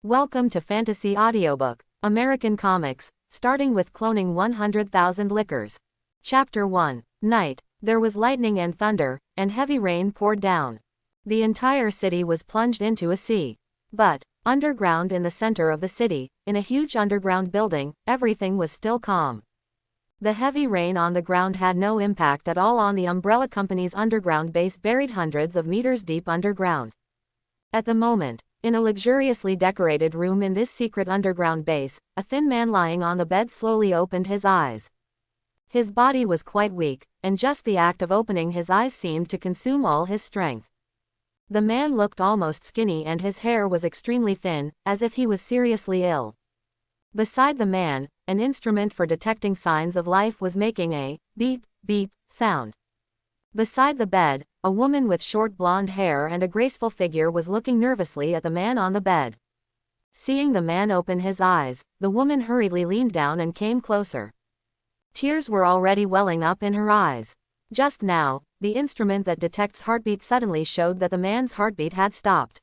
Welcome to Fantasy Audiobook, American Comics, starting with cloning 100,000 liquors. Chapter 1. Night. There was lightning and thunder, and heavy rain poured down. The entire city was plunged into a sea. But, underground in the center of the city, in a huge underground building, everything was still calm. The heavy rain on the ground had no impact at all on the Umbrella Company's underground base buried hundreds of meters deep underground. At the moment, in a luxuriously decorated room in this secret underground base, a thin man lying on the bed slowly opened his eyes. His body was quite weak, and just the act of opening his eyes seemed to consume all his strength. The man looked almost skinny and his hair was extremely thin, as if he was seriously ill. Beside the man, an instrument for detecting signs of life was making a beep, beep sound. Beside the bed, a woman with short blonde hair and a graceful figure was looking nervously at the man on the bed. Seeing the man open his eyes, the woman hurriedly leaned down and came closer. Tears were already welling up in her eyes. Just now, the instrument that detects heartbeat suddenly showed that the man's heartbeat had stopped.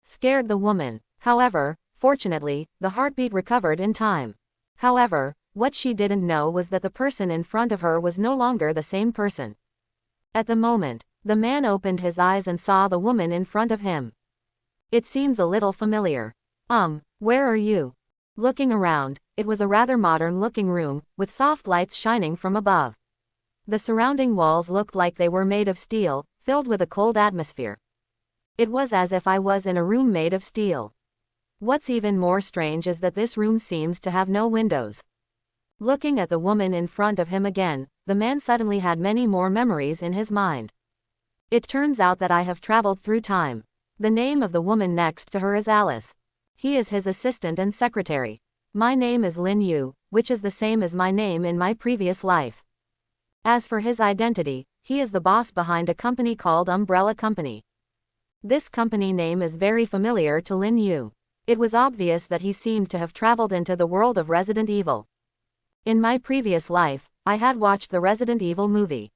Scared the woman. However, fortunately, the heartbeat recovered in time. However, what she didn't know was that the person in front of her was no longer the same person. At the moment, the man opened his eyes and saw the woman in front of him. It seems a little familiar. Where are you? Looking around, it was a rather modern-looking room, with soft lights shining from above. The surrounding walls looked like they were made of steel, filled with a cold atmosphere. It was as if I was in a room made of steel. What's even more strange is that this room seems to have no windows. Looking at the woman in front of him again, the man suddenly had many more memories in his mind. It turns out that I have traveled through time. The name of the woman next to her is Alice. He is his assistant and secretary. My name is Lin Yu, which is the same as my name in my previous life. As for his identity, he is the boss behind a company called Umbrella Company. This company name is very familiar to Lin Yu. It was obvious that he seemed to have traveled into the world of Resident Evil. In my previous life, I had watched the Resident Evil movie.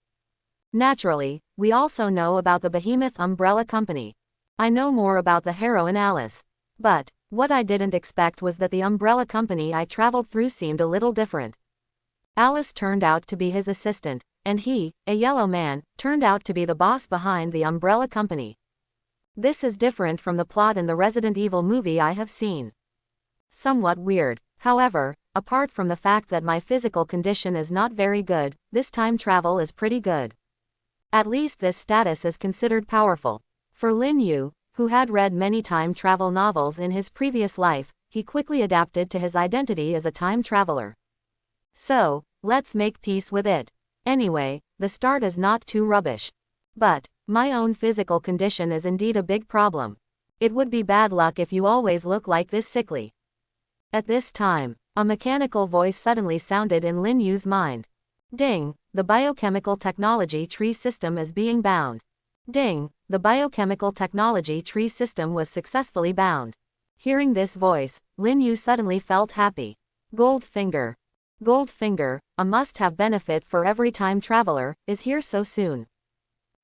Naturally, we also know about the behemoth Umbrella Company. I know more about the heroine Alice. But, what I didn't expect was that the Umbrella Company I traveled through seemed a little different. Alice turned out to be his assistant, and he, a yellow man, turned out to be the boss behind the Umbrella Company. This is different from the plot in the Resident Evil movie I have seen. Somewhat weird. However, apart from the fact that my physical condition is not very good, this time travel is pretty good. At least this status is considered powerful. For Lin Yu, who had read many time travel novels in his previous life, he quickly adapted to his identity as a time traveler. So, let's make peace with it. Anyway, the start is not too rubbish. But, my own physical condition is indeed a big problem. It would be bad luck if you always look like this sickly. At this time, a mechanical voice suddenly sounded in Lin Yu's mind. Ding, the biochemical technology tree system is being bound. Ding, the biochemical technology tree system was successfully bound. Hearing this voice, Lin Yu suddenly felt happy. Goldfinger. Goldfinger, a must-have benefit for every time traveler, is here so soon.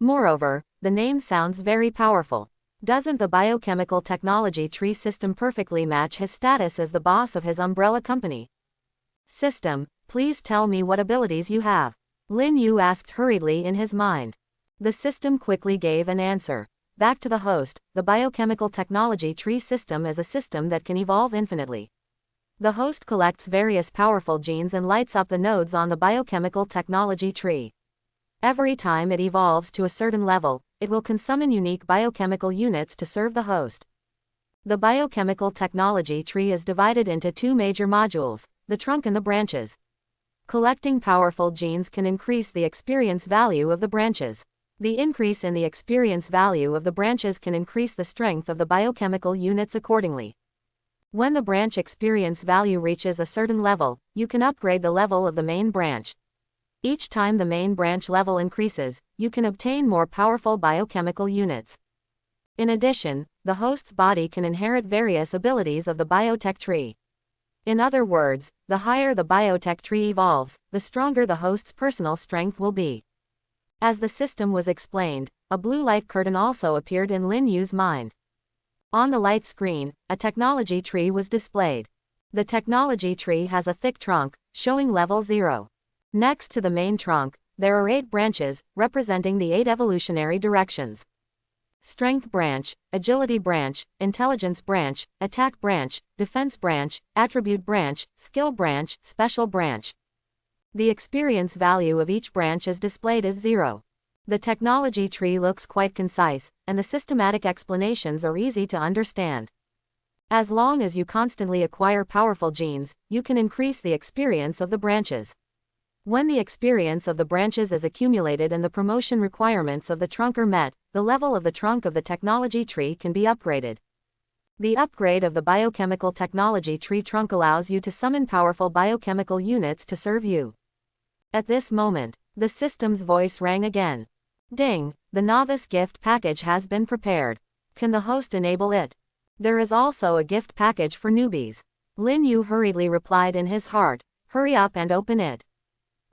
Moreover, the name sounds very powerful. Doesn't the biochemical technology tree system perfectly match his status as the boss of his Umbrella Company? System, please tell me what abilities you have. Lin Yu asked hurriedly in his mind. The system quickly gave an answer. Back to the host, the biochemical technology tree system is a system that can evolve infinitely. The host collects various powerful genes and lights up the nodes on the biochemical technology tree. Every time it evolves to a certain level, it will summon unique biochemical units to serve the host. The biochemical technology tree is divided into two major modules, the trunk and the branches. Collecting powerful genes can increase the experience value of the branches. The increase in the experience value of the branches can increase the strength of the biochemical units accordingly. When the branch experience value reaches a certain level, you can upgrade the level of the main branch. Each time the main branch level increases, you can obtain more powerful biochemical units. In addition, the host's body can inherit various abilities of the biotech tree. In other words, the higher the biotech tree evolves, the stronger the host's personal strength will be. As the system was explained, a blue light curtain also appeared in Lin Yu's mind. On the light screen, a technology tree was displayed. The technology tree has a thick trunk, showing level 0. Next to the main trunk, there are 8 branches, representing the 8 evolutionary directions. Strength branch, agility branch, intelligence branch, attack branch, defense branch, attribute branch, skill branch, special branch. The experience value of each branch is displayed as 0. The technology tree looks quite concise, and the systematic explanations are easy to understand. As long as you constantly acquire powerful genes, you can increase the experience of the branches. When the experience of the branches is accumulated and the promotion requirements of the trunk are met, the level of the trunk of the technology tree can be upgraded. The upgrade of the biochemical technology tree trunk allows you to summon powerful biochemical units to serve you. At this moment, the system's voice rang again. Ding, the novice gift package has been prepared. Can the host enable it? There is also a gift package for newbies. Lin Yu hurriedly replied in his heart, hurry up and open it.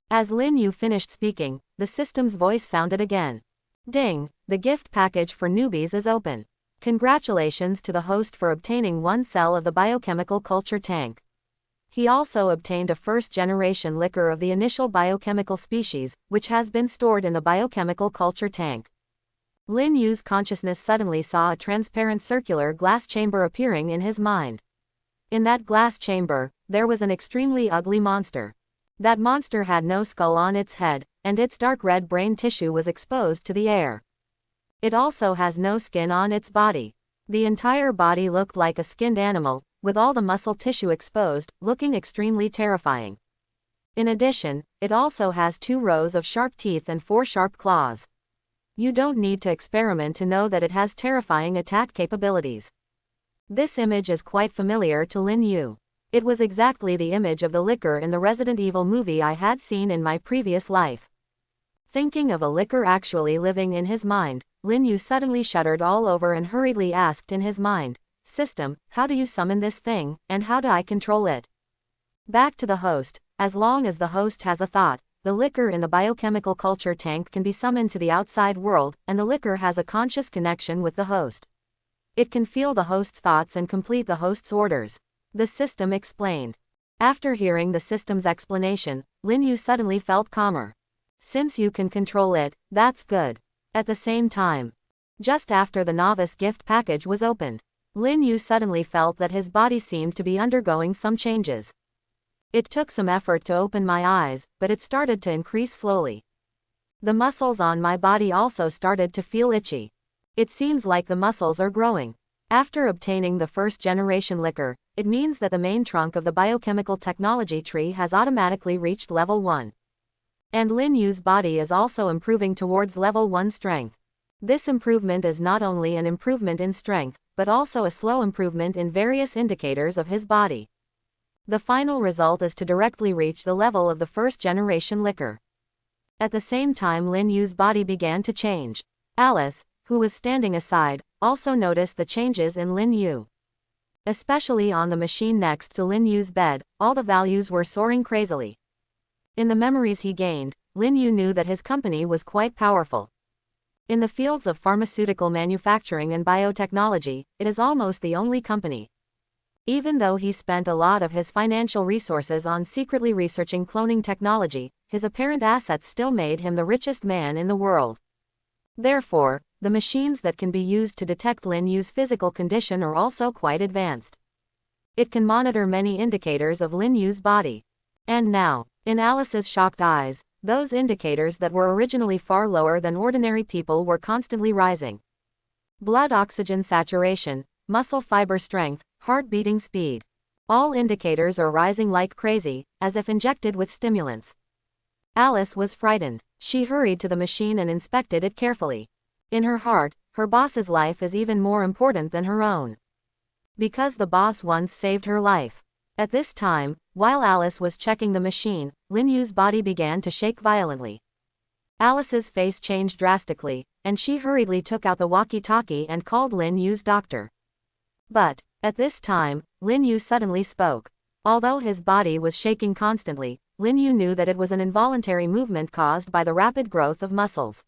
As Lin Yu finished speaking, the system's voice sounded again. Ding, the gift package for newbies is open. Congratulations to the host for obtaining 1 cell of the biochemical culture tank. He also obtained a first-generation liquor of the initial biochemical species, which has been stored in the biochemical culture tank. Lin Yu's consciousness suddenly saw a transparent circular glass chamber appearing in his mind. In that glass chamber, there was an extremely ugly monster. That monster had no skull on its head, and its dark red brain tissue was exposed to the air. It also has no skin on its body. The entire body looked like a skinned animal, with all the muscle tissue exposed, looking extremely terrifying. In addition, it also has 2 rows of sharp teeth and 4 sharp claws. You don't need to experiment to know that it has terrifying attack capabilities. This image is quite familiar to Lin Yu. It was exactly the image of the liquor in the Resident Evil movie I had seen in my previous life. Thinking of a liquor actually living in his mind, Lin Yu suddenly shuddered all over and hurriedly asked in his mind, System, how do you summon this thing, and how do I control it? Back to the host. As long as the host has a thought, the liquor in the biochemical culture tank can be summoned to the outside world, and the liquor has a conscious connection with the host. It can feel the host's thoughts and complete the host's orders. The system explained. After hearing the system's explanation, Lin Yu suddenly felt calmer. Since you can control it, that's good. At the same time, just after the novice gift package was opened, Lin Yu suddenly felt that his body seemed to be undergoing some changes. It took some effort to open my eyes, but it started to increase slowly. The muscles on my body also started to feel itchy. It seems like the muscles are growing. After obtaining the first-generation liquor, it means that the main trunk of the biochemical technology tree has automatically reached level 1. And Lin Yu's body is also improving towards level 1 strength. This improvement is not only an improvement in strength, but also a slow improvement in various indicators of his body. The final result is to directly reach the level of the first-generation liquor. At the same time Lin Yu's body began to change. Alice, who was standing aside, also noticed the changes in Lin Yu. Especially on the machine next to Lin Yu's bed, all the values were soaring crazily. In the memories he gained, Lin Yu knew that his company was quite powerful. In the fields of pharmaceutical manufacturing and biotechnology, it is almost the only company. Even though he spent a lot of his financial resources on secretly researching cloning technology, his apparent assets still made him the richest man in the world. Therefore, the machines that can be used to detect Lin Yu's physical condition are also quite advanced. It can monitor many indicators of Lin Yu's body. And now, in Alice's shocked eyes, those indicators that were originally far lower than ordinary people were constantly rising. Blood oxygen saturation, muscle fiber strength, heart beating speed. All indicators are rising like crazy, as if injected with stimulants. Alice was frightened. She hurried to the machine and inspected it carefully. In her heart, her boss's life is even more important than her own. Because the boss once saved her life. At this time, while Alice was checking the machine, Lin Yu's body began to shake violently. Alice's face changed drastically, and she hurriedly took out the walkie-talkie and called Lin Yu's doctor. But, at this time, Lin Yu suddenly spoke. Although his body was shaking constantly, Lin Yu knew that it was an involuntary movement caused by the rapid growth of muscles.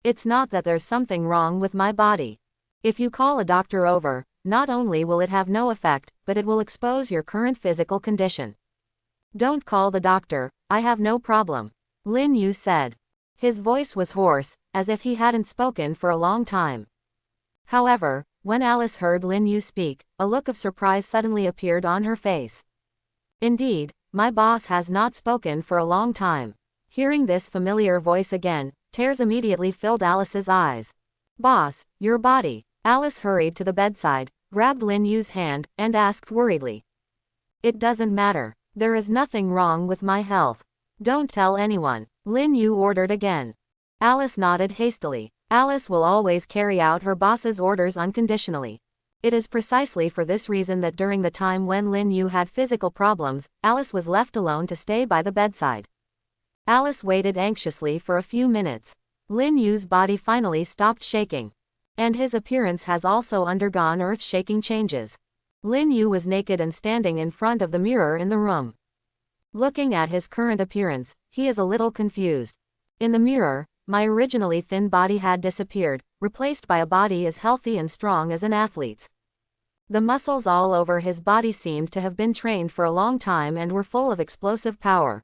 It's not that there's something wrong with my body. If you call a doctor over, not only will it have no effect, but it will expose your current physical condition. Don't call the doctor, I have no problem, Lin Yu said. His voice was hoarse, as if he hadn't spoken for a long time. However, when Alice heard Lin Yu speak, a look of surprise suddenly appeared on her face. Indeed, my boss has not spoken for a long time. Hearing this familiar voice again, tears immediately filled Alice's eyes. Boss, your body. Alice hurried to the bedside, grabbed Lin Yu's hand, and asked worriedly. It doesn't matter. There is nothing wrong with my health. Don't tell anyone, Lin Yu ordered again. Alice nodded hastily. Alice will always carry out her boss's orders unconditionally. It is precisely for this reason that during the time when Lin Yu had physical problems, Alice was left alone to stay by the bedside. Alice waited anxiously for a few minutes. Lin Yu's body finally stopped shaking. And his appearance has also undergone earth-shaking changes. Lin Yu was naked and standing in front of the mirror in the room. Looking at his current appearance, he is a little confused. In the mirror, my originally thin body had disappeared, replaced by a body as healthy and strong as an athlete's. The muscles all over his body seemed to have been trained for a long time and were full of explosive power.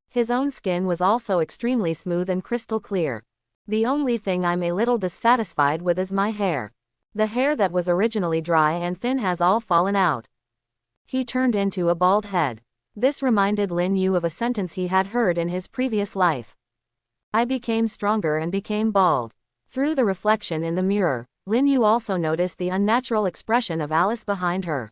His own skin was also extremely smooth and crystal clear. The only thing I'm a little dissatisfied with is my hair. The hair that was originally dry and thin has all fallen out. He turned into a bald head. This reminded Lin Yu of a sentence he had heard in his previous life. I became stronger and became bald. Through the reflection in the mirror, Lin Yu also noticed the unnatural expression of Alice behind her.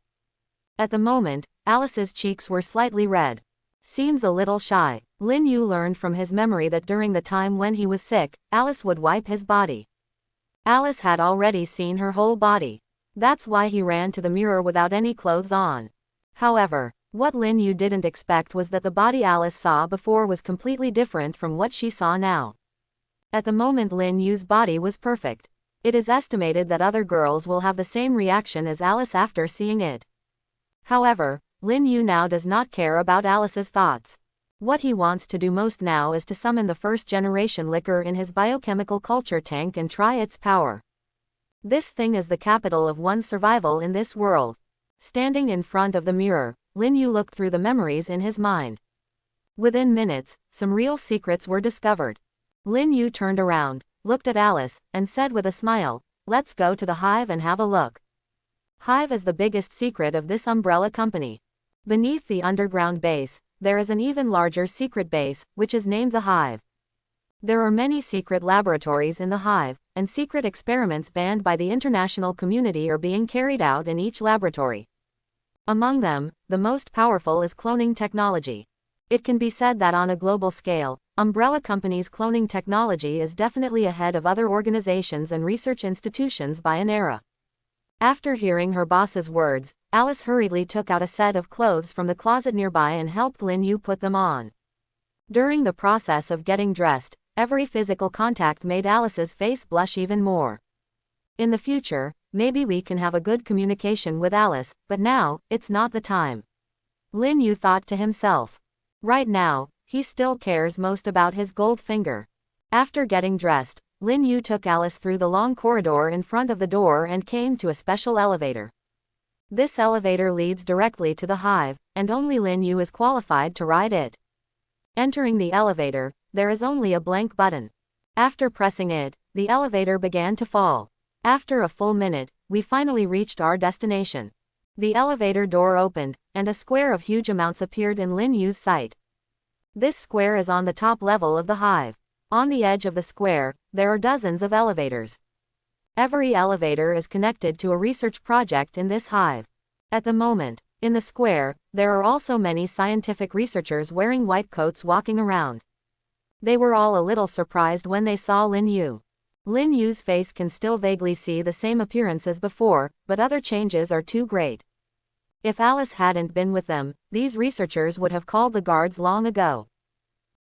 At the moment, Alice's cheeks were slightly red. Seems a little shy. Lin Yu learned from his memory that during the time when he was sick, Alice would wipe his body. Alice had already seen her whole body. That's why he ran to the mirror without any clothes on. However, what Lin Yu didn't expect was that the body Alice saw before was completely different from what she saw now. At the moment Lin Yu's body was perfect. It is estimated that other girls will have the same reaction as Alice after seeing it. However, Lin Yu now does not care about Alice's thoughts. What he wants to do most now is to summon the first-generation liquor in his biochemical culture tank and try its power. This thing is the capital of one's survival in this world. Standing in front of the mirror, Lin Yu looked through the memories in his mind. Within minutes, some real secrets were discovered. Lin Yu turned around, looked at Alice, and said with a smile, "Let's go to the hive and have a look." Hive is the biggest secret of this umbrella company. Beneath the underground base, there is an even larger secret base, which is named the hive. There are many secret laboratories in the hive, and secret experiments banned by the international community are being carried out in each laboratory. Among them, the most powerful is cloning technology. It can be said that on a global scale, Umbrella Company's cloning technology is definitely ahead of other organizations and research institutions by an era. After hearing her boss's words, Alice hurriedly took out a set of clothes from the closet nearby and helped Lin Yu put them on. During the process of getting dressed, every physical contact made Alice's face blush even more. In the future, maybe we can have a good communication with Alice, but now, it's not the time. Lin Yu thought to himself. Right now, he still cares most about his gold finger. After getting dressed, Lin Yu took Alice through the long corridor in front of the door and came to a special elevator. This elevator leads directly to the hive, and only Lin Yu is qualified to ride it. Entering the elevator, there is only a blank button. After pressing it, the elevator began to fall. After a full minute, we finally reached our destination. The elevator door opened, and a square of huge amounts appeared in Lin Yu's sight. This square is on the top level of the hive. On the edge of the square, there are dozens of elevators. Every elevator is connected to a research project in this hive. At the moment, in the square, there are also many scientific researchers wearing white coats walking around. They were all a little surprised when they saw Lin Yu. Lin Yu's face can still vaguely see the same appearance as before, but other changes are too great. If Alice hadn't been with them, these researchers would have called the guards long ago.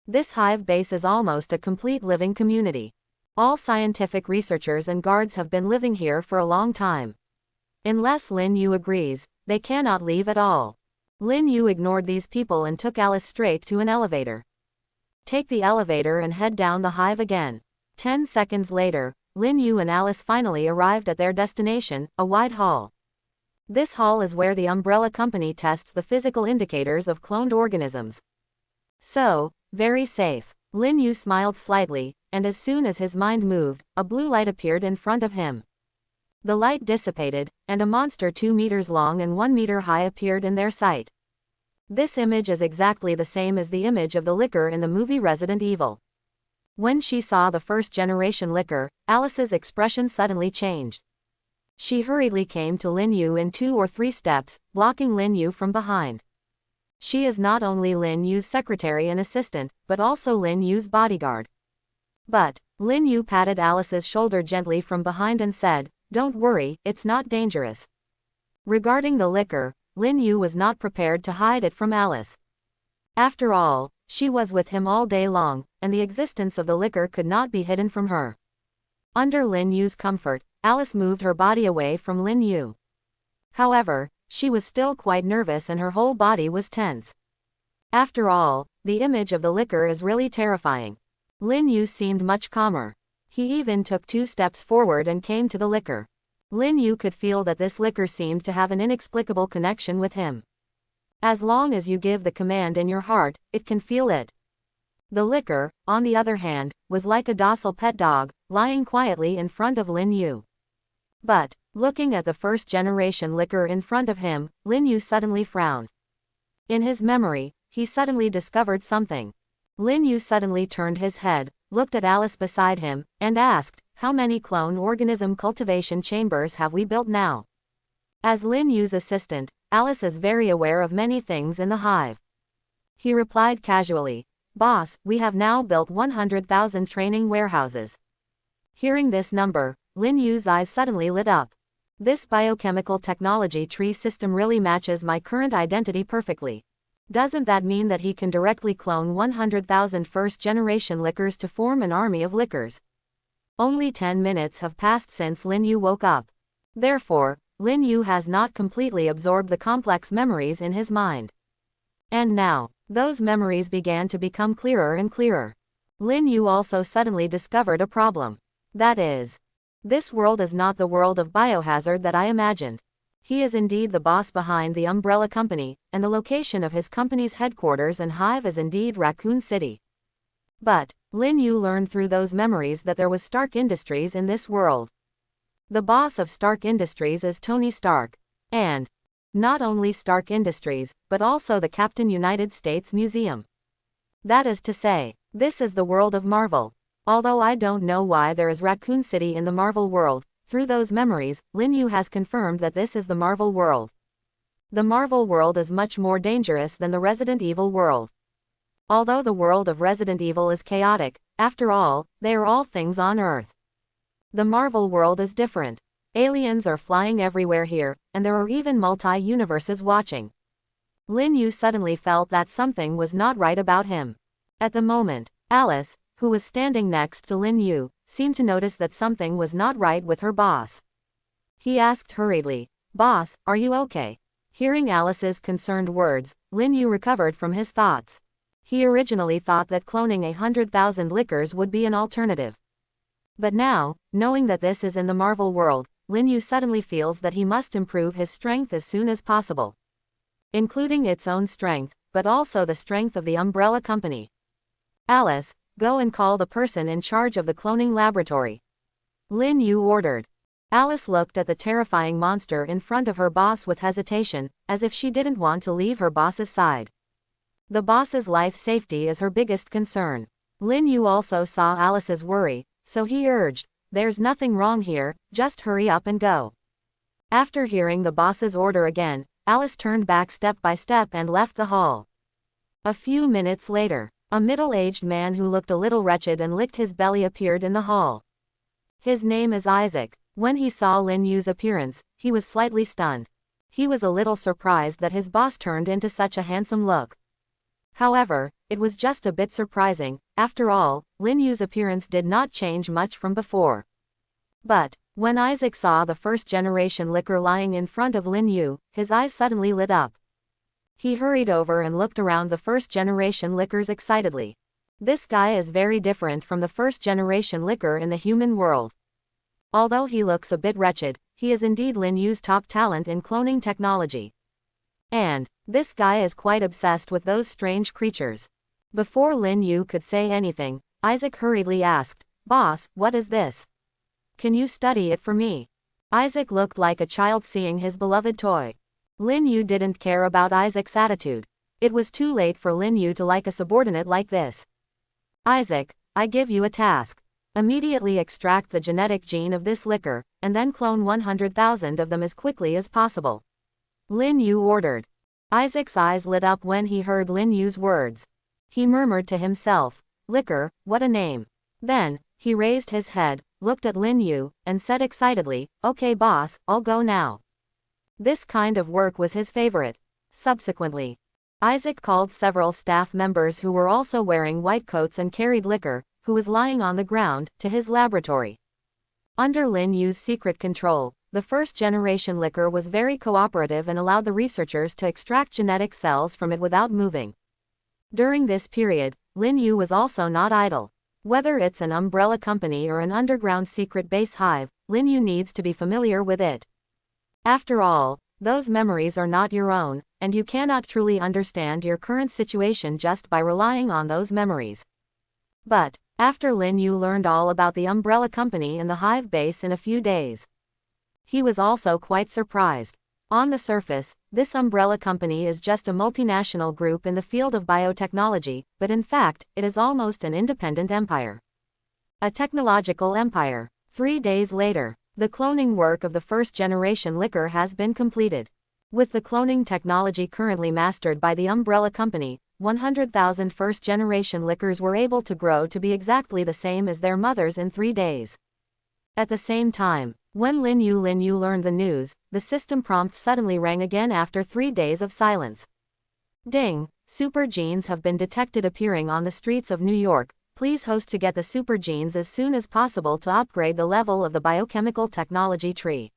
This hive base is almost a complete living community. All scientific researchers and guards have been living here for a long time. Unless Lin Yu agrees, they cannot leave at all. Lin Yu ignored these people and took Alice straight to an elevator. Take the elevator and head down the hive again. 10 seconds later, Lin Yu and Alice finally arrived at their destination, a wide hall. This hall is where the umbrella company tests the physical indicators of cloned organisms. So, very safe. Lin Yu smiled slightly, and as soon as his mind moved, a blue light appeared in front of him. The light dissipated, and a monster 2 meters long and 1 meter high appeared in their sight. This image is exactly the same as the image of the liquor in the movie Resident Evil. When she saw the first-generation liquor, Alice's expression suddenly changed. She hurriedly came to Lin Yu in 2 or 3 steps, blocking Lin Yu from behind. She is not only Lin Yu's secretary and assistant, but also Lin Yu's bodyguard. But Lin Yu patted Alice's shoulder gently from behind and said, "Don't worry, it's not dangerous." Regarding the liquor, Lin Yu was not prepared to hide it from Alice. After all, she was with him all day long, and the existence of the liquor could not be hidden from her. Under Lin Yu's comfort, Alice moved her body away from Lin Yu. However, she was still quite nervous and her whole body was tense. After all, the image of the liquor is really terrifying. Lin Yu seemed much calmer. He even took 2 steps forward and came to the liquor. Lin Yu could feel that this liquor seemed to have an inexplicable connection with him. As long as you give the command in your heart, it can feel it. The liquor, on the other hand, was like a docile pet dog, lying quietly in front of Lin Yu. But, looking at the first-generation liquor in front of him, Lin Yu suddenly frowned. In his memory, he suddenly discovered something. Lin Yu suddenly turned his head, looked at Alice beside him, and asked, "How many clone organism cultivation chambers have we built now?" As Lin Yu's assistant, Alice is very aware of many things in the hive. He replied casually, "Boss, we have now built 100,000 training warehouses." Hearing this number, Lin Yu's eyes suddenly lit up. This biochemical technology tree system really matches my current identity perfectly. Doesn't that mean that he can directly clone 100,000 first-generation liquors to form an army of liquors? Only 10 minutes have passed since Lin Yu woke up. Therefore, Lin Yu has not completely absorbed the complex memories in his mind. And now, those memories began to become clearer and clearer. Lin Yu also suddenly discovered a problem. That is, this world is not the world of biohazard that I imagined. He is indeed the boss behind the umbrella company, and the location of his company's headquarters and hive is indeed Raccoon City. But Lin Yu learned through those memories that there was Stark Industries in this world. The boss of Stark Industries is Tony Stark. And not only Stark Industries, but also the Captain United States Museum. That is to say, this is the world of Marvel. Although I don't know why there is Raccoon City in the Marvel world, through those memories, Lin Yu has confirmed that this is the Marvel world. The Marvel world is much more dangerous than the Resident Evil world. Although the world of Resident Evil is chaotic, after all, they are all things on Earth. The Marvel world is different. Aliens are flying everywhere here, and there are even multi-universes watching. Lin Yu suddenly felt that something was not right about him. At the moment, Alice, who was standing next to Lin Yu, seemed to notice that something was not right with her boss. He asked hurriedly, "Boss, are you okay?" Hearing Alice's concerned words, Lin Yu recovered from his thoughts. He originally thought that cloning 100,000 liquors would be an alternative. But now, knowing that this is in the Marvel world, Lin Yu suddenly feels that he must improve his strength as soon as possible. Including its own strength, but also the strength of the umbrella company. "Alice, go and call the person in charge of the cloning laboratory," Lin Yu ordered. Alice looked at the terrifying monster in front of her boss with hesitation, as if she didn't want to leave her boss's side. The boss's life safety is her biggest concern. Lin Yu also saw Alice's worry, so he urged, "There's nothing wrong here, just hurry up and go." After hearing the boss's order again, Alice turned back step by step and left the hall. A few minutes later, a middle-aged man who looked a little wretched and licked his belly appeared in the hall. His name is Isaac. When he saw Lin Yu's appearance, he was slightly stunned. He was a little surprised that his boss turned into such a handsome look. However, it was just a bit surprising. After all, Lin Yu's appearance did not change much from before. But when Isaac saw the first-generation liquor lying in front of Lin Yu, his eyes suddenly lit up. He hurried over and looked around the first-generation liquors excitedly. This guy is very different from the first-generation liquor in the human world. Although he looks a bit wretched, he is indeed Lin Yu's top talent in cloning technology. And this guy is quite obsessed with those strange creatures. Before Lin Yu could say anything, Isaac hurriedly asked, "Boss, what is this? Can you study it for me?" Isaac looked like a child seeing his beloved toy. Lin Yu didn't care about Isaac's attitude. It was too late for Lin Yu to like a subordinate like this. "Isaac, I give you a task. Immediately extract the genetic gene of this liquor, and then clone 100,000 of them as quickly as possible," Lin Yu ordered. Isaac's eyes lit up when he heard Lin Yu's words. He murmured to himself, "Liquor, what a name." Then, he raised his head, looked at Lin Yu, and said excitedly, "Okay boss, I'll go now." This kind of work was his favorite. Subsequently, Isaac called several staff members who were also wearing white coats and carried liquor, who was lying on the ground, to his laboratory. Under Lin Yu's secret control, the first-generation liquor was very cooperative and allowed the researchers to extract genetic cells from it without moving. During this period, Lin Yu was also not idle. Whether it's an umbrella company or an underground secret base hive, Lin Yu needs to be familiar with it. After all, those memories are not your own, and you cannot truly understand your current situation just by relying on those memories. But, after Lin Yu learned all about the umbrella company and the hive base in a few days, he was also quite surprised. On the surface, this umbrella company is just a multinational group in the field of biotechnology, but in fact, it is almost an independent empire. A technological empire. 3 days later, the cloning work of the first-generation liquor has been completed. With the cloning technology currently mastered by the umbrella company, 100,000 first-generation liquors were able to grow to be exactly the same as their mothers in 3 days. At the same time, when Lin Yu learned the news, the system prompt suddenly rang again after 3 days of silence. "Ding, super genes have been detected appearing on the streets of New York. Please host to get the super genes as soon as possible to upgrade the level of the biochemical technology tree."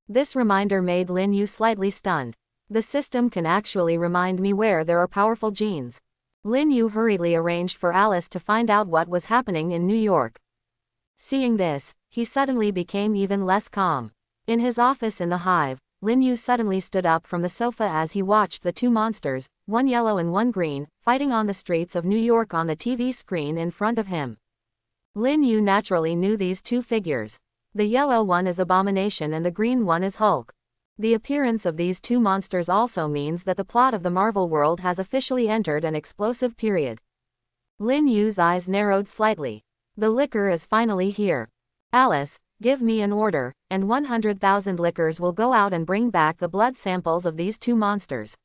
This reminder made Lin Yu slightly stunned. The system can actually remind me where there are powerful genes. Lin Yu hurriedly arranged for Alice to find out what was happening in New York. Seeing this, he suddenly became even less calm. In his office in the hive, Lin Yu suddenly stood up from the sofa as he watched the two monsters, one yellow and one green, fighting on the streets of New York on the TV screen in front of him. Lin Yu naturally knew these two figures. The yellow one is Abomination and the green one is Hulk. The appearance of these two monsters also means that the plot of the Marvel world has officially entered an explosive period. Lin Yu's eyes narrowed slightly. The liquor is finally here. "Alice, give me an order, and 100,000 liquors will go out and bring back the blood samples of these two monsters,"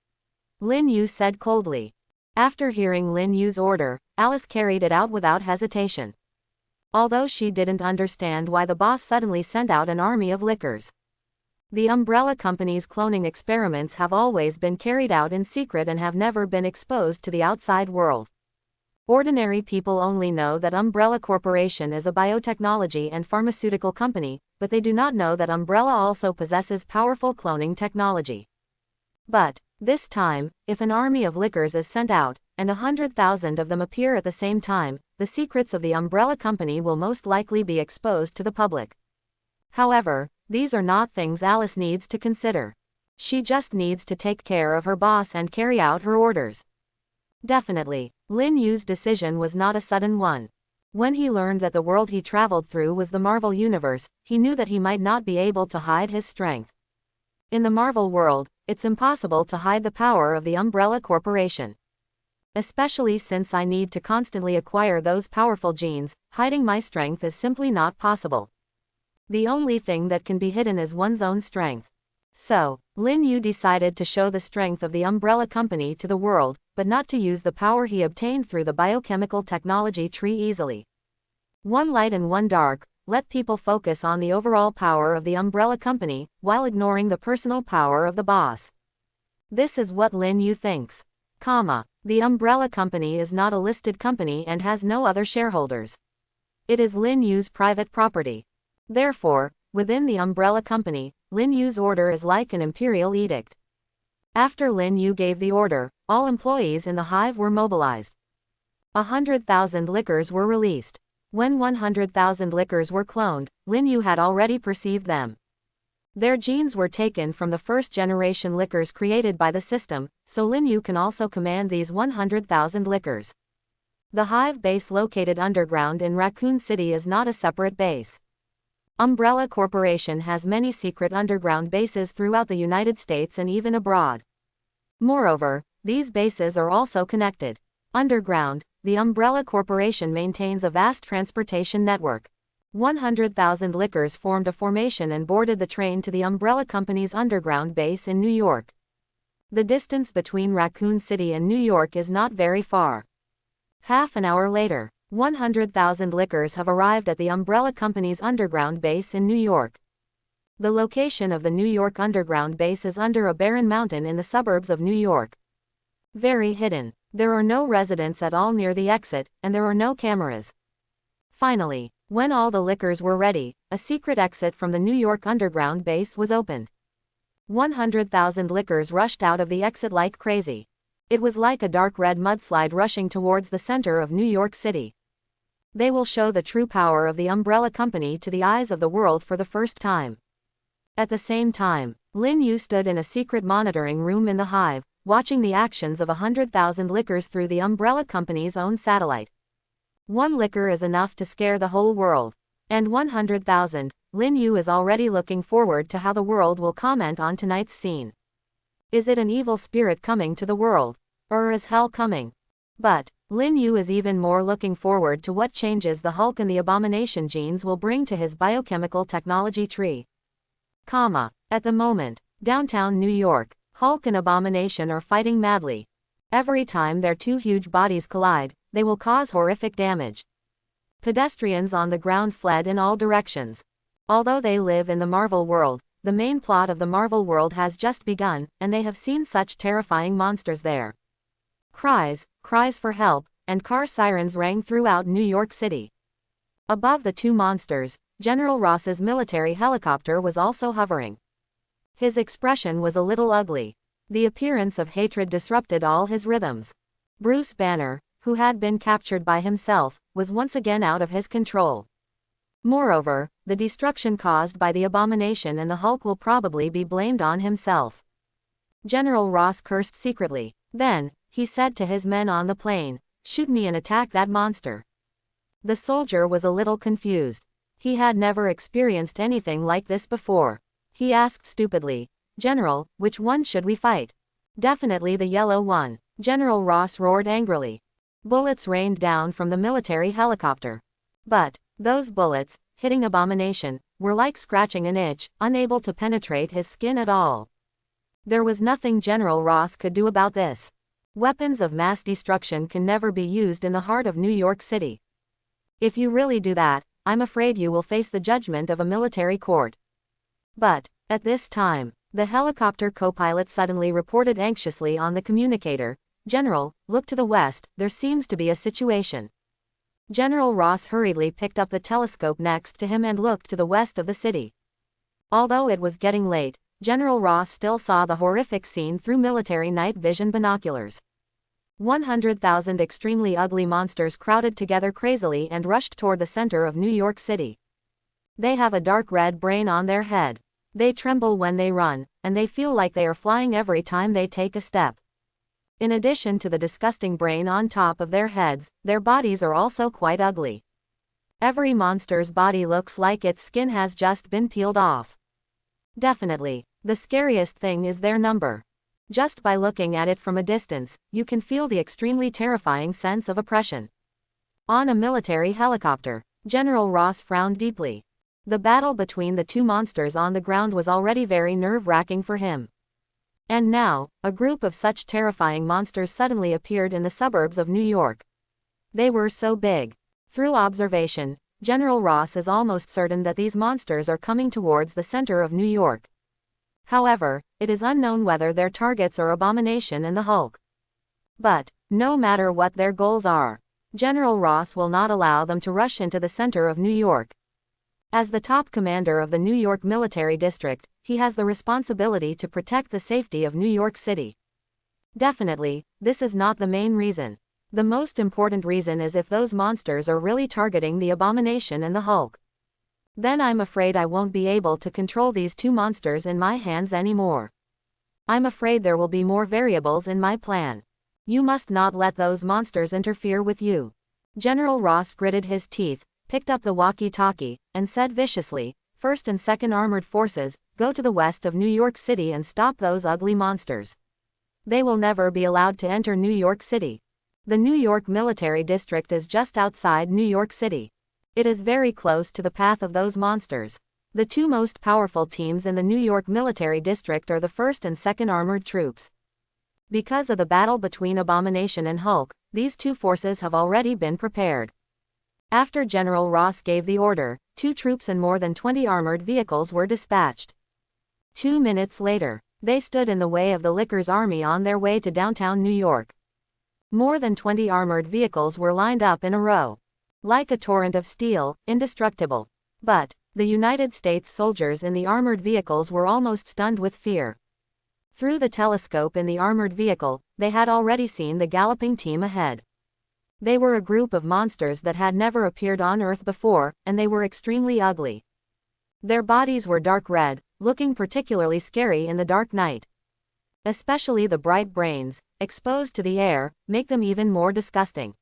Lin Yu said coldly. After hearing Lin Yu's order, Alice carried it out without hesitation. Although she didn't understand why the boss suddenly sent out an army of liquors. The umbrella company's cloning experiments have always been carried out in secret and have never been exposed to the outside world. Ordinary people only know that Umbrella Corporation is a biotechnology and pharmaceutical company, but they do not know that Umbrella also possesses powerful cloning technology. But, this time, if an army of liquors is sent out, and 100,000 of them appear at the same time, the secrets of the Umbrella Company will most likely be exposed to the public. However, these are not things Alice needs to consider. She just needs to take care of her boss and carry out her orders. Definitely, Lin Yu's decision was not a sudden one. When he learned that the world he traveled through was the Marvel Universe, he knew that he might not be able to hide his strength. In the Marvel world, it's impossible to hide the power of the Umbrella Corporation. Especially since I need to constantly acquire those powerful genes, hiding my strength is simply not possible. The only thing that can be hidden is one's own strength. So, Lin Yu decided to show the strength of the Umbrella Company to the world, but not to use the power he obtained through the biochemical technology tree easily. One light and one dark, let people focus on the overall power of the Umbrella Company, while ignoring the personal power of the boss. This is what Lin Yu thinks. The Umbrella Company is not a listed company and has no other shareholders. It is Lin Yu's private property. Therefore, within the Umbrella Company, Lin Yu's order is like an imperial edict. After Lin Yu gave the order, all employees in the hive were mobilized. 100,000 liquors were released. When 100,000 liquors were cloned, Lin Yu had already perceived them. Their genes were taken from the first-generation lickers created by the system, so Lin Yu can also command these 100,000 lickers. The hive base located underground in Raccoon City is not a separate base. Umbrella Corporation has many secret underground bases throughout the United States and even abroad. Moreover, these bases are also connected. Underground, the Umbrella Corporation maintains a vast transportation network. 100,000 lickers formed a formation and boarded the train to the Umbrella Company's underground base in New York. The distance between Raccoon City and New York is not very far. Half an hour later, 100,000 lickers have arrived at the Umbrella Company's underground base in New York. The location of the New York underground base is under a barren mountain in the suburbs of New York. Very hidden. There are no residents at all near the exit, and there are no cameras. Finally, when all the lickers were ready, a secret exit from the New York underground base was opened. 100,000 lickers rushed out of the exit like crazy. It was like a dark red mudslide rushing towards the center of New York City. They will show the true power of the Umbrella Company to the eyes of the world for the first time. At the same time, Lin Yu stood in a secret monitoring room in the hive, watching the actions of 100,000 lickers through the Umbrella Company's own satellite. One licker is enough to scare the whole world. And 100,000, Lin Yu is already looking forward to how the world will comment on tonight's scene. Is it an evil spirit coming to the world? Or is hell coming? But Lin Yu is even more looking forward to what changes the Hulk and the Abomination genes will bring to his biochemical technology tree. At the moment, downtown New York, Hulk and Abomination are fighting madly. Every time their two huge bodies collide, they will cause horrific damage. Pedestrians on the ground fled in all directions. Although they live in the Marvel world, the main plot of the Marvel world has just begun, and they have seen such terrifying monsters there. Cries for help, and car sirens rang throughout New York City. Above the two monsters, General Ross's military helicopter was also hovering. His expression was a little ugly. The appearance of hatred disrupted all his rhythms. Bruce Banner, who had been captured by himself, was once again out of his control. Moreover, the destruction caused by the Abomination and the Hulk will probably be blamed on himself. General Ross cursed secretly. Then, he said to his men on the plane, "Shoot me and attack that monster." The soldier was a little confused. He had never experienced anything like this before. He asked stupidly, "General, which one should we fight?" "Definitely the yellow one," General Ross roared angrily. Bullets rained down from the military helicopter. But those bullets, hitting Abomination, were like scratching an itch, unable to penetrate his skin at all. There was nothing General Ross could do about this. Weapons of mass destruction can never be used in the heart of New York City. If you really do that, I'm afraid you will face the judgment of a military court. But at this time, the helicopter co-pilot suddenly reported anxiously on the communicator, "General, look to the west, there seems to be a situation." General Ross hurriedly picked up the telescope next to him and looked to the west of the city. Although it was getting late, General Ross still saw the horrific scene through military night vision binoculars. 100,000 extremely ugly monsters crowded together crazily and rushed toward the center of New York City. They have a dark red brain on their head. They tremble when they run, and they feel like they are flying every time they take a step. In addition to the disgusting brain on top of their heads, their bodies are also quite ugly. Every monster's body looks like its skin has just been peeled off. Definitely, the scariest thing is their number. Just by looking at it from a distance, you can feel the extremely terrifying sense of oppression. On a military helicopter, General Ross frowned deeply. The battle between the two monsters on the ground was already very nerve-wracking for him. And now, a group of such terrifying monsters suddenly appeared in the suburbs of New York. They were so big. Through observation, General Ross is almost certain that these monsters are coming towards the center of New York. However, it is unknown whether their targets are Abomination and the Hulk. But, no matter what their goals are, General Ross will not allow them to rush into the center of New York. As the top commander of the New York Military District, he has the responsibility to protect the safety of New York City. Definitely, this is not the main reason. The most important reason is if those monsters are really targeting the Abomination and the Hulk. Then I'm afraid I won't be able to control these two monsters in my hands anymore. I'm afraid there will be more variables in my plan. You must not let those monsters interfere with you." General Ross gritted his teeth, picked up the walkie-talkie, and said viciously, "First and Second Armored Forces, go to the west of New York City and stop those ugly monsters. They will never be allowed to enter New York City. The New York Military District is just outside New York City. It is very close to the path of those monsters. The two most powerful teams in the New York Military District are the 1st and 2nd Armored Troops. Because of the battle between Abomination and Hulk, these two forces have already been prepared." After General Ross gave the order, 2 troops and more than 20 armored vehicles were dispatched. 2 minutes later, they stood in the way of the Lickers Army on their way to downtown New York. More than 20 armored vehicles were lined up in a row, like a torrent of steel, indestructible. But the United States soldiers in the armored vehicles were almost stunned with fear. Through the telescope in the armored vehicle, they had already seen the galloping team ahead. They were a group of monsters that had never appeared on Earth before, and they were extremely ugly. Their bodies were dark red, looking particularly scary in the dark night. Especially the bright brains, exposed to the air, make them even more disgusting.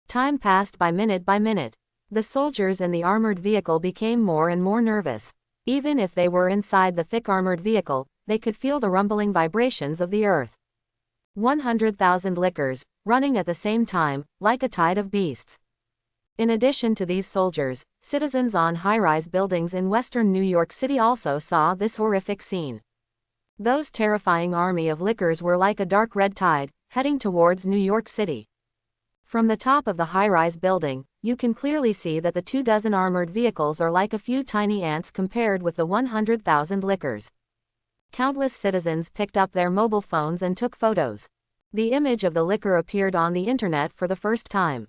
Time passed by minute by minute. The soldiers in the armored vehicle became more and more nervous. Even if they were inside the thick armored vehicle, they could feel the rumbling vibrations of the earth. 100,000 lickers, running at the same time, like a tide of beasts. In addition to these soldiers, citizens on high-rise buildings in western New York City also saw this horrific scene. Those terrifying army of lickers were like a dark red tide, heading towards New York City. From the top of the high-rise building, you can clearly see that the 24 armored vehicles are like a few tiny ants compared with the 100,000 lickers. Countless citizens picked up their mobile phones and took photos. The image of the licker appeared on the internet for the first time.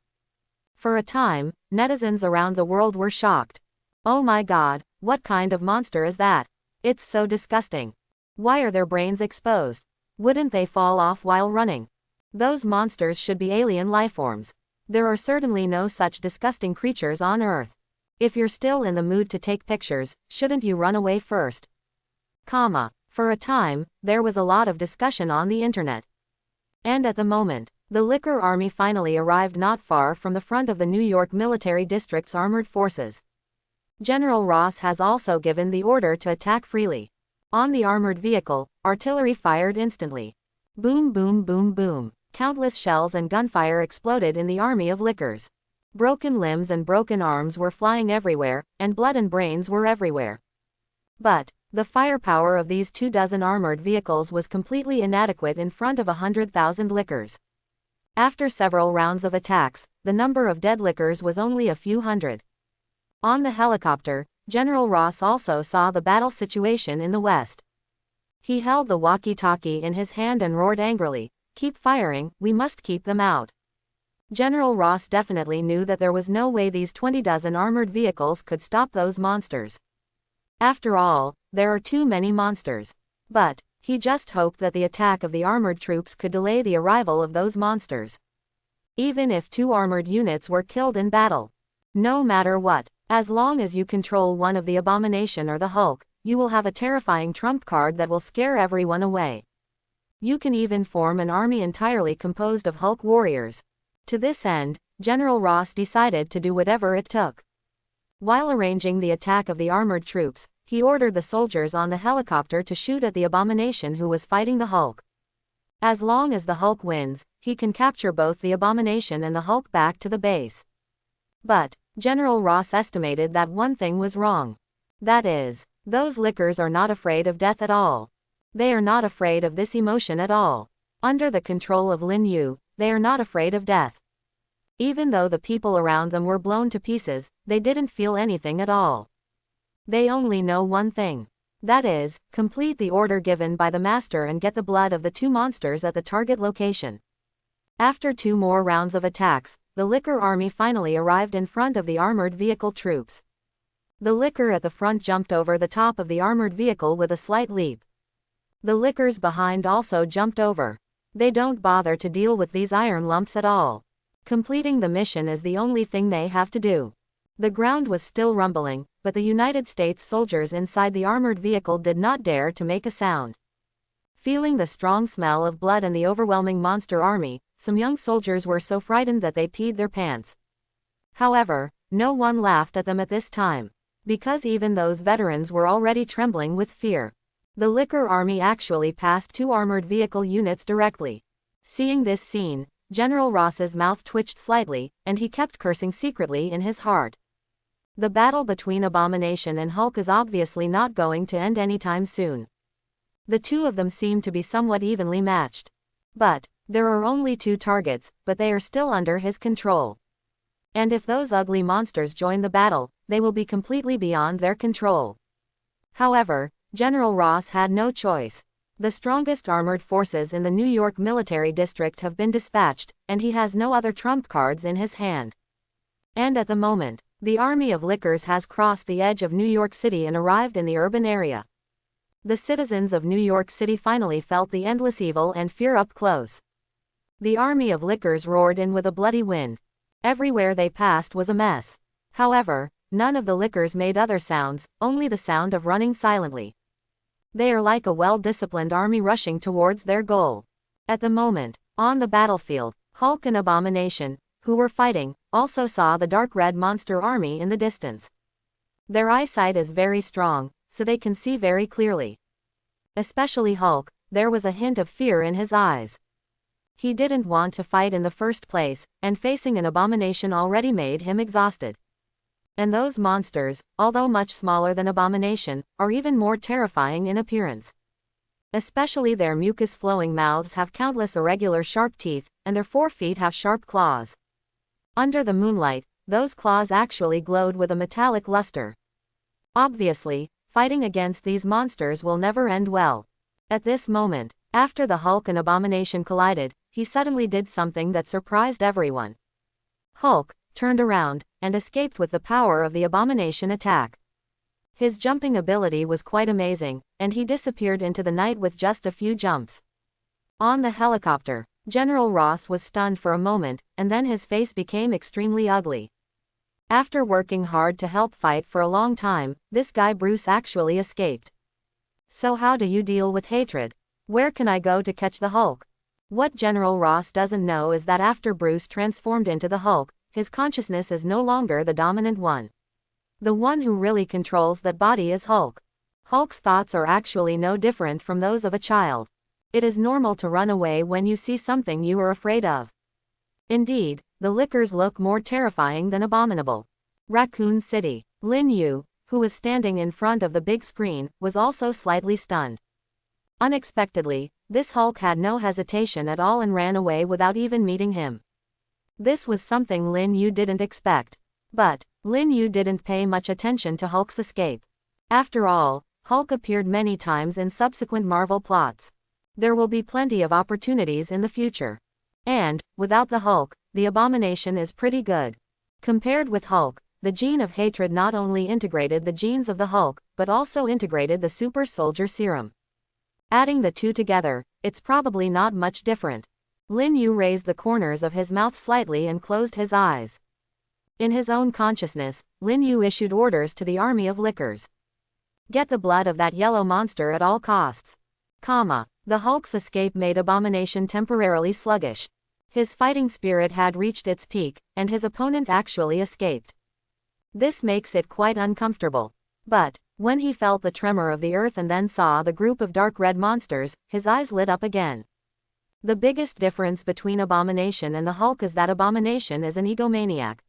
For a time, netizens around the world were shocked. "Oh my God, what kind of monster is that? It's so disgusting. Why are their brains exposed? Wouldn't they fall off while running? Those monsters should be alien lifeforms. There are certainly no such disgusting creatures on Earth. If you're still in the mood to take pictures, shouldn't you run away first?" For a time, there was a lot of discussion on the internet. And at the moment, the Licker Army finally arrived not far from the front of the New York Military District's armored forces. General Ross has also given the order to attack freely. On the armored vehicle, artillery fired instantly. Boom boom boom boom. Countless shells and gunfire exploded in the army of lickers. Broken limbs and broken arms were flying everywhere, and blood and brains were everywhere. But the firepower of these 24 armored vehicles was completely inadequate in front of 100,000 lickers. After several rounds of attacks, the number of dead lickers was only a few hundred. On the helicopter, General Ross also saw the battle situation in the west. He held the walkie-talkie in his hand and roared angrily, "Keep firing, we must keep them out." General Ross definitely knew that there was no way these 24 armored vehicles could stop those monsters. After all, there are too many monsters. But he just hoped that the attack of the armored troops could delay the arrival of those monsters. Even if 2 armored units were killed in battle. No matter what, as long as you control one of the Abomination or the Hulk, you will have a terrifying trump card that will scare everyone away. You can even form an army entirely composed of Hulk warriors. To this end, General Ross decided to do whatever it took. While arranging the attack of the armored troops, he ordered the soldiers on the helicopter to shoot at the Abomination who was fighting the Hulk. As long as the Hulk wins, he can capture both the Abomination and the Hulk back to the base. But General Ross estimated that one thing was wrong. That is, those lickers are not afraid of death at all. They are not afraid of this emotion at all. Under the control of Lin Yu, they are not afraid of death. Even though the people around them were blown to pieces, they didn't feel anything at all. They only know one thing. That is, complete the order given by the master and get the blood of the 2 monsters at the target location. After 2 more rounds of attacks, the Licker Army finally arrived in front of the armored vehicle troops. The Licker at the front jumped over the top of the armored vehicle with a slight leap. The Lickers behind also jumped over. They don't bother to deal with these iron lumps at all. Completing the mission is the only thing they have to do. The ground was still rumbling, but the United States soldiers inside the armored vehicle did not dare to make a sound. Feeling the strong smell of blood and the overwhelming monster army, some young soldiers were so frightened that they peed their pants. However, no one laughed at them at this time, because even those veterans were already trembling with fear. The Licker Army actually passed 2 armored vehicle units directly. Seeing this scene, General Ross's mouth twitched slightly, and he kept cursing secretly in his heart. The battle between Abomination and Hulk is obviously not going to end anytime soon. The two of them seem to be somewhat evenly matched. But there are only 2 targets, but they are still under his control. And if those ugly monsters join the battle, they will be completely beyond their control. However, General Ross had no choice. The strongest armored forces in the New York military district have been dispatched, and he has no other trump cards in his hand. And at the moment, the army of Lickers has crossed the edge of New York City and arrived in the urban area. The citizens of New York City finally felt the endless evil and fear up close. The army of Lickers roared in with a bloody wind. Everywhere they passed was a mess. However, none of the Lickers made other sounds, only the sound of running silently. They are like a well-disciplined army rushing towards their goal. At the moment, on the battlefield, Hulk and Abomination, who were fighting, also saw the dark red monster army in the distance. Their eyesight is very strong, so they can see very clearly. Especially Hulk, there was a hint of fear in his eyes. He didn't want to fight in the first place, and facing an Abomination already made him exhausted. And those monsters, although much smaller than Abomination, are even more terrifying in appearance. Especially their mucus-flowing mouths have countless irregular sharp teeth, and their forefeet have sharp claws. Under the moonlight, those claws actually glowed with a metallic luster. Obviously, fighting against these monsters will never end well. At this moment, after the Hulk and Abomination collided, he suddenly did something that surprised everyone. Hulk turned around and escaped with the power of the Abomination attack. His jumping ability was quite amazing, and he disappeared into the night with just a few jumps. On the helicopter, General Ross was stunned for a moment, and then his face became extremely ugly. After working hard to help fight for a long time, this guy Bruce actually escaped. So how do you deal with hatred? Where can I go to catch the Hulk? What General Ross doesn't know is that after Bruce transformed into the Hulk, his consciousness is no longer the dominant one. The one who really controls that body is Hulk. Hulk's thoughts are actually no different from those of a child. It is normal to run away when you see something you are afraid of. Indeed, the Lickers look more terrifying than abominable. Raccoon City. Lin Yu, who was standing in front of the big screen, was also slightly stunned. Unexpectedly, this Hulk had no hesitation at all and ran away without even meeting him. This was something Lin Yu didn't expect. But Lin Yu didn't pay much attention to Hulk's escape. After all, Hulk appeared many times in subsequent Marvel plots. There will be plenty of opportunities in the future. And, without the Hulk, the Abomination is pretty good. Compared with Hulk, the gene of hatred not only integrated the genes of the Hulk, but also integrated the super soldier serum. Adding the two together, it's probably not much different. Lin Yu raised the corners of his mouth slightly and closed his eyes. In his own consciousness, Lin Yu issued orders to the army of Lickers. Get the blood of that yellow monster at all costs. The Hulk's escape made Abomination temporarily sluggish. His fighting spirit had reached its peak, and his opponent actually escaped. This makes it quite uncomfortable. But when he felt the tremor of the earth and then saw the group of dark red monsters, his eyes lit up again. The biggest difference between Abomination and the Hulk is that Abomination is an egomaniac.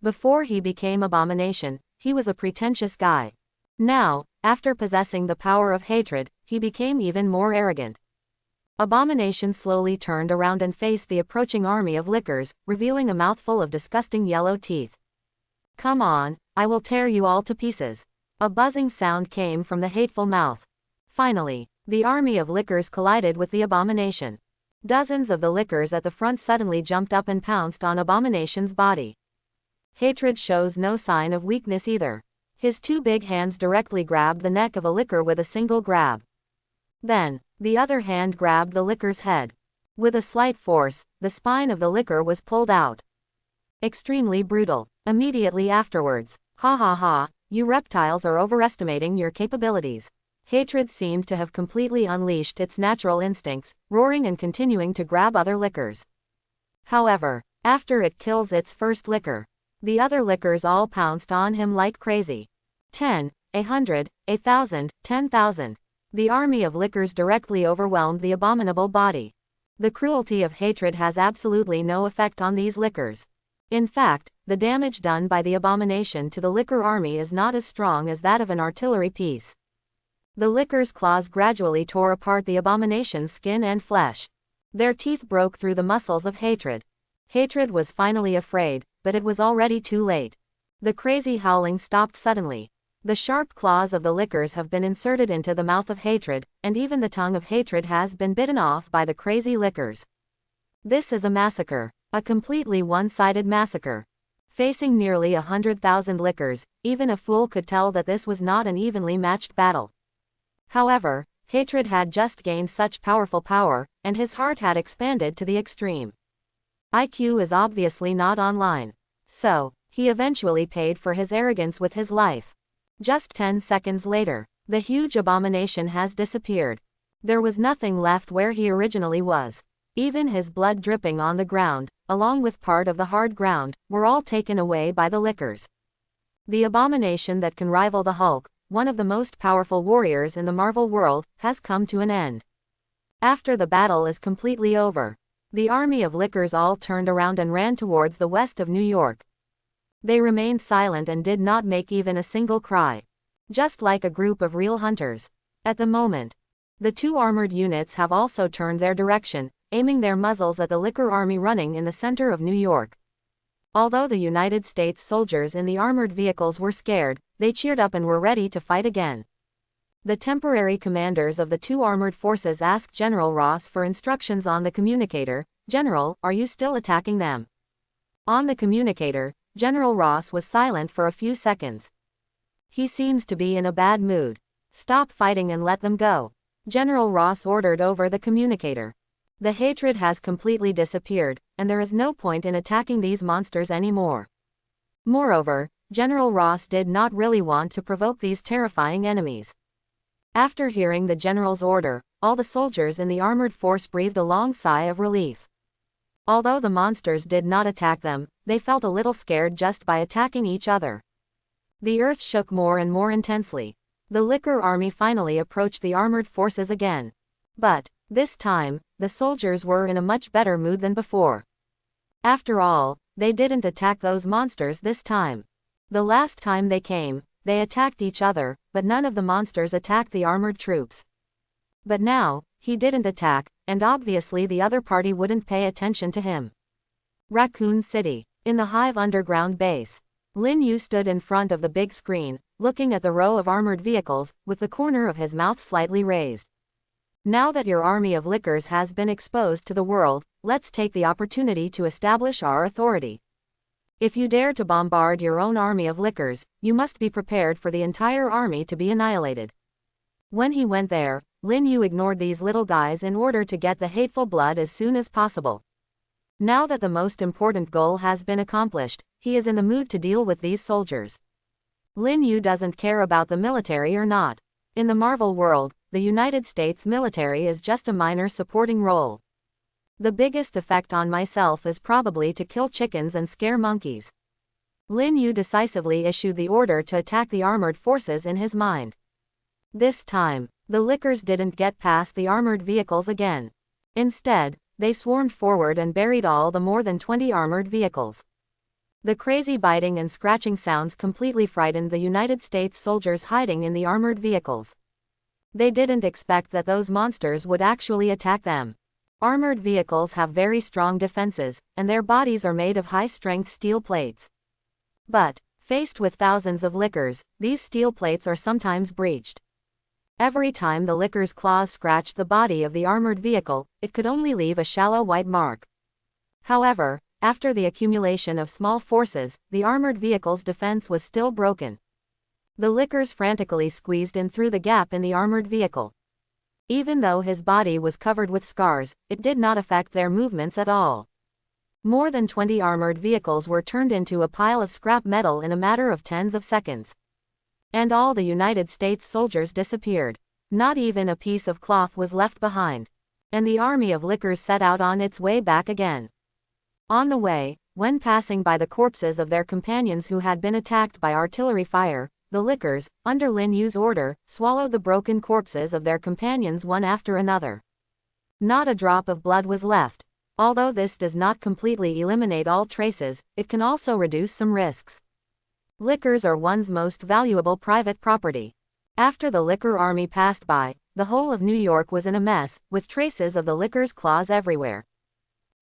Before he became Abomination, he was a pretentious guy. Now, after possessing the power of hatred, he became even more arrogant. Abomination slowly turned around and faced the approaching army of Lickers, revealing a mouthful of disgusting yellow teeth. Come on, I will tear you all to pieces. A buzzing sound came from the hateful mouth. Finally, the army of Lickers collided with the Abomination. Dozens of the Lickers at the front suddenly jumped up and pounced on Abomination's body. Hatred shows no sign of weakness either. His two big hands directly grabbed the neck of a Licker with a single grab. Then, the other hand grabbed the Licker's head. With a slight force, the spine of the Licker was pulled out. Extremely brutal. Immediately afterwards, "Ha ha ha, you reptiles are overestimating your capabilities." Hatred seemed to have completely unleashed its natural instincts, roaring and continuing to grab other liquors. However, after it kills its first liquor, the other liquors all pounced on him like crazy. 10, 100, 1,000, 10,000. The army of liquors directly overwhelmed the abominable body. The cruelty of hatred has absolutely no effect on these liquors. In fact, the damage done by the abomination to the liquor army is not as strong as that of an artillery piece. The liquor's claws gradually tore apart the abomination's skin and flesh. Their teeth broke through the muscles of hatred. Hatred was finally afraid, but it was already too late. The crazy howling stopped suddenly. The sharp claws of the liquors have been inserted into the mouth of hatred, and even the tongue of hatred has been bitten off by the crazy liquors. This is a massacre. A completely one-sided massacre. Facing nearly 100,000 liquors, even a fool could tell that this was not an evenly matched battle. However, hatred had just gained such powerful power, and his heart had expanded to the extreme. IQ is obviously not online. So, he eventually paid for his arrogance with his life. Just 10 seconds later, the huge abomination has disappeared. There was nothing left where he originally was. Even his blood dripping on the ground, along with part of the hard ground, were all taken away by the liquors. The abomination that can rival the Hulk, one of the most powerful warriors in the Marvel world, has come to an end. After the battle is completely over, the army of liquors all turned around and ran towards the west of New York. They remained silent and did not make even a single cry. Just like a group of real hunters. At the moment, the two armored units have also turned their direction, aiming their muzzles at the liquor army running in the center of New York. Although the United States soldiers in the armored vehicles were scared, they cheered up and were ready to fight again. The temporary commanders of the two armored forces asked General Ross for instructions on the communicator. "General, are you still attacking them?" On the communicator, General Ross was silent for a few seconds. "He seems to be in a bad mood. Stop fighting and let them go," General Ross ordered over the communicator. "The hatred has completely disappeared, and there is no point in attacking these monsters anymore." Moreover, General Ross did not really want to provoke these terrifying enemies. After hearing the general's order, all the soldiers in the armored force breathed a long sigh of relief. Although the monsters did not attack them, they felt a little scared just by attacking each other. The earth shook more and more intensely. The liquor army finally approached the armored forces again. But, this time, the soldiers were in a much better mood than before. After all, they didn't attack those monsters this time. The last time they came, they attacked each other, but none of the monsters attacked the armored troops. But now, he didn't attack, and obviously the other party wouldn't pay attention to him. Raccoon City. In the Hive underground base, Lin Yu stood in front of the big screen, looking at the row of armored vehicles, with the corner of his mouth slightly raised. "Now that your army of liquors has been exposed to the world, let's take the opportunity to establish our authority. If you dare to bombard your own army of liquors, you must be prepared for the entire army to be annihilated." When he went there, Lin Yu ignored these little guys in order to get the hateful blood as soon as possible. Now that the most important goal has been accomplished, he is in the mood to deal with these soldiers. Lin Yu doesn't care about the military or not. In the Marvel world, the United States military is just a minor supporting role. The biggest effect on myself is probably to kill chickens and scare monkeys. Lin Yu decisively issued the order to attack the armored forces in his mind. This time, the liquors didn't get past the armored vehicles again. Instead, they swarmed forward and buried all the more than 20 armored vehicles. The crazy biting and scratching sounds completely frightened the United States soldiers hiding in the armored vehicles. They didn't expect that those monsters would actually attack them. Armored vehicles have very strong defenses, and their bodies are made of high-strength steel plates. But, faced with thousands of liquors, these steel plates are sometimes breached. Every time the liquor's claws scratched the body of the armored vehicle, it could only leave a shallow white mark. However, after the accumulation of small forces, the armored vehicle's defense was still broken. The liquors frantically squeezed in through the gap in the armored vehicle. Even though his body was covered with scars, it did not affect their movements at all. More than 20 armored vehicles were turned into a pile of scrap metal in a matter of tens of seconds. And all the United States soldiers disappeared. Not even a piece of cloth was left behind. And the army of lickers set out on its way back again. On the way, when passing by the corpses of their companions who had been attacked by artillery fire, the lickers, under Lin Yu's order, swallowed the broken corpses of their companions one after another. Not a drop of blood was left. Although this does not completely eliminate all traces, it can also reduce some risks. Lickers are one's most valuable private property. After the licker army passed by, the whole of New York was in a mess, with traces of the lickers' claws everywhere.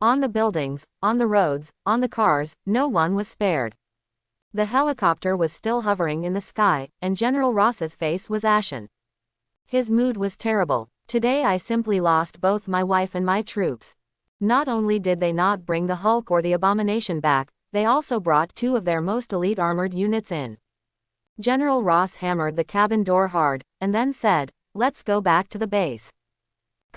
On the buildings, on the roads, on the cars, no one was spared. The helicopter was still hovering in the sky, and General Ross's face was ashen. His mood was terrible. Today I simply lost both my wife and my troops. Not only did they not bring the Hulk or the Abomination back, they also brought 2 of their most elite armored units in. General Ross hammered the cabin door hard, and then said, "Let's go back to the base."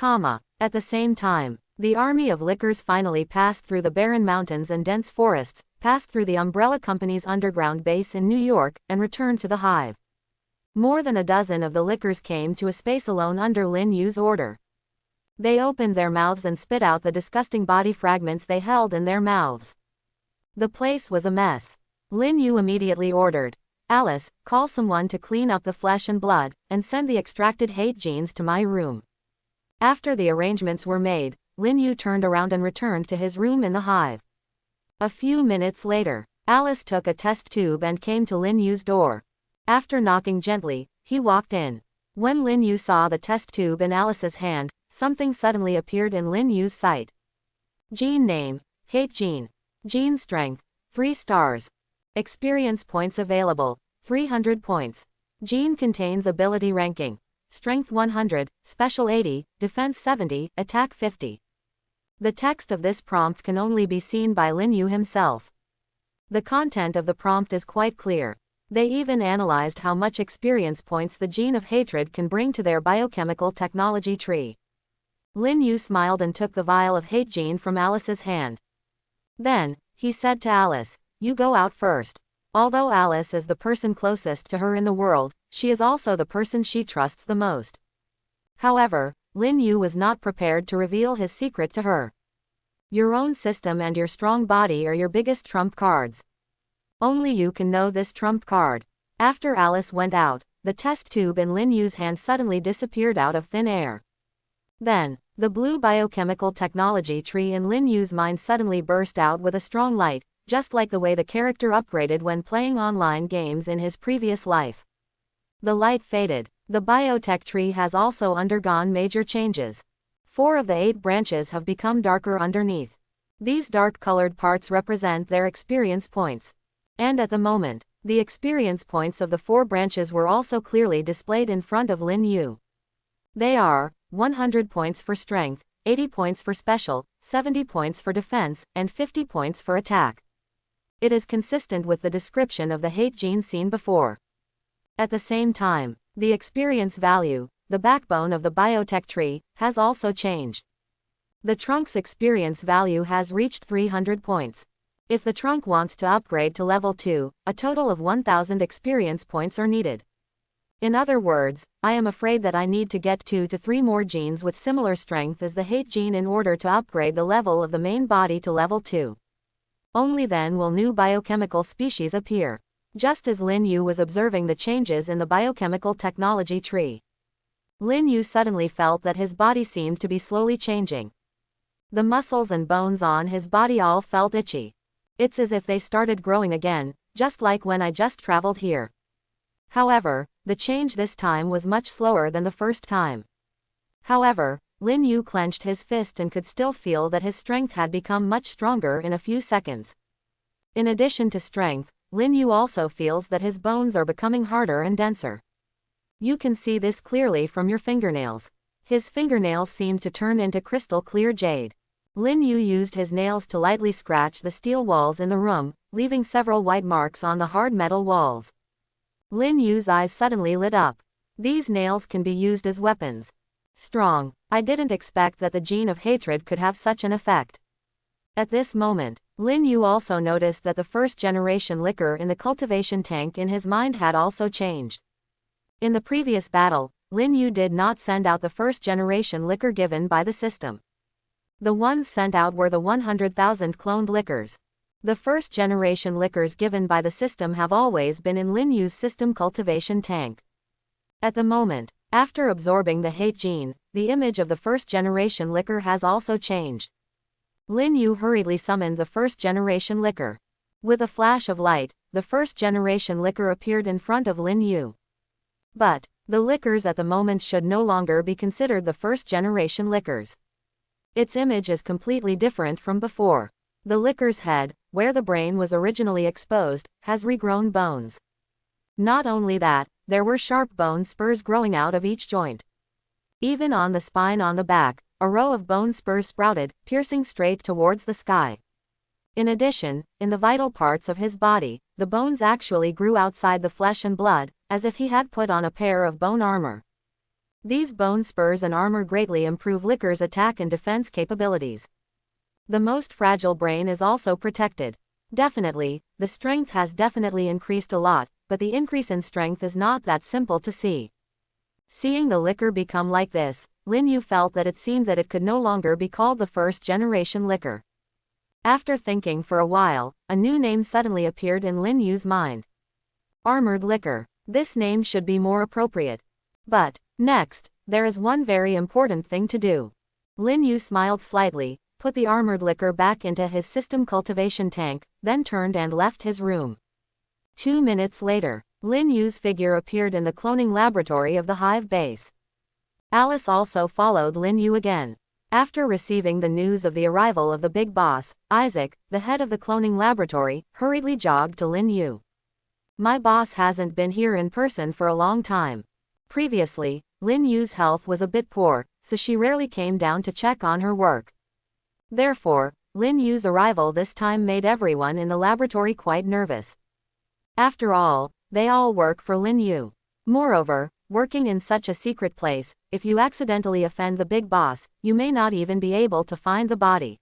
At the same time, the army of lickers finally passed through the barren mountains and dense forests, passed through the Umbrella Company's underground base in New York, and returned to the hive. More than a dozen of the lickers came to a space alone under Lin Yu's order. They opened their mouths and spit out the disgusting body fragments they held in their mouths. The place was a mess. Lin Yu immediately ordered, "Alice, call someone to clean up the flesh and blood, and send the extracted hate genes to my room." After the arrangements were made, Lin Yu turned around and returned to his room in the hive. A few minutes later, Alice took a test tube and came to Lin Yu's door. After knocking gently, he walked in. When Lin Yu saw the test tube in Alice's hand, something suddenly appeared in Lin Yu's sight. Gene name, Hate Gene. Gene strength, 3 stars. Experience points available, 300 points. Gene contains ability ranking. Strength 100, Special 80, Defense 70, Attack 50. The text of this prompt can only be seen by Lin Yu himself. The content of the prompt is quite clear. They even analyzed how much experience points the gene of hatred can bring to their biochemical technology tree. Lin Yu smiled and took the vial of hate gene from Alice's hand. Then, he said to Alice, "You go out first." Although Alice is the person closest to her in the world, she is also the person she trusts the most. However, Lin Yu was not prepared to reveal his secret to her. Your own system and your strong body are your biggest trump cards. Only you can know this trump card. After Alice went out, the test tube in Lin Yu's hand suddenly disappeared out of thin air. Then, the blue biochemical technology tree in Lin Yu's mind suddenly burst out with a strong light, just like the way the character upgraded when playing online games in his previous life. The light faded. The biotech tree has also undergone major changes. 4 of the 8 branches have become darker underneath. These dark-colored parts represent their experience points. And at the moment, the experience points of the 4 branches were also clearly displayed in front of Lin Yu. They are 100 points for strength, 80 points for special, 70 points for defense, and 50 points for attack. It is consistent with the description of the hate gene seen before. At the same time, the experience value, the backbone of the biotech tree, has also changed. The trunk's experience value has reached 300 points. If the trunk wants to upgrade to level 2, a total of 1000 experience points are needed. In other words, I am afraid that I need to get 2 to 3 more genes with similar strength as the hate gene in order to upgrade the level of the main body to level 2. Only then will new biochemical species appear. Just as Lin Yu was observing the changes in the biochemical technology tree, Lin Yu suddenly felt that his body seemed to be slowly changing. The muscles and bones on his body all felt itchy. It's as if they started growing again, just like when I just traveled here. However, the change this time was much slower than the first time. However, Lin Yu clenched his fist and could still feel that his strength had become much stronger in a few seconds. In addition to strength, Lin Yu also feels that his bones are becoming harder and denser. You can see this clearly from your fingernails. His fingernails seem to turn into crystal clear jade. Lin Yu used his nails to lightly scratch the steel walls in the room, leaving several white marks on the hard metal walls. Lin Yu's eyes suddenly lit up. These nails can be used as weapons. Strong. I didn't expect that the gene of hatred could have such an effect. At this moment, Lin Yu also noticed that the first-generation liquor in the cultivation tank in his mind had also changed. In the previous battle, Lin Yu did not send out the first-generation liquor given by the system. The ones sent out were the 100,000 cloned liquors. The first-generation liquors given by the system have always been in Lin Yu's system cultivation tank. At the moment, after absorbing the hate gene, the image of the first-generation liquor has also changed. Lin Yu hurriedly summoned the first-generation liquor. With a flash of light, the first-generation liquor appeared in front of Lin Yu. But the liquors at the moment should no longer be considered the first-generation liquors. Its image is completely different from before. The liquor's head, where the brain was originally exposed, has regrown bones. Not only that, there were sharp bone spurs growing out of each joint. Even on the spine on the back, a row of bone spurs sprouted, piercing straight towards the sky. In addition, in the vital parts of his body, the bones actually grew outside the flesh and blood, as if he had put on a pair of bone armor. These bone spurs and armor greatly improve liquor's attack and defense capabilities. The most fragile brain is also protected. Definitely, the strength has definitely increased a lot, but the increase in strength is not that simple to see. Seeing the liquor become like this, Lin Yu felt that it seemed that it could no longer be called the first-generation liquor. After thinking for a while, a new name suddenly appeared in Lin Yu's mind. Armored liquor. This name should be more appropriate. But next, there is one very important thing to do. Lin Yu smiled slightly, put the armored liquor back into his system cultivation tank, then turned and left his room. 2 minutes later, Lin Yu's figure appeared in the cloning laboratory of the hive base. Alice also followed Lin Yu again. After receiving the news of the arrival of the big boss, Isaac, the head of the cloning laboratory, hurriedly jogged to Lin Yu. My boss hasn't been here in person for a long time. Previously, Lin Yu's health was a bit poor, so she rarely came down to check on her work. Therefore, Lin Yu's arrival this time made everyone in the laboratory quite nervous. After all, they all work for Lin Yu. Moreover, working in such a secret place, if you accidentally offend the big boss, you may not even be able to find the body.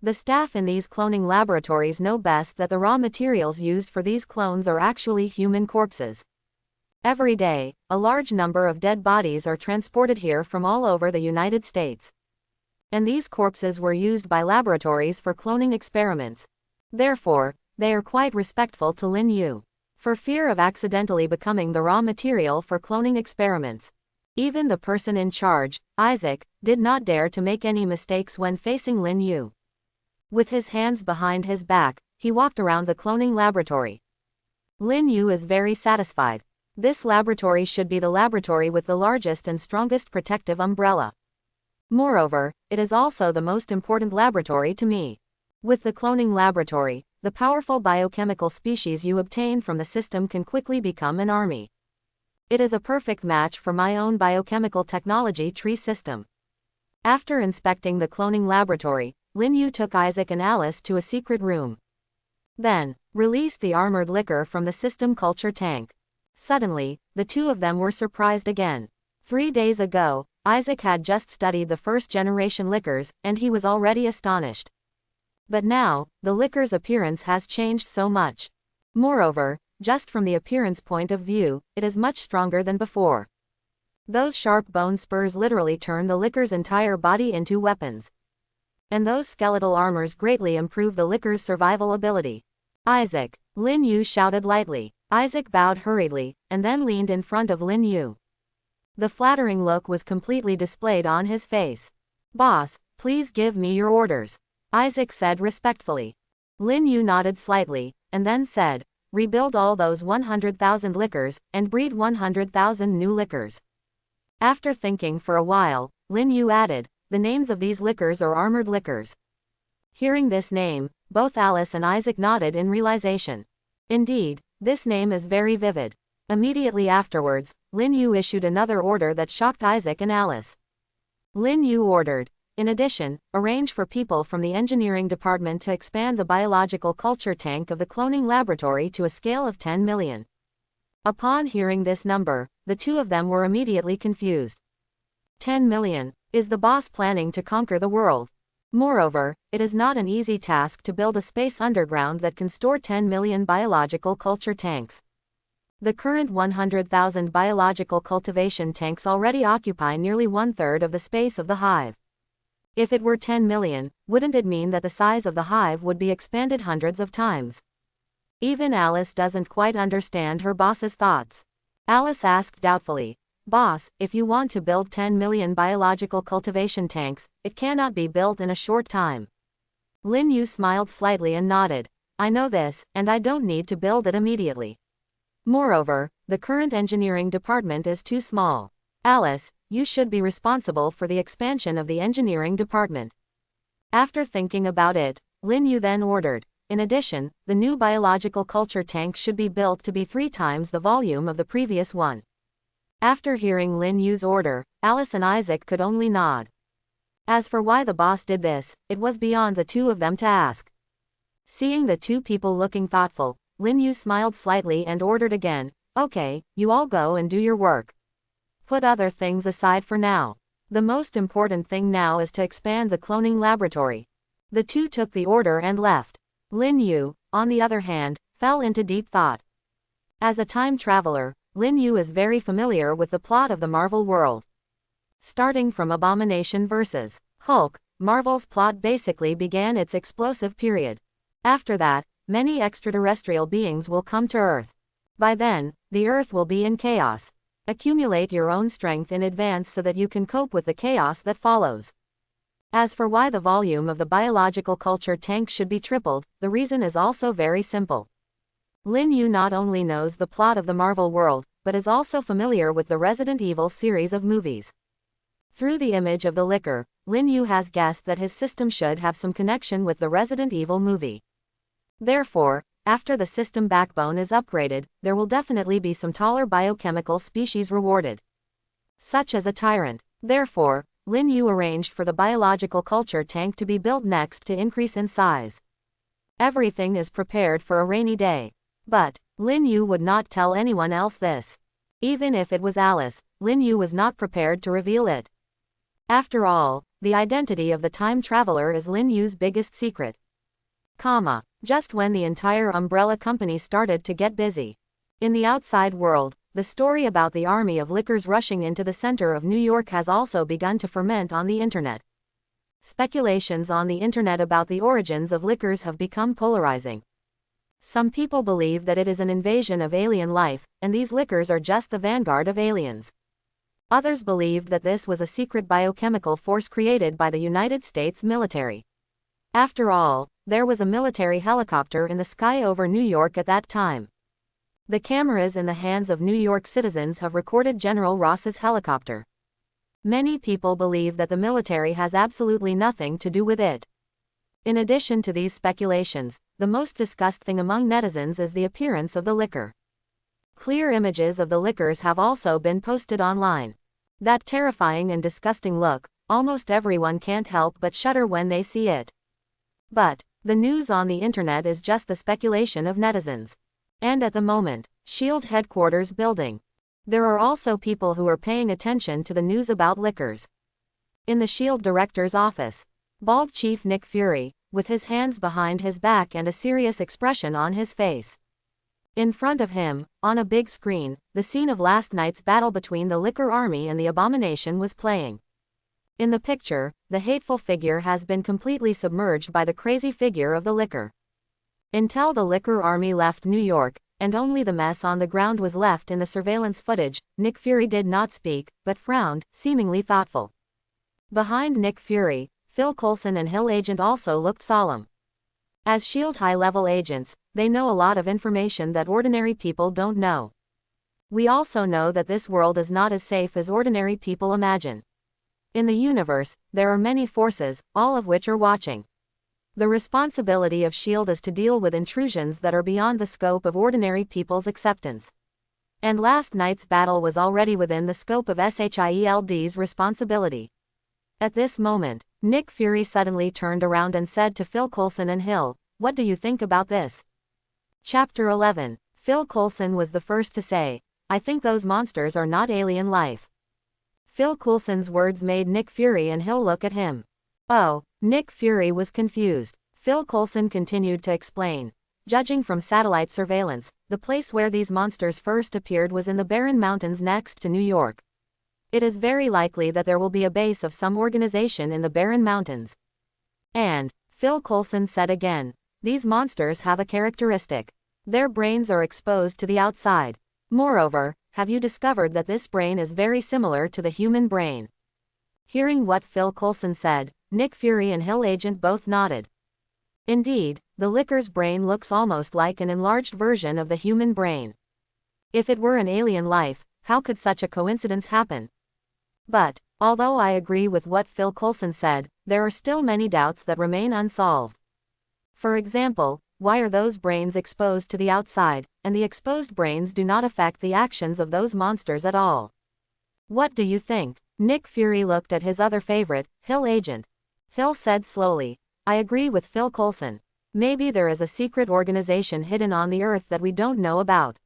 The staff in these cloning laboratories know best that the raw materials used for these clones are actually human corpses. Every day, a large number of dead bodies are transported here from all over the United States. And these corpses were used by laboratories for cloning experiments. Therefore, they are quite respectful to Lin Yu. For fear of accidentally becoming the raw material for cloning experiments. Even the person in charge, Isaac, did not dare to make any mistakes when facing Lin Yu. With his hands behind his back, he walked around the cloning laboratory. Lin Yu is very satisfied. This laboratory should be the laboratory with the largest and strongest protective umbrella. Moreover, it is also the most important laboratory to me. With the cloning laboratory, the powerful biochemical species you obtain from the system can quickly become an army. It is a perfect match for my own biochemical technology tree system. After inspecting the cloning laboratory, Lin Yu took Isaac and Alice to a secret room. Then, released the armored liquor from the system culture tank. Suddenly, the two of them were surprised again. 3 days ago, Isaac had just studied the first-generation liquors, and he was already astonished. But now, the liquor's appearance has changed so much. Moreover, just from the appearance point of view, it is much stronger than before. Those sharp bone spurs literally turn the liquor's entire body into weapons. And those skeletal armors greatly improve the liquor's survival ability. Isaac, Lin Yu shouted lightly. Isaac bowed hurriedly, and then leaned in front of Lin Yu. The flattering look was completely displayed on his face. Boss, please give me your orders. Isaac said respectfully. Lin Yu nodded slightly, and then said, rebuild all those 100,000 liquors, and breed 100,000 new liquors. After thinking for a while, Lin Yu added, the names of these liquors are armored liquors. Hearing this name, both Alice and Isaac nodded in realization. Indeed, this name is very vivid. Immediately afterwards, Lin Yu issued another order that shocked Isaac and Alice. Lin Yu ordered, in addition, arrange for people from the engineering department to expand the biological culture tank of the cloning laboratory to a scale of 10 million. Upon hearing this number, the two of them were immediately confused. 10 million. Is the boss planning to conquer the world? Moreover, it is not an easy task to build a space underground that can store 10 million biological culture tanks. The current 100,000 biological cultivation tanks already occupy nearly one-third of the space of the hive. If it were 10 million, wouldn't it mean that the size of the hive would be expanded hundreds of times? Even Alice doesn't quite understand her boss's thoughts. Alice asked doubtfully, "Boss, if you want to build 10 million biological cultivation tanks, it cannot be built in a short time." Lin Yu smiled slightly and nodded. "I know this, and I don't need to build it immediately. Moreover, the current engineering department is too small. Alice, you should be responsible for the expansion of the engineering department." After thinking about it, Lin Yu then ordered, "In addition, the new biological culture tank should be built to be 3 times the volume of the previous one." After hearing Lin Yu's order, Alice and Isaac could only nod. As for why the boss did this, it was beyond the two of them to ask. Seeing the two people looking thoughtful, Lin Yu smiled slightly and ordered again, "Okay, you all go and do your work. Put other things aside for now. The most important thing now is to expand the cloning laboratory." The two took the order and left. Lin Yu, on the other hand, fell into deep thought. As a time traveler, Lin Yu is very familiar with the plot of the Marvel world. Starting from Abomination vs. Hulk, Marvel's plot basically began its explosive period. After that, many extraterrestrial beings will come to Earth. By then, the Earth will be in chaos. Accumulate your own strength in advance so that you can cope with the chaos that follows. As for why the volume of the biological culture tank should be tripled, the reason is also very simple. Lin Yu not only knows the plot of the Marvel world, but is also familiar with the Resident Evil series of movies. Through the image of the liquor, Lin Yu has guessed that his system should have some connection with the Resident Evil movie. Therefore, after the system backbone is upgraded, there will definitely be some taller biochemical species rewarded, such as a tyrant. Therefore, Lin Yu arranged for the biological culture tank to be built next to increase in size. Everything is prepared for a rainy day. But Lin Yu would not tell anyone else this. Even if it was Alice, Lin Yu was not prepared to reveal it. After all, the identity of the time traveler is Lin Yu's biggest secret. Just when the entire umbrella company started to get busy. In the outside world, the story about the army of lickers rushing into the center of New York has also begun to ferment on the internet. Speculations on the internet about the origins of lickers have become polarizing. Some people believe that it is an invasion of alien life, and these lickers are just the vanguard of aliens. Others believed that this was a secret biochemical force created by the United States military. After all, there was a military helicopter in the sky over New York at that time. The cameras in the hands of New York citizens have recorded General Ross's helicopter. Many people believe that the military has absolutely nothing to do with it. In addition to these speculations, the most discussed thing among netizens is the appearance of the liquor. Clear images of the liquors have also been posted online. That terrifying and disgusting look, almost everyone can't help but shudder when they see it. But the news on the internet is just the speculation of netizens. And at the moment, SHIELD headquarters building. There are also people who are paying attention to the news about liquors. In the SHIELD director's office, bald Chief Nick Fury, with his hands behind his back and a serious expression on his face. In front of him, on a big screen, the scene of last night's battle between the Liquor Army and the Abomination was playing. In the picture, the hateful figure has been completely submerged by the crazy figure of the Liquor. Until the Liquor Army left New York, and only the mess on the ground was left in the surveillance footage, Nick Fury did not speak, but frowned, seemingly thoughtful. Behind Nick Fury, Phil Coulson and Hill Agent also looked solemn. As SHIELD high-level agents, they know a lot of information that ordinary people don't know. We also know that this world is not as safe as ordinary people imagine. In the universe, there are many forces, all of which are watching. The responsibility of SHIELD is to deal with intrusions that are beyond the scope of ordinary people's acceptance. And last night's battle was already within the scope of SHIELD's responsibility. At this moment, Nick Fury suddenly turned around and said to Phil Coulson and Hill, "What do you think about this?" Chapter 11. Phil Coulson was the first to say, "I think those monsters are not alien life." Phil Coulson's words made Nick Fury and Hill look at him. "Oh, Nick Fury was confused. Phil Coulson continued to explain. Judging from satellite surveillance, the place where these monsters first appeared was in the Barren Mountains next to New York. It is very likely that there will be a base of some organization in the Barren Mountains. And, Phil Coulson said again, these monsters have a characteristic. Their brains are exposed to the outside. Moreover, have you discovered that this brain is very similar to the human brain? Hearing what Phil Coulson said, Nick Fury and Hill Agent both nodded. Indeed, the Licker's brain looks almost like an enlarged version of the human brain. If it were an alien life, how could such a coincidence happen? But, although I agree with what Phil Coulson said, there are still many doubts that remain unsolved. For example, why are those brains exposed to the outside, and the exposed brains do not affect the actions of those monsters at all? What do you think? Nick Fury looked at his other favorite, Hill Agent. Hill said slowly, I agree with Phil Coulson. Maybe there is a secret organization hidden on the Earth that we don't know about.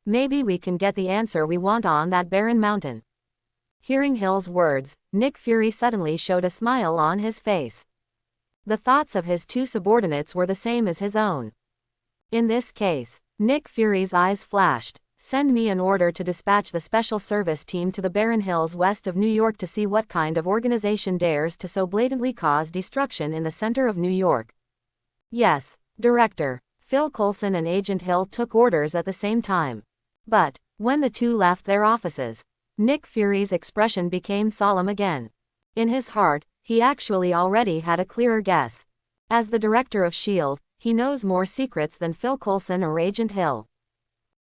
Maybe we can get the answer we want on that barren mountain. Hearing Hill's words, Nick Fury suddenly showed a smile on his face. The thoughts of his two subordinates were the same as his own. In this case, Nick Fury's eyes flashed. Send me an order to dispatch the special service team to the barren hills west of New York to see what kind of organization dares to so blatantly cause destruction in the center of New York. Yes, Director. Phil Coulson and Agent Hill took orders at the same time. But, when the two left their offices, Nick Fury's expression became solemn again. In his heart, he actually already had a clearer guess. As the director of S.H.I.E.L.D., he knows more secrets than Phil Coulson or Agent Hill.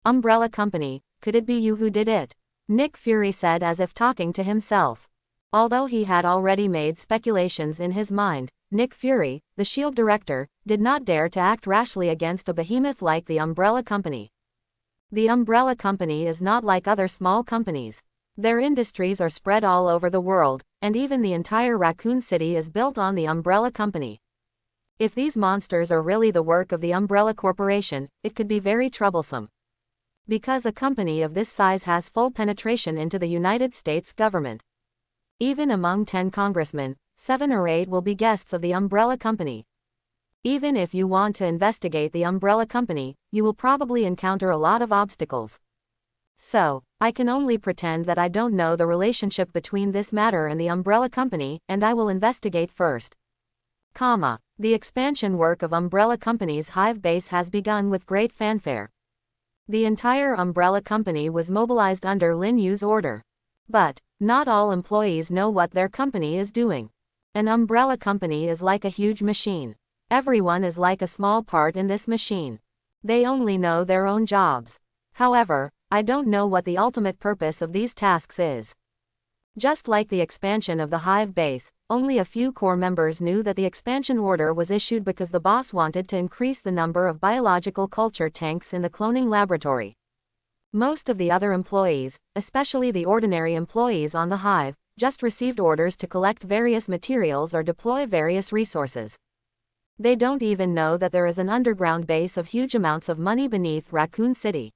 Umbrella Company, could it be you who did it? Nick Fury said as if talking to himself. Although he had already made speculations in his mind, Nick Fury, the S.H.I.E.L.D. director, did not dare to act rashly against a behemoth like the Umbrella Company. The Umbrella Company is not like other small companies. Their industries are spread all over the world, and even the entire Raccoon City is built on the Umbrella Company. If these monsters are really the work of the Umbrella Corporation, it could be very troublesome. Because a company of this size has full penetration into the United States government. Even among 10 congressmen, 7 or 8 will be guests of the Umbrella Company. Even if you want to investigate the Umbrella Company, you will probably encounter a lot of obstacles. So, I can only pretend that I don't know the relationship between this matter and the Umbrella Company, and I will investigate first. The expansion work of Umbrella Company's hive base has begun with great fanfare. The entire Umbrella Company was mobilized under Lin Yu's order. But, not all employees know what their company is doing. An Umbrella Company is like a huge machine. Everyone is like a small part in this machine. They only know their own jobs. However, I don't know what the ultimate purpose of these tasks is. Just like the expansion of the hive base, only a few core members knew that the expansion order was issued because the boss wanted to increase the number of biological culture tanks in the cloning laboratory. Most of the other employees, especially the ordinary employees on the hive, just received orders to collect various materials or deploy various resources. They don't even know that there is an underground base of huge amounts of money beneath Raccoon City.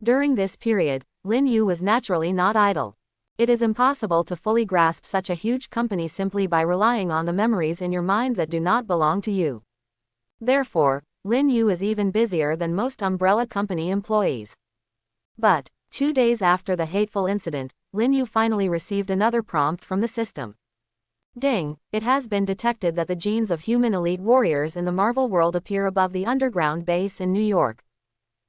During this period, Lin Yu was naturally not idle. It is impossible to fully grasp such a huge company simply by relying on the memories in your mind that do not belong to you. Therefore, Lin Yu is even busier than most Umbrella Company employees. But, 2 days after the hateful incident, Lin Yu finally received another prompt from the system. Ding, it has been detected that the genes of human elite warriors in the Marvel world appear above the underground base in New York.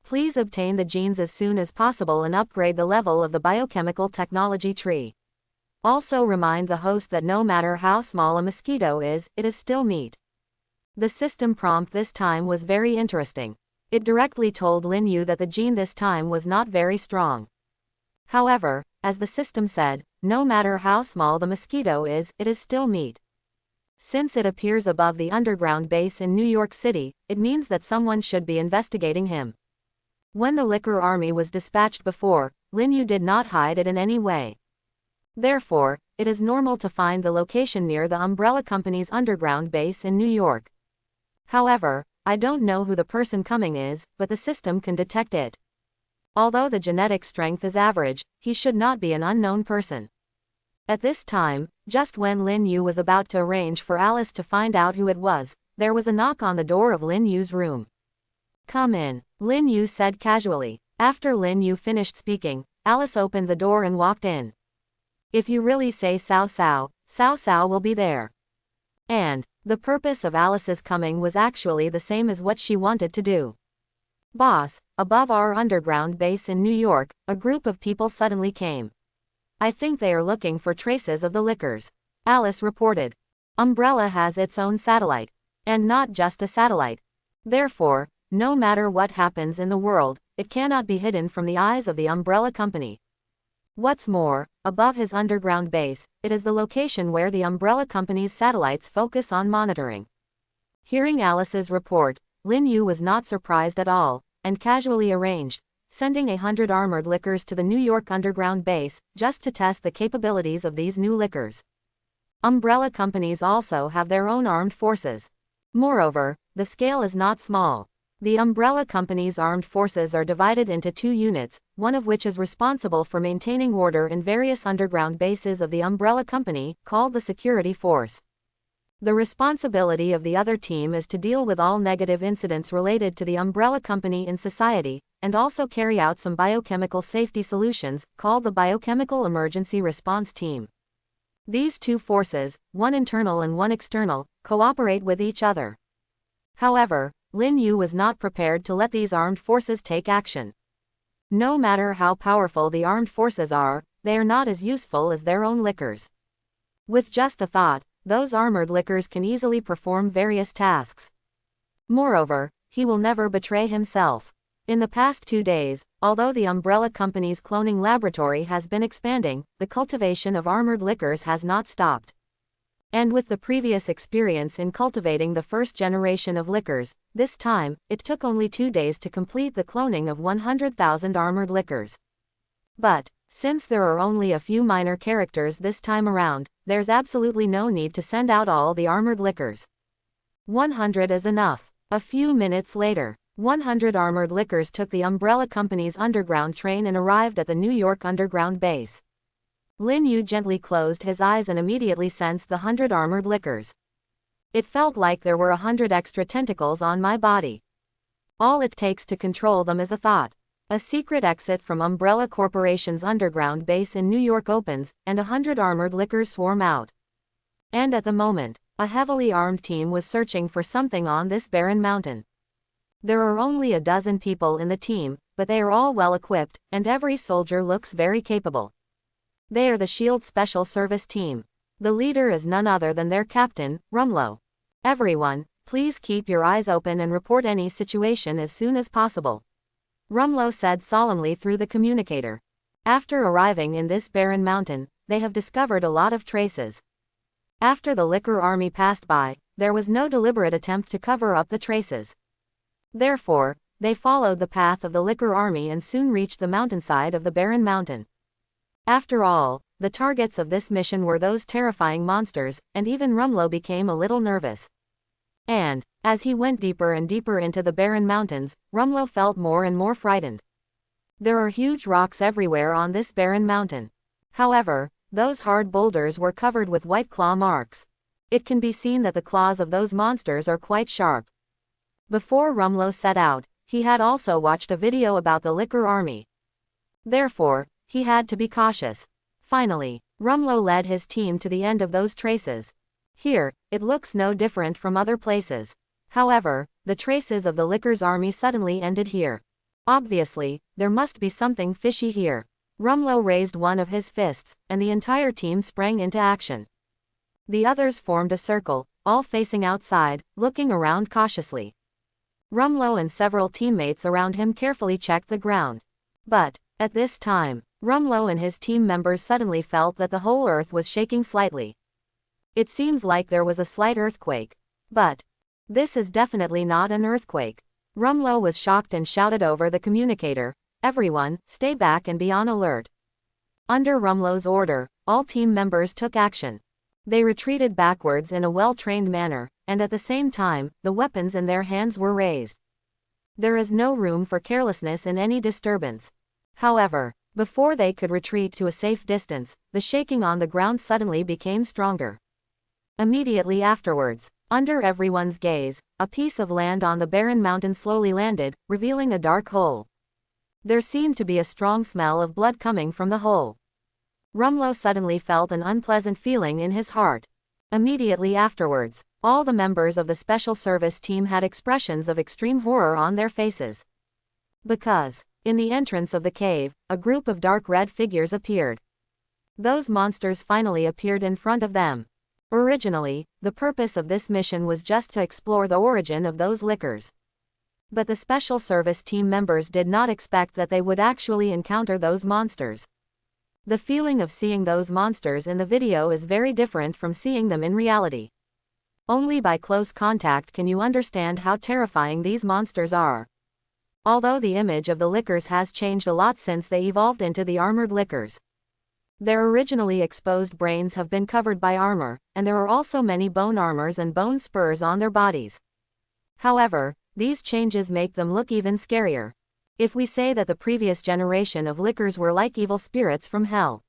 Please obtain the genes as soon as possible and upgrade the level of the biochemical technology tree. Also remind the host that no matter how small a mosquito is, it is still meat. The system prompt this time was very interesting. It directly told Lin Yu that the gene this time was not very strong. However, as the system said, no matter how small the mosquito is, it is still meat. Since it appears above the underground base in New York City, it means that someone should be investigating him. When the Licker Army was dispatched before, Lin Yu did not hide it in any way. Therefore, it is normal to find the location near the Umbrella Company's underground base in New York. However, I don't know who the person coming is, but the system can detect it. Although the genetic strength is average, he should not be an unknown person. At this time, Just when Lin Yu was about to arrange for Alice to find out who it was, there was a knock on the door of Lin Yu's room. "Come in," Lin Yu said casually. After Lin Yu finished speaking, Alice opened the door and walked in. "If you really say Cao Cao, Cao Cao will be there." And the purpose of Alice's coming was actually the same as what she wanted to do. "Boss, above our underground base in New York, a group of people suddenly came. I think they are looking for traces of the liquors," Alice reported. "Umbrella has its own satellite. And not just a satellite. Therefore, no matter what happens in the world, it cannot be hidden from the eyes of the Umbrella Company. What's more, above his underground base, it is the location where the Umbrella Company's satellites focus on monitoring." Hearing Alice's report, Lin Yu was not surprised at all, and casually arranged, sending 100 armored lickers to the New York underground base, just to test the capabilities of these new lickers. Umbrella companies also have their own armed forces. Moreover, the scale is not small. The Umbrella Company's armed forces are divided into 2 units, one of which is responsible for maintaining order in various underground bases of the Umbrella Company, called the Security Force. The responsibility of the other team is to deal with all negative incidents related to the Umbrella Company in society, and also carry out some biochemical safety solutions, called the Biochemical Emergency Response Team. These 2 forces, one internal and one external, cooperate with each other. However, Lin Yu was not prepared to let these armed forces take action. No matter how powerful the armed forces are, they are not as useful as their own lickers. With just a thought, those armored lickers can easily perform various tasks. Moreover, he will never betray himself. In the past 2 days, although the Umbrella Company's cloning laboratory has been expanding, the cultivation of armored lickers has not stopped. And with the previous experience in cultivating the first generation of lickers, this time, it took only 2 days to complete the cloning of 100,000 armored lickers. But, since there are only a few minor characters this time around, there's absolutely no need to send out all the armored lickers. 100 is enough. A few minutes later, 100 armored lickers took the Umbrella Company's underground train and arrived at the New York underground base. Lin Yu gently closed his eyes and immediately sensed the 100 armored lickers. "It felt like there were 100 extra tentacles on my body. All it takes to control them is a thought." A secret exit from Umbrella Corporation's underground base in New York opens, and 100 armored lickers swarm out. And at the moment, a heavily armed team was searching for something on this barren mountain. There are only a dozen people in the team, but they are all well equipped, and every soldier looks very capable. They are the SHIELD Special Service Team. The leader is none other than their captain, Rumlow. "Everyone, please keep your eyes open and report any situation as soon as possible," Rumlow said solemnly through the communicator. After arriving in this barren mountain, they have discovered a lot of traces. After the Licker Army passed by, there was no deliberate attempt to cover up the traces. Therefore, they followed the path of the Licker Army and soon reached the mountainside of the barren mountain. After all, the targets of this mission were those terrifying monsters, and even Rumlow became a little nervous. And, as he went deeper and deeper into the barren mountains, Rumlow felt more and more frightened. There are huge rocks everywhere on this barren mountain. However, those hard boulders were covered with white claw marks. It can be seen that the claws of those monsters are quite sharp. Before Rumlow set out, he had also watched a video about the Licker Army. Therefore, he had to be cautious. Finally, Rumlow led his team to the end of those traces. Here, it looks no different from other places. However, the traces of the Licker's army suddenly ended here. Obviously, there must be something fishy here. Rumlow raised one of his fists, and the entire team sprang into action. The others formed a circle, all facing outside, looking around cautiously. Rumlow and several teammates around him carefully checked the ground. But, at this time, Rumlow and his team members suddenly felt that the whole earth was shaking slightly. It seems like there was a slight earthquake. But this is definitely not an earthquake. Rumlow was shocked and shouted over the communicator, "Everyone, stay back and be on alert." Under Rumlow's order, all team members took action. They retreated backwards in a well-trained manner, and at the same time, the weapons in their hands were raised. There is no room for carelessness in any disturbance. However, Before they could retreat to a safe distance, the shaking on the ground suddenly became stronger. Immediately afterwards, under everyone's gaze, a piece of land on the barren mountain slowly landed, revealing a dark hole. There seemed to be a strong smell of blood coming from the hole. Rumlow suddenly felt an unpleasant feeling in his heart. Immediately afterwards, all the members of the special service team had expressions of extreme horror on their faces. Because, in the entrance of the cave, a group of dark red figures appeared. Those monsters finally appeared in front of them. Originally, the purpose of this mission was just to explore the origin of those liquors. But the special service team members did not expect that they would actually encounter those monsters. The feeling of seeing those monsters in the video is very different from seeing them in reality. Only by close contact can you understand how terrifying these monsters are. Although the image of the liquors has changed a lot since they evolved into the armored liquors. Their originally exposed brains have been covered by armor, and there are also many bone armors and bone spurs on their bodies. However, these changes make them look even scarier. If we say that the previous generation of liquors were like evil spirits from hell.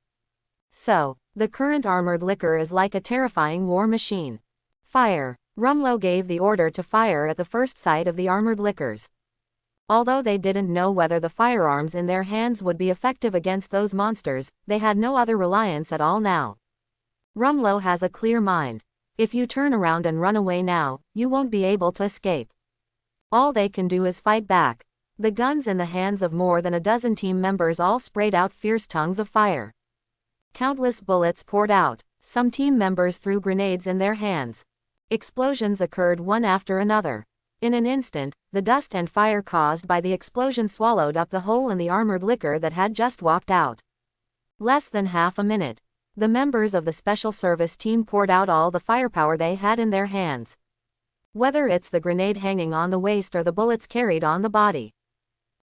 So, the current armored liquor is like a terrifying war machine. Fire! Rumlow gave the order to fire at the first sight of the armored liquors. Although they didn't know whether the firearms in their hands would be effective against those monsters, they had no other reliance at all now. Rumlow has a clear mind. If you turn around and run away now, you won't be able to escape. All they can do is fight back. The guns in the hands of more than a dozen team members all sprayed out fierce tongues of fire. Countless bullets poured out. Some team members threw grenades in their hands. Explosions occurred one after another. In an instant, the dust and fire caused by the explosion swallowed up the hole in the armored liquor that had just walked out. Less than half a minute. The members of the special service team poured out all the firepower they had in their hands. Whether it's the grenade hanging on the waist or the bullets carried on the body.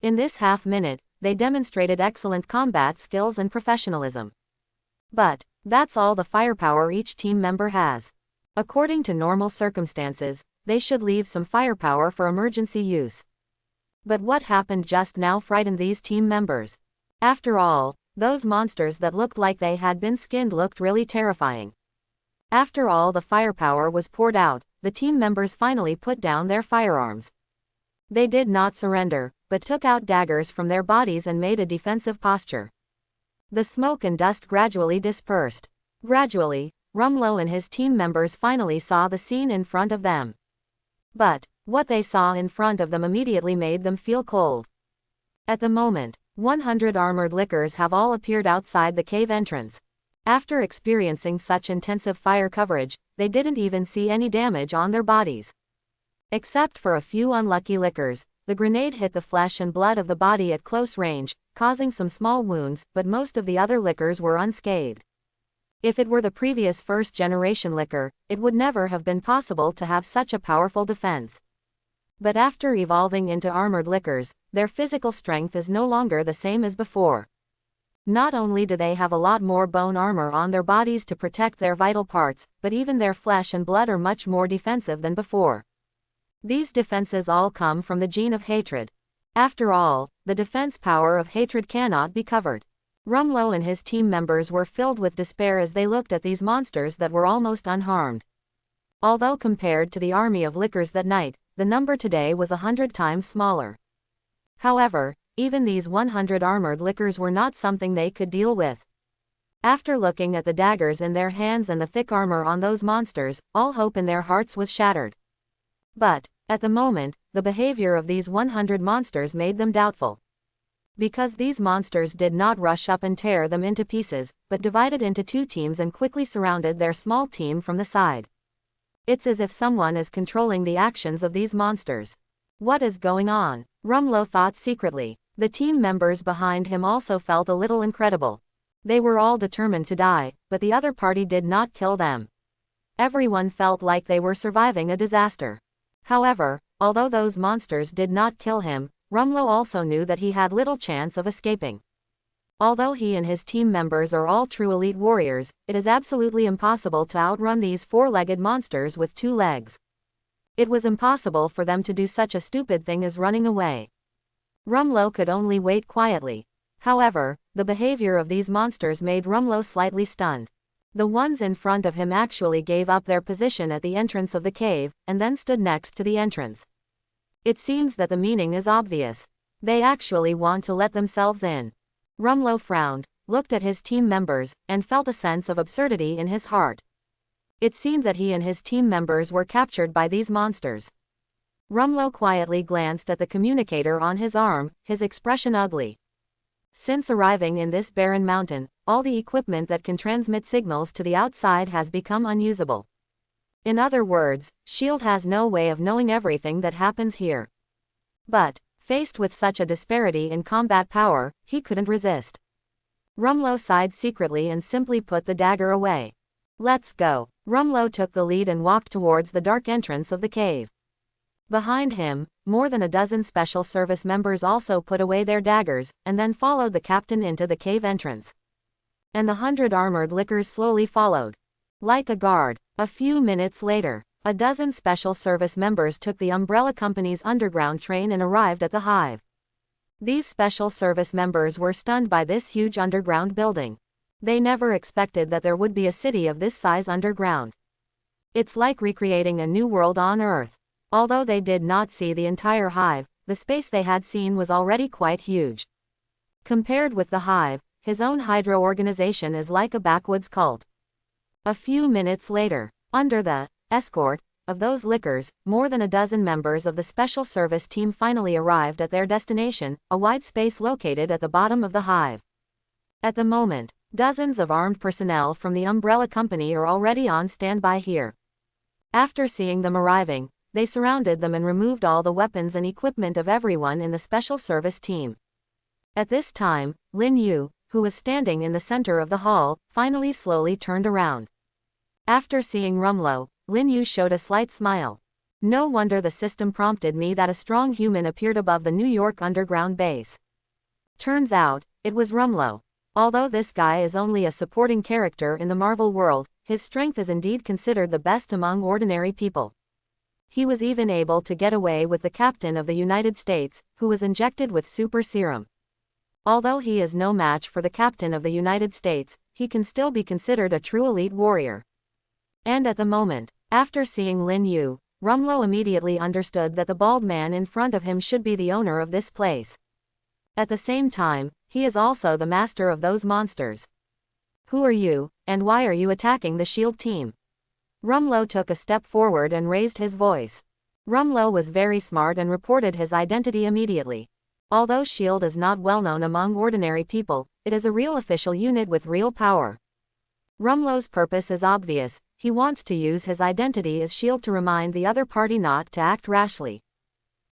In this half-minute, they demonstrated excellent combat skills and professionalism. But, that's all the firepower each team member has. According to normal circumstances, they should leave some firepower for emergency use. But what happened just now frightened these team members. After all, those monsters that looked like they had been skinned looked really terrifying. After all the firepower was poured out, the team members finally put down their firearms. They did not surrender, but took out daggers from their bodies and made a defensive posture. The smoke and dust gradually dispersed. Gradually, Rumlow and his team members finally saw the scene in front of them. But, what they saw in front of them immediately made them feel cold. At the moment, 100 armored liquors have all appeared outside the cave entrance. After experiencing such intensive fire coverage, they didn't even see any damage on their bodies. Except for a few unlucky liquors, the grenade hit the flesh and blood of the body at close range, causing some small wounds, but most of the other liquors were unscathed. If it were the previous first-generation liquor, it would never have been possible to have such a powerful defense. But after evolving into armored liquors, their physical strength is no longer the same as before. Not only do they have a lot more bone armor on their bodies to protect their vital parts, but even their flesh and blood are much more defensive than before. These defenses all come from the gene of hatred. After all, the defense power of hatred cannot be covered. Rumlow and his team members were filled with despair as they looked at these monsters that were almost unharmed. Although compared to the army of liquors that night, the number today was 100 times smaller. However, even these 100 armored liquors were not something they could deal with. After looking at the daggers in their hands and the thick armor on those monsters, all hope in their hearts was shattered. But, at the moment, the behavior of these 100 monsters made them doubtful. Because these monsters did not rush up and tear them into pieces, but divided into two teams and quickly surrounded their small team from the side. It's as if someone is controlling the actions of these monsters. What is going on? Rumlow thought secretly. The team members behind him also felt a little incredible. They were all determined to die, but the other party did not kill them. Everyone felt like they were surviving a disaster. However, although those monsters did not kill him, Rumlow also knew that he had little chance of escaping. Although he and his team members are all true elite warriors, it is absolutely impossible to outrun these four-legged monsters with 2 legs. It was impossible for them to do such a stupid thing as running away. Rumlow could only wait quietly. However, The behavior of these monsters made Rumlow slightly stunned. The ones in front of him actually gave up their position at the entrance of the cave, and then stood next to the entrance. It seems that the meaning is obvious. They actually want to let themselves in. Rumlow frowned, looked at his team members, and felt a sense of absurdity in his heart. It seemed that he and his team members were captured by these monsters. Rumlow quietly glanced at the communicator on his arm, his expression ugly. Since arriving in this barren mountain, all the equipment that can transmit signals to the outside has become unusable. In other words, S.H.I.E.L.D. has no way of knowing everything that happens here. But, faced with such a disparity in combat power, he couldn't resist. Rumlow sighed secretly and simply put the dagger away. Let's go. Rumlow took the lead and walked towards the dark entrance of the cave. Behind him, more than a dozen special service members also put away their daggers, and then followed the captain into the cave entrance. And the 100 armored lickers slowly followed. Like a guard. A few minutes later, a dozen special service members took the Umbrella Company's underground train and arrived at the hive. These special service members were stunned by this huge underground building. They never expected that there would be a city of this size underground. It's like recreating a new world on Earth. Although they did not see the entire hive, the space they had seen was already quite huge. Compared with the hive, his own Hydra organization is like a backwoods cult. A few minutes later, under the escort of those lickers, more than a dozen members of the special service team finally arrived at their destination, a wide space located at the bottom of the hive. At the moment, dozens of armed personnel from the Umbrella Company are already on standby here. After seeing them arriving, they surrounded them and removed all the weapons and equipment of everyone in the special service team. At this time, Lin Yu, who was standing in the center of the hall, finally slowly turned around. After seeing Rumlow, Lin Yu showed a slight smile. No wonder the system prompted me that a strong human appeared above the New York underground base. Turns out, it was Rumlow. Although this guy is only a supporting character in the Marvel world, his strength is indeed considered the best among ordinary people. He was even able to get away with the captain of the United States, who was injected with super serum. Although he is no match for the captain of the United States, he can still be considered a true elite warrior. And at the moment, after seeing Lin Yu, Rumlow immediately understood that the bald man in front of him should be the owner of this place. At the same time, he is also the master of those monsters. Who are you, and why are you attacking the S.H.I.E.L.D. team? Rumlow took a step forward and raised his voice. Rumlow was very smart and reported his identity immediately. Although S.H.I.E.L.D. is not well known among ordinary people, it is a real official unit with real power. Rumlow's purpose is obvious. He wants to use his identity as S.H.I.E.L.D. to remind the other party not to act rashly.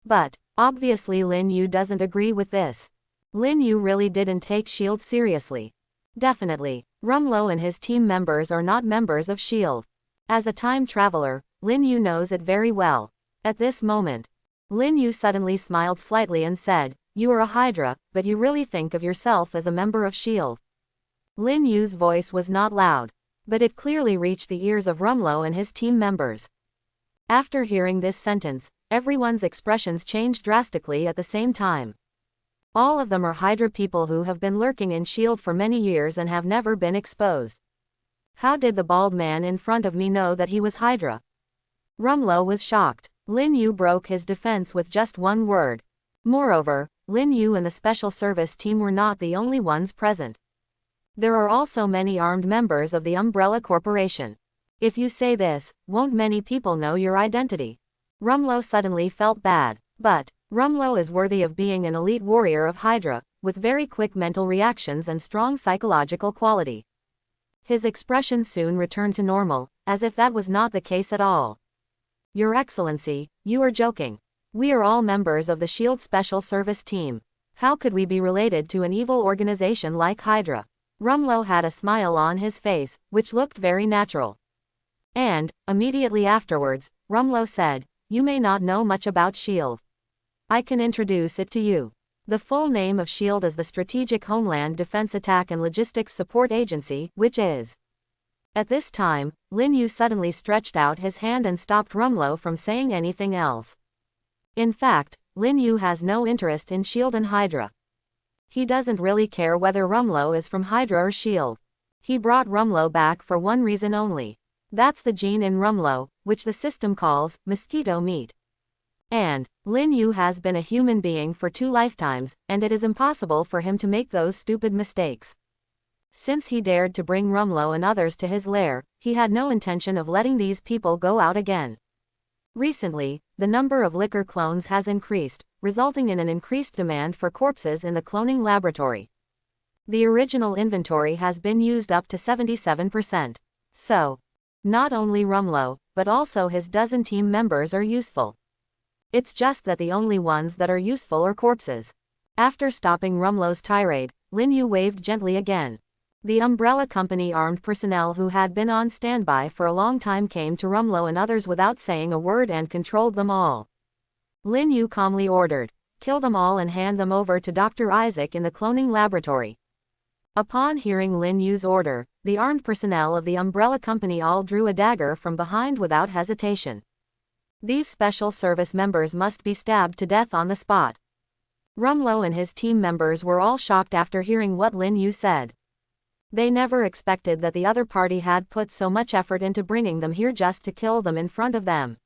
But, obviously Lin Yu doesn't agree with this. Lin Yu really didn't take S.H.I.E.L.D. seriously. Definitely, Rumlow and his team members are not members of S.H.I.E.L.D. As a time traveler, Lin Yu knows it very well. At this moment, Lin Yu suddenly smiled slightly and said, "You are a Hydra, but you really think of yourself as a member of S.H.I.E.L.D." Lin Yu's voice was not loud, but it clearly reached the ears of Rumlow and his team members. After hearing this sentence, everyone's expressions changed drastically at the same time. All of them are Hydra people who have been lurking in S.H.I.E.L.D. for many years and have never been exposed. How did the bald man in front of me know that he was Hydra? Rumlow was shocked. Lin Yu broke his defense with just one word. Moreover, Lin Yu and the special service team were not the only ones present. There are also many armed members of the Umbrella Corporation. If you say this, won't many people know your identity? Rumlow suddenly felt bad. But, Rumlow is worthy of being an elite warrior of Hydra, with very quick mental reactions and strong psychological quality. His expression soon returned to normal, as if that was not the case at all. Your Excellency, you are joking. We are all members of the S.H.I.E.L.D. Special Service Team. How could we be related to an evil organization like Hydra? Rumlow had a smile on his face, which looked very natural. And, immediately afterwards, Rumlow said, "You may not know much about S.H.I.E.L.D. I can introduce it to you. The full name of S.H.I.E.L.D. is the Strategic Homeland Defense Attack and Logistics Support Agency, which is..." At this time, Lin Yu suddenly stretched out his hand and stopped Rumlow from saying anything else. In fact, Lin Yu has no interest in S.H.I.E.L.D. and Hydra. He doesn't really care whether Rumlow is from Hydra or S.H.I.E.L.D. He brought Rumlow back for one reason only. That's the gene in Rumlow, which the system calls mosquito meat. And Lin Yu has been a human being for 2 lifetimes, and it is impossible for him to make those stupid mistakes. Since he dared to bring Rumlow and others to his lair, he had no intention of letting these people go out again. Recently, the number of liquor clones has increased, resulting in an increased demand for corpses in the cloning laboratory. The original inventory has been used up to 77%. So, not only Rumlow, but also his dozen team members are useful. It's just that the only ones that are useful are corpses. After stopping Rumlow's tirade, Lin Yu waved gently again. The Umbrella Company armed personnel who had been on standby for a long time came to Rumlow and others without saying a word and controlled them all. Lin Yu calmly ordered, "Kill them all and hand them over to Dr. Isaac in the cloning laboratory." Upon hearing Lin Yu's order, the armed personnel of the Umbrella Company all drew a dagger from behind without hesitation. These special service members must be stabbed to death on the spot. Rumlow and his team members were all shocked after hearing what Lin Yu said. They never expected that the other party had put so much effort into bringing them here just to kill them in front of them.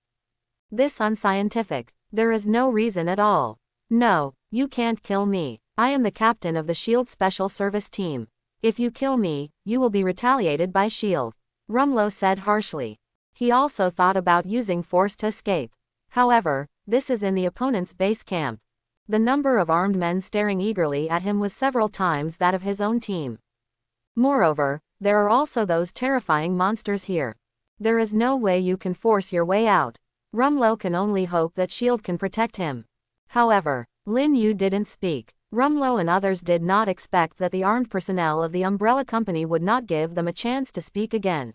This unscientific. There is no reason at all. No, you can't kill me. I am the captain of the S.H.I.E.L.D. Special Service Team. If you kill me, you will be retaliated by S.H.I.E.L.D. Rumlow said harshly. He also thought about using force to escape. However, this is in the opponent's base camp. The number of armed men staring eagerly at him was several times that of his own team. Moreover, there are also those terrifying monsters here. There is no way you can force your way out. Rumlow can only hope that S.H.I.E.L.D. can protect him. However, Lin Yu didn't speak. Rumlow and others did not expect that the armed personnel of the Umbrella Company would not give them a chance to speak again.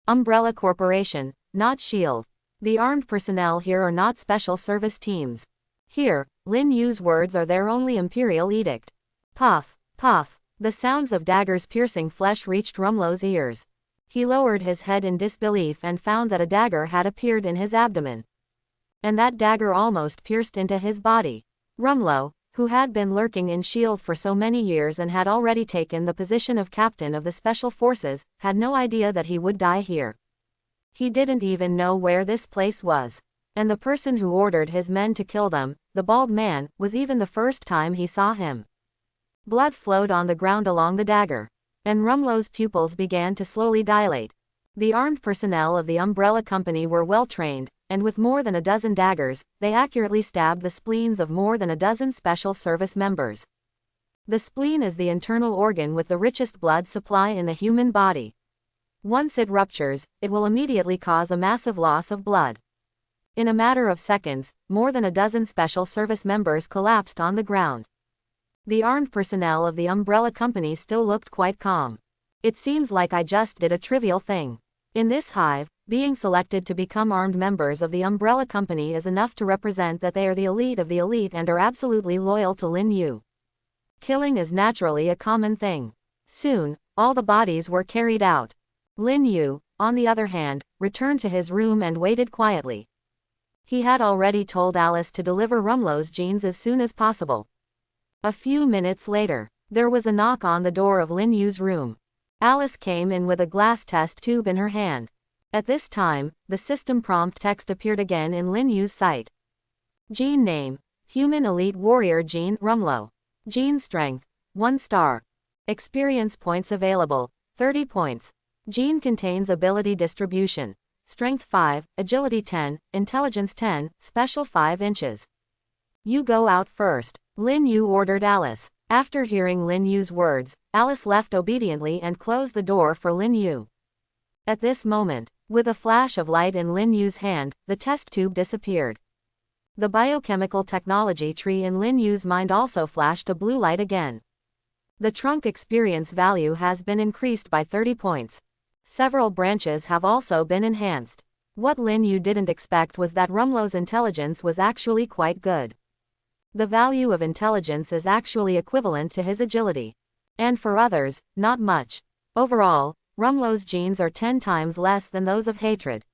Umbrella Corporation, not S.H.I.E.L.D. The armed personnel here are not special service teams. Here, Lin Yu's words are their only imperial edict. Puff, puff. The sounds of daggers piercing flesh reached Rumlow's ears. He lowered his head in disbelief and found that a dagger had appeared in his abdomen. And that dagger almost pierced into his body. Rumlow, who had been lurking in S.H.I.E.L.D. for so many years and had already taken the position of captain of the Special Forces, had no idea that he would die here. He didn't even know where this place was. And the person who ordered his men to kill them, the bald man, was even the first time he saw him. Blood flowed on the ground along the dagger, and Rumlow's pupils began to slowly dilate. The armed personnel of the Umbrella Company were well trained, and with more than a dozen daggers, they accurately stabbed the spleens of more than a dozen special service members. The spleen is the internal organ with the richest blood supply in the human body. Once it ruptures, it will immediately cause a massive loss of blood. In a matter of seconds, more than a dozen special service members collapsed on the ground. The armed personnel of the Umbrella Company still looked quite calm. It seems like I just did a trivial thing. In this hive, being selected to become armed members of the Umbrella Company is enough to represent that they are the elite of the elite and are absolutely loyal to Lin Yu. Killing is naturally a common thing. Soon, all the bodies were carried out. Lin Yu, on the other hand, returned to his room and waited quietly. He had already told Alice to deliver Rumlow's genes as soon as possible. A few minutes later, there was a knock on the door of Lin Yu's room. Alice came in with a glass test tube in her hand. At this time, the system prompt text appeared again in Lin Yu's sight. Gene name: Human Elite Warrior Gene Rumlow. Gene strength: 1 star. Experience points available: 30 points. Gene contains ability distribution: Strength 5, Agility 10, Intelligence 10, Special 5 inches. You go out first, Lin Yu ordered Alice. After hearing Lin Yu's words, Alice left obediently and closed the door for Lin Yu. At this moment, with a flash of light in Lin Yu's hand, the test tube disappeared. The biochemical technology tree in Lin Yu's mind also flashed a blue light again. The trunk experience value has been increased by 30 points. Several branches have also been enhanced. What Lin Yu didn't expect was that Rumlow's intelligence was actually quite good. The value of intelligence is actually equivalent to his agility. And for others, not much. Overall, Rumlow's genes are 10 times less than those of hatred.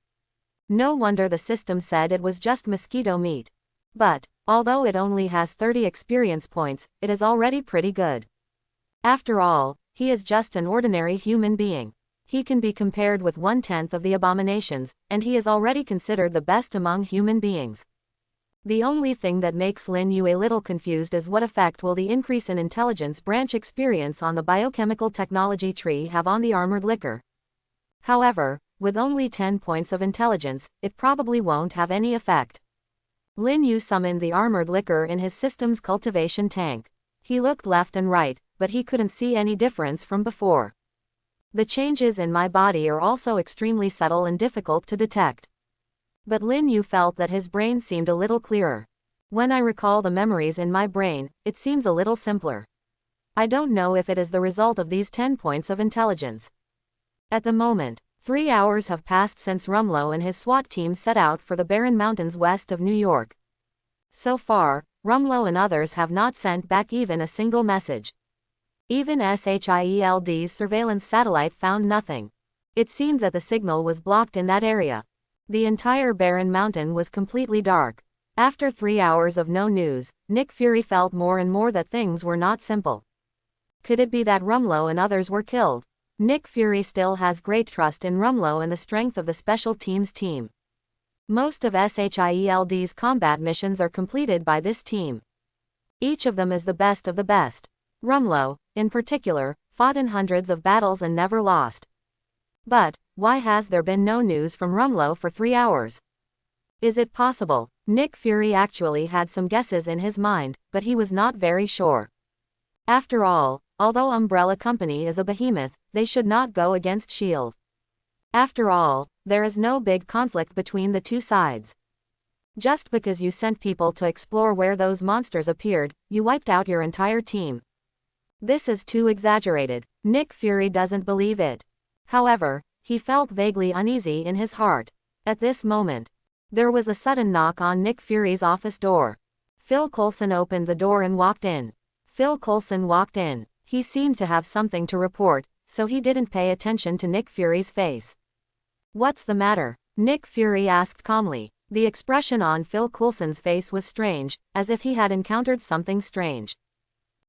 No wonder the system said it was just mosquito meat. But Although it only has 30 experience points, it is already pretty good. After all, he is just an ordinary human being. He can be compared with 1/10 of the abominations, and he is already considered the best among human beings. The only thing that makes Lin Yu a little confused is what effect will the increase in intelligence branch experience on the biochemical technology tree have on the armored liquor. However, with only 10 points of intelligence, it probably won't have any effect. Lin Yu summoned the armored liquor in his system's cultivation tank. He looked left and right, but he couldn't see any difference from before. The changes in my body are also extremely subtle and difficult to detect. But Lin Yu felt that his brain seemed a little clearer. When I recall the memories in my brain, it seems a little simpler. I don't know if it is the result of these 10 points of intelligence. At the moment, 3 hours have passed since Rumlow and his SWAT team set out for the barren mountains west of New York. So far, Rumlow and others have not sent back even a single message. Even SHIELD's surveillance satellite found nothing. It seemed that the signal was blocked in that area. The entire barren mountain was completely dark. After 3 hours of no news, Nick Fury felt more and more that things were not simple. Could it be that Rumlow and others were killed? Nick Fury still has great trust in Rumlow and the strength of the special teams team. Most of SHIELD's combat missions are completed by this team. Each of them is the best of the best. Rumlow, in particular, fought in hundreds of battles and never lost. But why has there been no news from Rumlow for 3 hours? Is it possible? Nick Fury actually had some guesses in his mind, but he was not very sure. After all, although Umbrella Company is a behemoth, they should not go against S.H.I.E.L.D. After all, there is no big conflict between the two sides. Just because you sent people to explore where those monsters appeared, you wiped out your entire team. This is too exaggerated. Nick Fury doesn't believe it. However, he felt vaguely uneasy in his heart. At this moment, there was a sudden knock on Nick Fury's office door. Phil Coulson opened the door and walked in. Phil Coulson walked in. He seemed to have something to report, so he didn't pay attention to Nick Fury's face. "What's the matter?" Nick Fury asked calmly. The expression on Phil Coulson's face was strange, as if he had encountered something strange.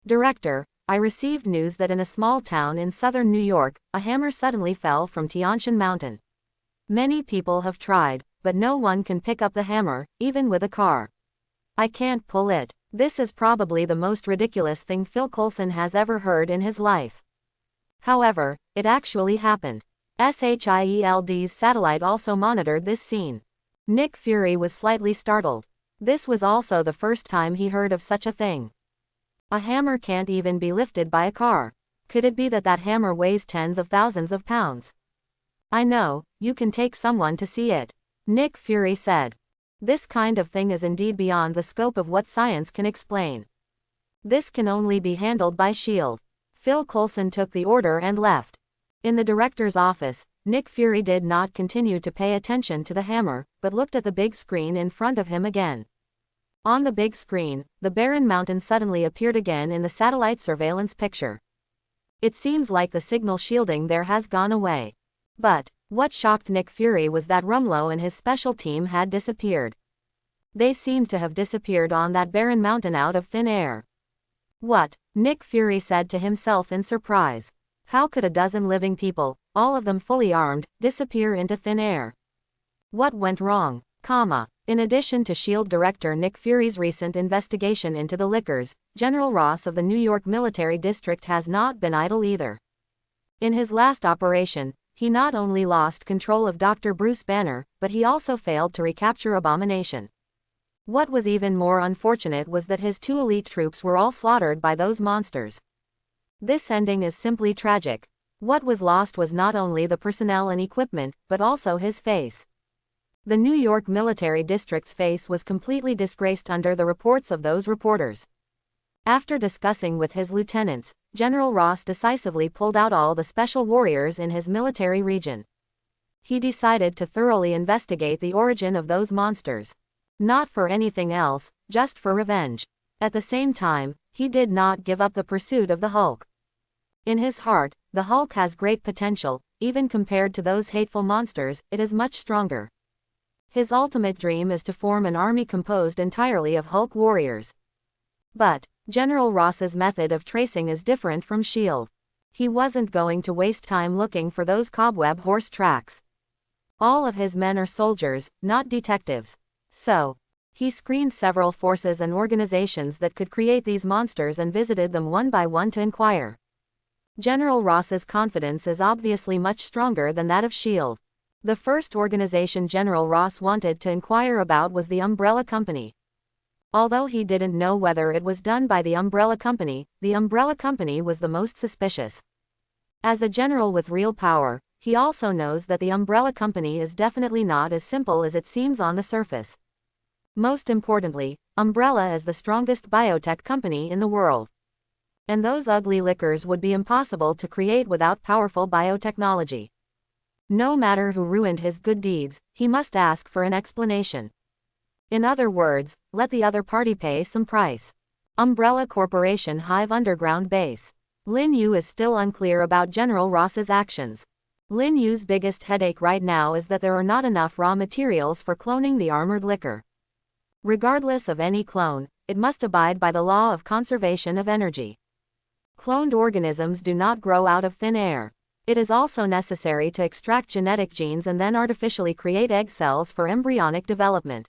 "Director, I received news that in a small town in southern New York, a hammer suddenly fell from Tianshan Mountain. Many people have tried, but no one can pick up the hammer, even with a car. I can't pull it." This is probably the most ridiculous thing Phil Coulson has ever heard in his life. However, it actually happened. SHIELD's satellite also monitored this scene. Nick Fury was slightly startled. This was also the first time he heard of such a thing. A hammer can't even be lifted by a car. Could it be that that hammer weighs tens of thousands of pounds? "I know, you can take someone to see it," Nick Fury said. "This kind of thing is indeed beyond the scope of what science can explain. This can only be handled by S.H.I.E.L.D. Phil Coulson took the order and left. In the director's office, Nick Fury did not continue to pay attention to the hammer, but looked at the big screen in front of him again. On the big screen, the barren mountain suddenly appeared again in the satellite surveillance picture. It seems like the signal shielding there has gone away. But what shocked Nick Fury was that Rumlow and his special team had disappeared. They seemed to have disappeared on that barren mountain out of thin air. "What?" Nick Fury said to himself in surprise. How could a dozen living people, all of them fully armed, disappear into thin air? What went wrong? In addition to S.H.I.E.L.D. Director Nick Fury's recent investigation into the liquors, General Ross of the New York Military District has not been idle either. In his last operation, he not only lost control of Dr. Bruce Banner, but he also failed to recapture Abomination. What was even more unfortunate was that his 2 elite troops were all slaughtered by those monsters. This ending is simply tragic. What was lost was not only the personnel and equipment, but also his face. The New York Military District's face was completely disgraced under the reports of those reporters. After discussing with his lieutenants, General Ross decisively pulled out all the special warriors in his military region. He decided to thoroughly investigate the origin of those monsters. Not for anything else, just for revenge. At the same time, he did not give up the pursuit of the Hulk. In his heart, the Hulk has great potential, even compared to those hateful monsters, it is much stronger. His ultimate dream is to form an army composed entirely of Hulk warriors. But General Ross's method of tracing is different from S.H.I.E.L.D. He wasn't going to waste time looking for those cobweb horse tracks. All of his men are soldiers, not detectives. So he screened several forces and organizations that could create these monsters and visited them one by one to inquire. General Ross's confidence is obviously much stronger than that of S.H.I.E.L.D. The first organization General Ross wanted to inquire about was the Umbrella Company. Although he didn't know whether it was done by the Umbrella Company was the most suspicious. As a general with real power, he also knows that the Umbrella Company is definitely not as simple as it seems on the surface. Most importantly, Umbrella is the strongest biotech company in the world. And those ugly liquors would be impossible to create without powerful biotechnology. No matter who ruined his good deeds, he must ask for an explanation. In other words, let the other party pay some price. Umbrella Corporation Hive Underground Base. Lin Yu is still unclear about General Ross's actions. Lin Yu's biggest headache right now is that there are not enough raw materials for cloning the armored liquor. Regardless of any clone, it must abide by the law of conservation of energy. Cloned organisms do not grow out of thin air. It is also necessary to extract genetic genes and then artificially create egg cells for embryonic development.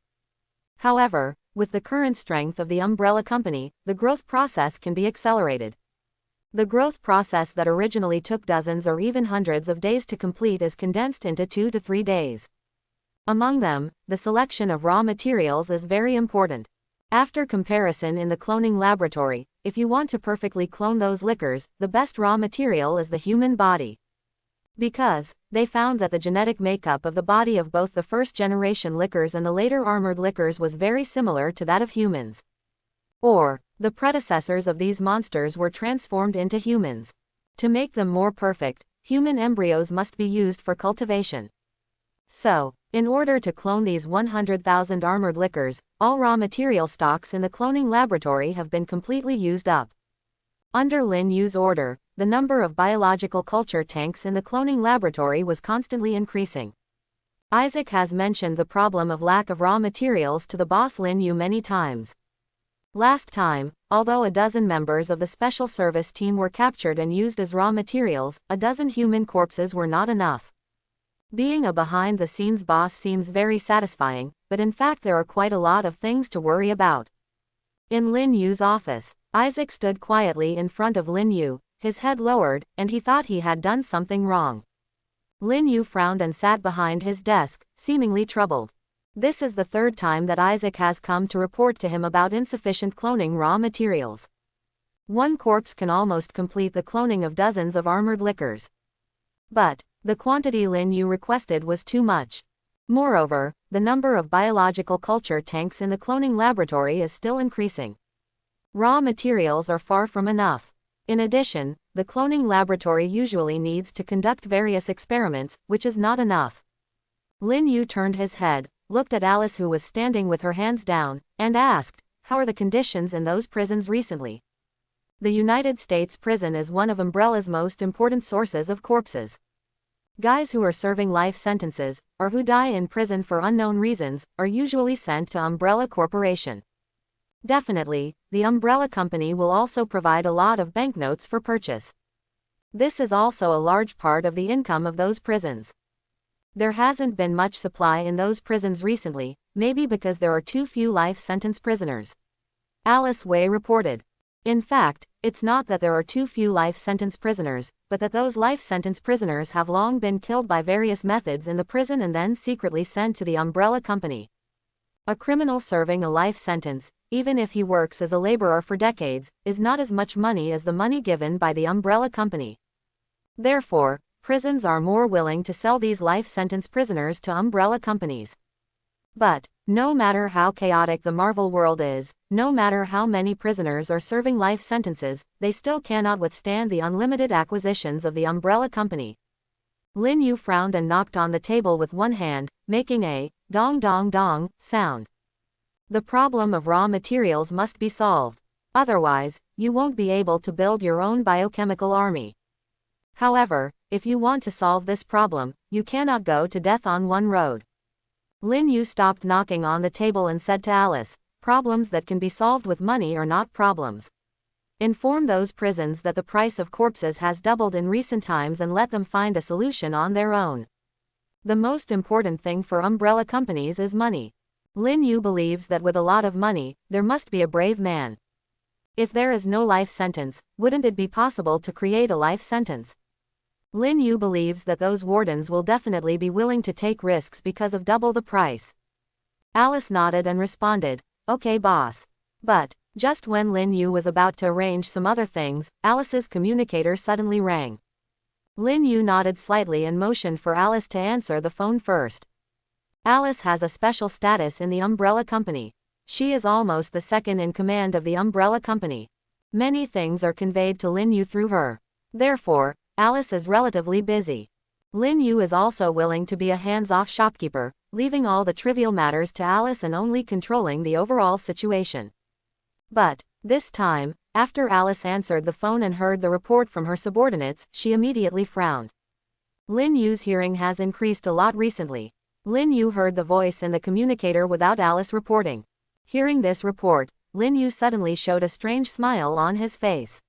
However, with the current strength of the Umbrella Company, the growth process can be accelerated. The growth process that originally took dozens or even hundreds of days to complete is condensed into 2 to 3 days. Among them, the selection of raw materials is very important. After comparison in the cloning laboratory, if you want to perfectly clone those liquors, the best raw material is the human body. Because they found that the genetic makeup of the body of both the first-generation liquors and the later armored liquors was very similar to that of humans. Or, the predecessors of these monsters were transformed into humans. To make them more perfect, human embryos must be used for cultivation. So, in order to clone these 100,000 armored liquors, all raw material stocks in the cloning laboratory have been completely used up. Under Lin Yu's order, the number of biological culture tanks in the cloning laboratory was constantly increasing. Isaac has mentioned the problem of lack of raw materials to the boss Lin Yu many times. Last time, although a dozen members of the special service team were captured and used as raw materials, a dozen human corpses were not enough. Being a behind-the-scenes boss seems very satisfying, but in fact there are quite a lot of things to worry about. In Lin Yu's office, Isaac stood quietly in front of Lin Yu, his head lowered, and he thought he had done something wrong. Lin Yu frowned and sat behind his desk, seemingly troubled. This is the third time that Isaac has come to report to him about insufficient cloning raw materials. One corpse can almost complete the cloning of dozens of armored liquors. But the quantity Lin Yu requested was too much. Moreover, the number of biological culture tanks in the cloning laboratory is still increasing. Raw materials are far from enough. In addition, the cloning laboratory usually needs to conduct various experiments, which is not enough. Lin Yu turned his head, looked at Alice who was standing with her hands down, and asked, "How are the conditions in those prisons recently?" The United States prison is one of Umbrella's most important sources of corpses. Guys who are serving life sentences, or who die in prison for unknown reasons, are usually sent to Umbrella Corporation. Definitely, the Umbrella Company will also provide a lot of banknotes for purchase. This is also a large part of the income of those prisons. There hasn't been much supply in those prisons recently, maybe because there are too few life sentence prisoners. Alice Wei reported. In fact, it's not that there are too few life sentence prisoners, but that those life sentence prisoners have long been killed by various methods in the prison and then secretly sent to the Umbrella Company. A criminal serving a life sentence, even if he works as a laborer for decades, is not as much money as the money given by the Umbrella Company. Therefore, prisons are more willing to sell these life sentence prisoners to umbrella companies. But no matter how chaotic the Marvel world is, no matter how many prisoners are serving life sentences, they still cannot withstand the unlimited acquisitions of the Umbrella Company. Lin Yu frowned and knocked on the table with one hand, making a dong dong dong sound. The problem of raw materials must be solved. Otherwise, you won't be able to build your own biochemical army. However, if you want to solve this problem, you cannot go to death on one road. Lin Yu stopped knocking on the table and said to Alice, "Problems that can be solved with money are not problems. Inform those prisons that the price of corpses has doubled in recent times and let them find a solution on their own. The most important thing for umbrella companies is money. Lin Yu believes that with a lot of money, there must be a brave man. If there is no life sentence, wouldn't it be possible to create a life sentence? Lin Yu believes that those wardens will definitely be willing to take risks because of double the price." Alice nodded and responded, "Okay, boss." But just when Lin Yu was about to arrange some other things, Alice's communicator suddenly rang. Lin Yu nodded slightly and motioned for Alice to answer the phone first. Alice has a special status in the umbrella company. She is almost the second in command of the umbrella company. Many things are conveyed to Lin Yu through her. Therefore, Alice is relatively busy. Lin Yu is also willing to be a hands-off shopkeeper, leaving all the trivial matters to Alice and only controlling the overall situation. But this time, after Alice answered the phone and heard the report from her subordinates, she immediately frowned. Lin Yu's hearing has increased a lot recently. Lin Yu heard the voice in the communicator without Alice reporting. Hearing this report, Lin Yu suddenly showed a strange smile on his face.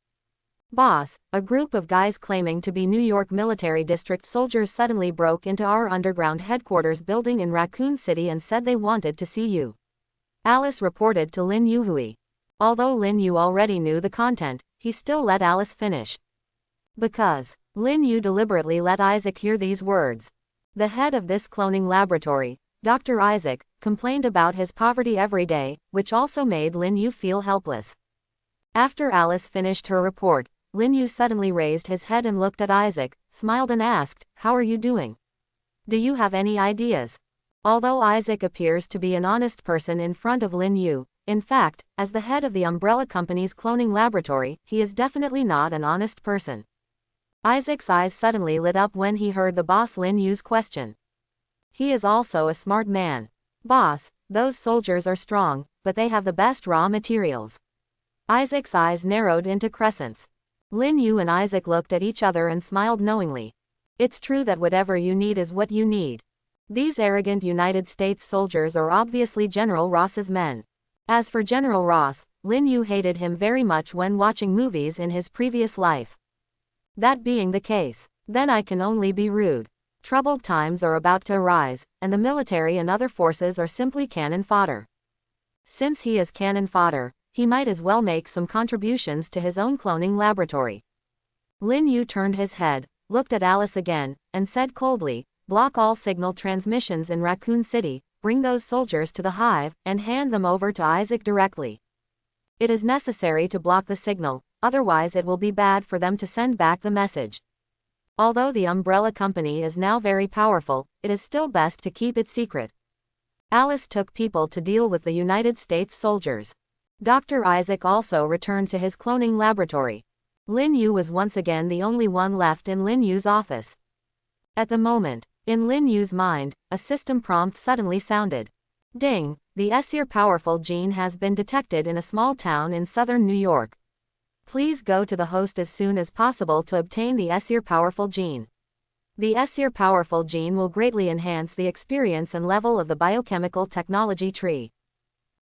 "Boss, a group of guys claiming to be New York Military District soldiers suddenly broke into our underground headquarters building in Raccoon City and said they wanted to see you," Alice reported to Lin Yu. Although Lin Yu already knew the content, he still let Alice finish. Because Lin Yu deliberately let Isaac hear these words. The head of this cloning laboratory, Dr. Isaac, complained about his poverty every day, which also made Lin Yu feel helpless. After Alice finished her report, Lin Yu suddenly raised his head and looked at Isaac, smiled and asked, "How are you doing? Do you have any ideas?" Although Isaac appears to be an honest person in front of Lin Yu, in fact, as the head of the umbrella company's cloning laboratory, he is definitely not an honest person. Isaac's eyes suddenly lit up when he heard the boss Lin Yu's question. He is also a smart man. "Boss, those soldiers are strong, but they have the best raw materials." Isaac's eyes narrowed into crescents. Lin Yu and Isaac looked at each other and smiled knowingly. It's true that whatever you need is what you need. These arrogant United States soldiers are obviously General Ross's men. As for General Ross, Lin Yu hated him very much when watching movies in his previous life. That being the case, then I can only be rude. Troubled times are about to arise, and the military and other forces are simply cannon fodder. Since he is cannon fodder, he might as well make some contributions to his own cloning laboratory. Lin Yu turned his head, looked at Alice again, and said coldly, "Block all signal transmissions in Raccoon City, bring those soldiers to the hive, and hand them over to Isaac directly. It is necessary to block the signal, otherwise it will be bad for them to send back the message. Although the umbrella company is now very powerful, it is still best to keep it secret." Alice took people to deal with the United States soldiers. Dr. Isaac also returned to his cloning laboratory. Lin Yu was once again the only one left in Lin Yu's office. At the moment, in Lin Yu's mind, a system prompt suddenly sounded. "Ding, the SEER powerful gene has been detected in a small town in southern New York. Please go to the host as soon as possible to obtain the SEER powerful gene. The SEER powerful gene will greatly enhance the experience and level of the biochemical technology tree."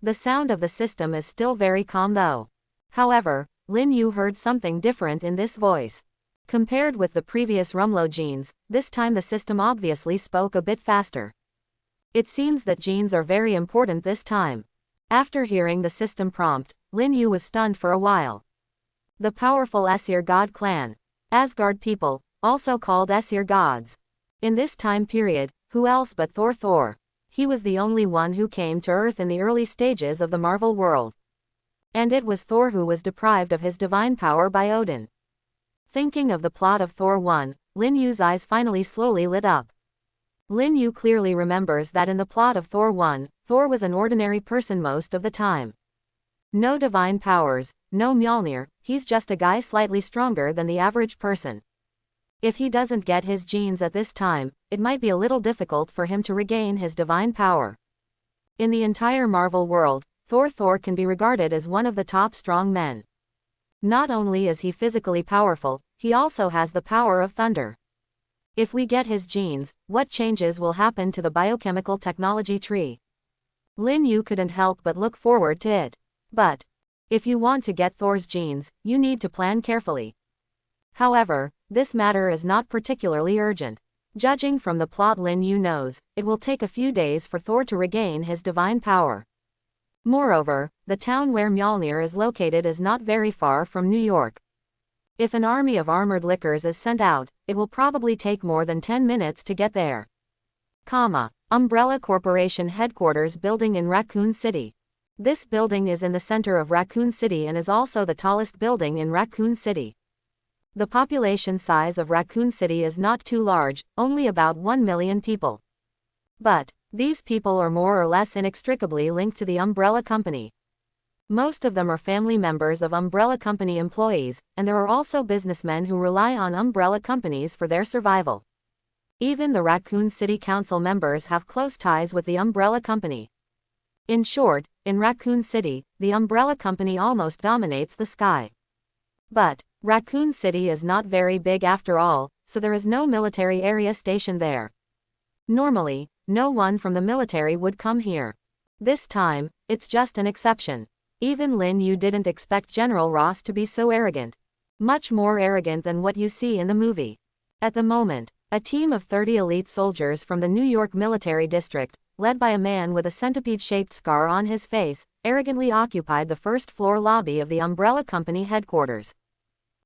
The sound of the system is still very calm though. However, Lin Yu heard something different in this voice. Compared with the previous Rumlow genes, this time the system obviously spoke a bit faster. It seems that genes are very important this time. After hearing the system prompt, Lin Yu was stunned for a while. The powerful Aesir god clan. Asgard people, also called Aesir gods. In this time period, who else but Thor? He was the only one who came to Earth in the early stages of the Marvel world. And it was Thor who was deprived of his divine power by Odin. Thinking of the plot of Thor 1, Lin Yu's eyes finally slowly lit up. Lin Yu clearly remembers that in the plot of Thor 1, Thor was an ordinary person most of the time. No divine powers, no Mjolnir, he's just a guy slightly stronger than the average person. If he doesn't get his genes at this time, it might be a little difficult for him to regain his divine power. In the entire Marvel world, Thor can be regarded as one of the top strong men. Not only is he physically powerful, he also has the power of thunder. If we get his genes, what changes will happen to the biochemical technology tree? Lin Yu couldn't help but look forward to it. But if you want to get Thor's genes, you need to plan carefully. However, this matter is not particularly urgent. Judging from the plot Lin Yu knows, it will take a few days for Thor to regain his divine power. Moreover, the town where Mjolnir is located is not very far from New York. If an army of armored lickers is sent out, it will probably take more than 10 minutes to get there. Umbrella Corporation headquarters building in Raccoon City. This building is in the center of Raccoon City and is also the tallest building in Raccoon City. The population size of Raccoon City is not too large, only about 1 million people. But these people are more or less inextricably linked to the Umbrella Company. Most of them are family members of Umbrella Company employees, and there are also businessmen who rely on Umbrella Companies for their survival. Even the Raccoon City Council members have close ties with the Umbrella Company. In short, in Raccoon City, the Umbrella Company almost dominates the sky. But Raccoon City is not very big after all, so there is no military area stationed there. Normally, no one from the military would come here. This time, it's just an exception. Even Lin Yu didn't expect General Ross to be so arrogant. Much more arrogant than what you see in the movie. At the moment, a team of 30 elite soldiers from the New York Military District, led by a man with a centipede-shaped scar on his face, arrogantly occupied the first-floor lobby of the Umbrella Company headquarters.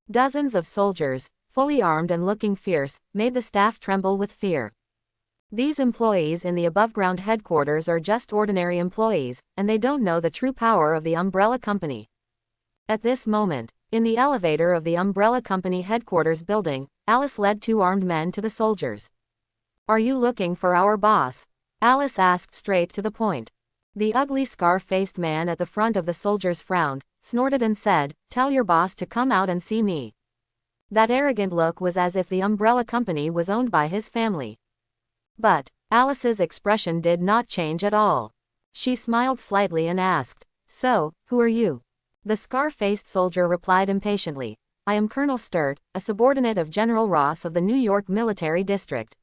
Dozens of soldiers, fully armed and looking fierce, made the staff tremble with fear. These employees in the above-ground headquarters are just ordinary employees, and they don't know the true power of the Umbrella Company. At this moment, in the elevator of the Umbrella Company headquarters building, Alice led 2 armed men to the soldiers. "Are you looking for our boss?" Alice asked straight to the point. The ugly scar-faced man at the front of the soldiers frowned, snorted and said, "Tell your boss to come out and see me." That arrogant look was as if the Umbrella Company was owned by his family. But Alice's expression did not change at all. She smiled slightly and asked, "So, who are you?" The scar-faced soldier replied impatiently, "I am Colonel Sturt, a subordinate of General Ross of the New York Military District."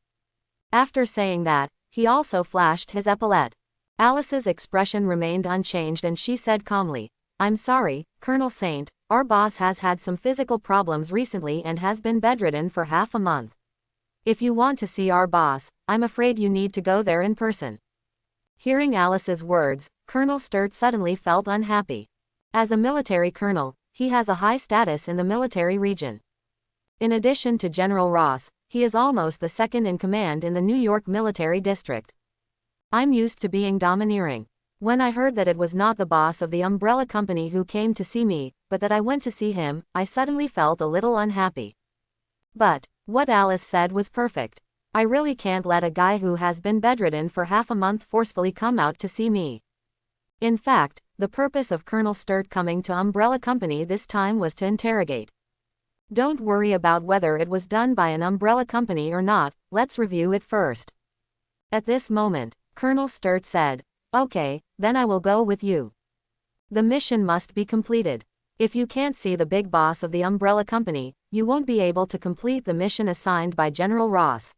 After saying that, he also flashed his epaulette. Alice's expression remained unchanged and she said calmly, "I'm sorry, Colonel Saint, our boss has had some physical problems recently and has been bedridden for half a month. If you want to see our boss, I'm afraid you need to go there in person." Hearing Alice's words, Colonel Sturt suddenly felt unhappy. As a military colonel, he has a high status in the military region. In addition to General Ross, he is almost the second in command in the New York Military District. "I'm used to being domineering. When I heard that it was not the boss of the Umbrella Company who came to see me, but that I went to see him, I suddenly felt a little unhappy." But what Alice said was perfect. "I really can't let a guy who has been bedridden for half a month forcefully come out to see me." In fact, the purpose of Colonel Sturt coming to Umbrella Company this time was to interrogate. Don't worry about whether it was done by an Umbrella Company or not, let's review it first. At this moment, Colonel Sturt said, "Okay, then I will go with you. The mission must be completed. If you can't see the big boss of the Umbrella Company, you won't be able to complete the mission assigned by General Ross."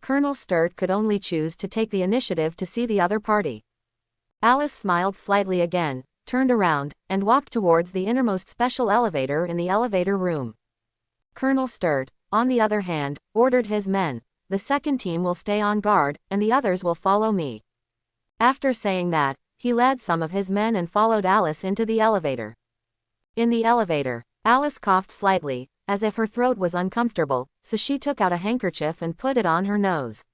Colonel Sturt could only choose to take the initiative to see the other party. Alice smiled slightly again, turned around, and walked towards the innermost special elevator in the elevator room. Colonel Sturt, on the other hand, ordered his men, "The second team will stay on guard, and the others will follow me." After saying that, he led some of his men and followed Alice into the elevator. In the elevator, Alice coughed slightly, as if her throat was uncomfortable, so she took out a handkerchief and put it on her nose.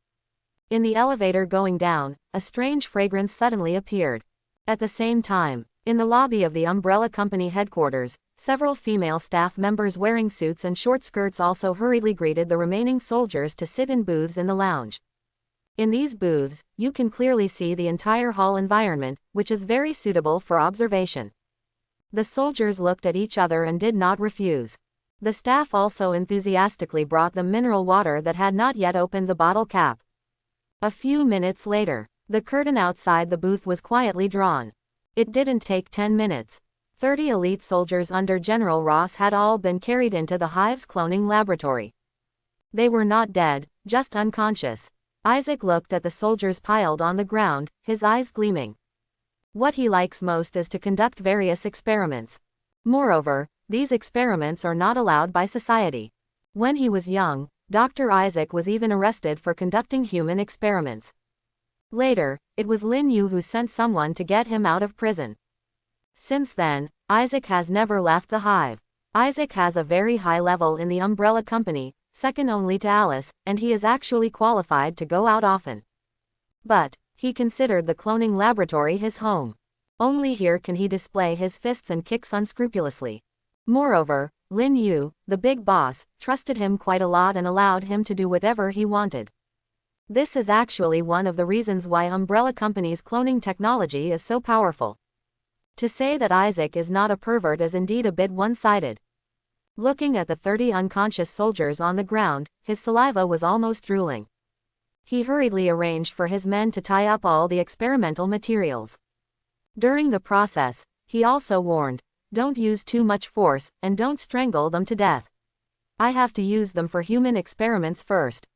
In the elevator going down, a strange fragrance suddenly appeared. At the same time, in the lobby of the Umbrella Company headquarters, several female staff members wearing suits and short skirts also hurriedly greeted the remaining soldiers to sit in booths in the lounge. In these booths, you can clearly see the entire hall environment, which is very suitable for observation. The soldiers looked at each other and did not refuse. The staff also enthusiastically brought them mineral water that had not yet opened the bottle cap. A few minutes later, the curtain outside the booth was quietly drawn. It didn't take 10 minutes. 30 elite soldiers under General Ross had all been carried into the Hive's cloning laboratory. They were not dead, just unconscious. Isaac looked at the soldiers piled on the ground, his eyes gleaming. What he likes most is to conduct various experiments. Moreover, these experiments are not allowed by society. When he was young, Dr. Isaac was even arrested for conducting human experiments. Later, it was Lin Yu who sent someone to get him out of prison. Since then, Isaac has never left the hive. Isaac has a very high level in the umbrella company, second only to Alice, and he is actually qualified to go out often. But he considered the cloning laboratory his home. Only here can he display his fists and kicks unscrupulously. Moreover, Lin Yu, the big boss, trusted him quite a lot and allowed him to do whatever he wanted. This is actually one of the reasons why Umbrella Company's cloning technology is so powerful. To say that Isaac is not a pervert is indeed a bit one-sided. Looking at the 30 unconscious soldiers on the ground, his saliva was almost drooling. He hurriedly arranged for his men to tie up all the experimental materials. During the process, he also warned, "Don't use too much force, and don't strangle them to death. I have to use them for human experiments first."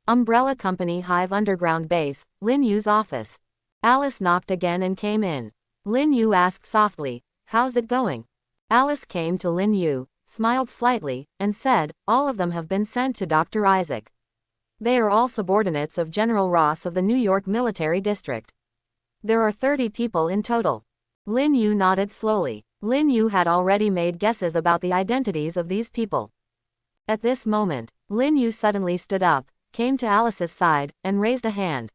Umbrella Company Hive Underground Base, Lin Yu's office. Alice knocked again and came in. Lin Yu asked softly, "How's it going?" Alice came to Lin Yu, smiled slightly, and said, "All of them have been sent to Dr. Isaac. They are all subordinates of General Ross of the New York Military District. There are 30 people in total." Lin Yu nodded slowly. Lin Yu had already made guesses about the identities of these people. At this moment, Lin Yu suddenly stood up, came to Alice's side, and raised a hand.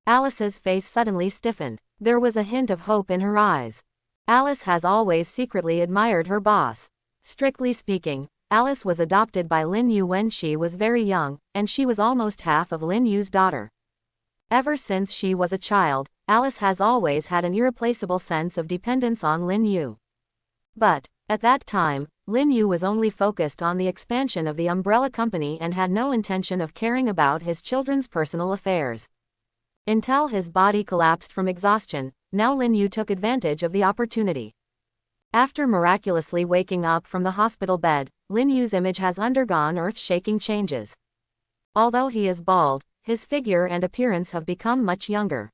Alice's face suddenly stiffened. There was a hint of hope in her eyes. Alice has always secretly admired her boss. Strictly speaking, Alice was adopted by Lin Yu when she was very young, and she was almost half of Lin Yu's daughter. Ever since she was a child, Alice has always had an irreplaceable sense of dependence on Lin Yu. But, at that time, Lin Yu was only focused on the expansion of the Umbrella Company and had no intention of caring about his children's personal affairs. Until his body collapsed from exhaustion, now Lin Yu took advantage of the opportunity. After miraculously waking up from the hospital bed, Lin Yu's image has undergone earth-shaking changes. Although he is bald, his figure and appearance have become much younger.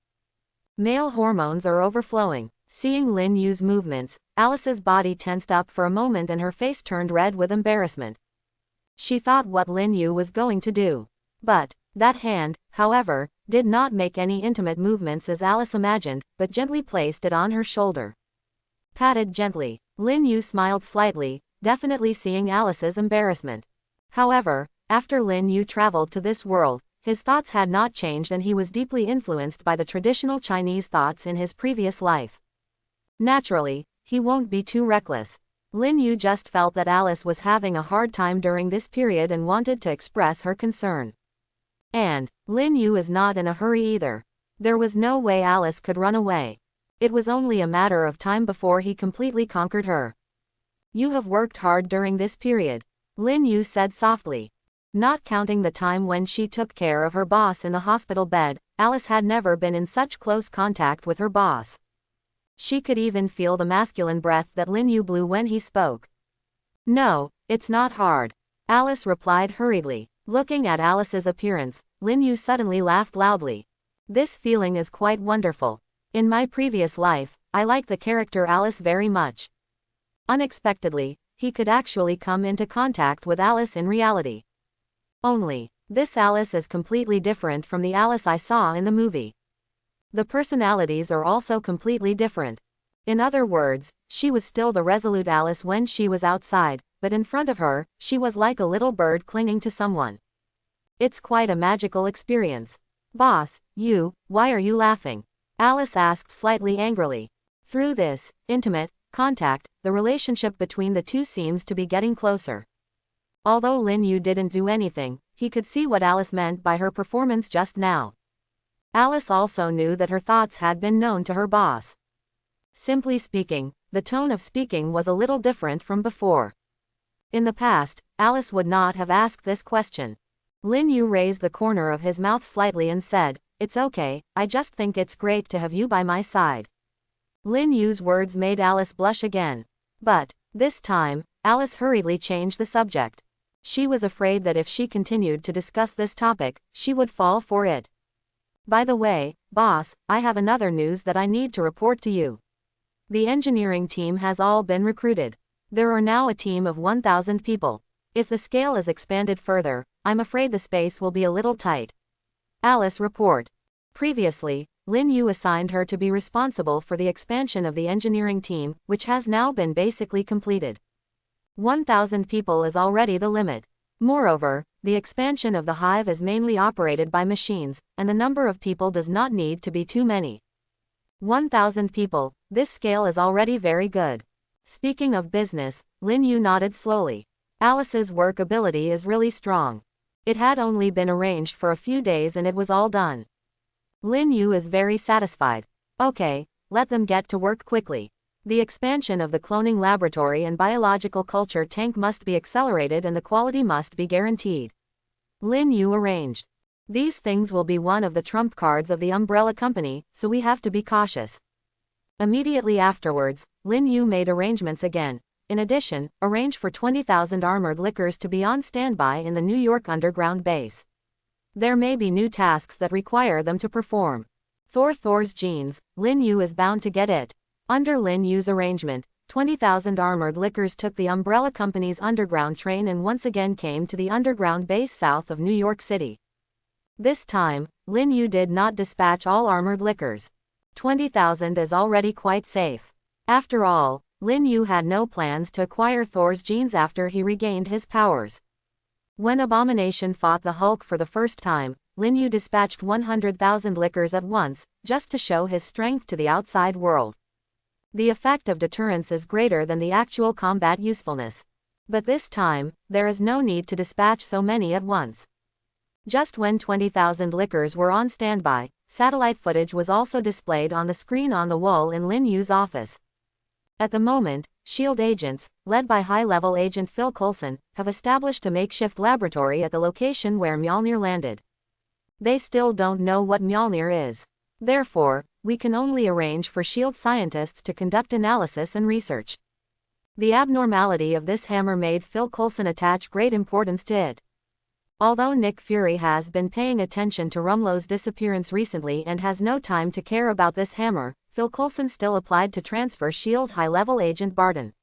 Male hormones are overflowing. Seeing Lin Yu's movements, Alice's body tensed up for a moment and her face turned red with embarrassment. She thought what Lin Yu was going to do. But that hand, however, did not make any intimate movements as Alice imagined, but gently placed it on her shoulder. Patted gently. Lin Yu smiled slightly, definitely seeing Alice's embarrassment. However, after Lin Yu traveled to this world, his thoughts had not changed and he was deeply influenced by the traditional Chinese thoughts in his previous life. Naturally, he won't be too reckless. Lin Yu just felt that Alice was having a hard time during this period and wanted to express her concern. And Lin Yu is not in a hurry either. There was no way Alice could run away. It was only a matter of time before he completely conquered her. "You have worked hard during this period," Lin Yu said softly. Not counting the time when she took care of her boss in the hospital bed, Alice had never been in such close contact with her boss. She could even feel the masculine breath that Lin Yu blew when he spoke. "No, it's not hard," Alice replied hurriedly. Looking at Alice's appearance, Lin Yu suddenly laughed loudly. "This feeling is quite wonderful. In my previous life, I liked the character Alice very much." Unexpectedly, he could actually come into contact with Alice in reality. Only, this Alice is completely different from the Alice I saw in the movie. The personalities are also completely different. In other words, she was still the resolute Alice when she was outside, but in front of her, she was like a little bird clinging to someone. It's quite a magical experience. "Boss, why are you laughing?" Alice asked slightly angrily. Through this intimate contact, the relationship between the two seems to be getting closer. Although Lin Yu didn't do anything, he could see what Alice meant by her performance just now. Alice also knew that her thoughts had been known to her boss. Simply speaking, the tone of speaking was a little different from before. In the past, Alice would not have asked this question. Lin Yu raised the corner of his mouth slightly and said, "It's okay, I just think it's great to have you by my side." Lin Yu's words made Alice blush again. But this time, Alice hurriedly changed the subject. She was afraid that if she continued to discuss this topic, she would fall for it. By the way, boss, I have another news that I need to report to you. The engineering team has all been recruited. There are now a team of 1,000 people. If the scale is expanded further, I'm afraid the space will be a little tight. Alice report. Previously, Lin Yu assigned her to be responsible for the expansion of the engineering team, which has now been basically completed. 1,000 people is already the limit. Moreover, the expansion of the hive is mainly operated by machines, and the number of people does not need to be too many. 1,000 people, this scale is already very good. Speaking of business, Lin Yu nodded slowly. Alice's work ability is really strong. It had only been arranged for a few days and it was all done. Lin Yu is very satisfied. Okay, let them get to work quickly. The expansion of the cloning laboratory and biological culture tank must be accelerated and the quality must be guaranteed. Lin Yu arranged. These things will be one of the trump cards of the umbrella company, so we have to be cautious. Immediately afterwards, Lin Yu made arrangements again. In addition, arrange for 20,000 armored lickers to be on standby in the New York underground base. There may be new tasks that require them to perform. Thor's genes, Lin Yu is bound to get it. Under Lin Yu's arrangement, 20,000 armored lickers took the umbrella company's underground train and once again came to the underground base south of New York City. This time, Lin Yu did not dispatch all armored lickers. 20,000 is already quite safe. After all, Lin Yu had no plans to acquire Thor's genes after he regained his powers. When Abomination fought the Hulk for the first time, Lin Yu dispatched 100,000 lickers at once, just to show his strength to the outside world. The effect of deterrence is greater than the actual combat usefulness. But this time, there is no need to dispatch so many at once. Just when 20,000 lickers were on standby, satellite footage was also displayed on the screen on the wall in Lin Yu's office. At the moment, S.H.I.E.L.D. agents, led by high-level agent Phil Coulson, have established a makeshift laboratory at the location where Mjolnir landed. They still don't know what Mjolnir is. Therefore, we can only arrange for S.H.I.E.L.D. scientists to conduct analysis and research. The abnormality of this hammer made Phil Coulson attach great importance to it. Although Nick Fury has been paying attention to Rumlow's disappearance recently and has no time to care about this hammer, Phil Coulson still applied to transfer S.H.I.E.L.D. high-level agent Barton.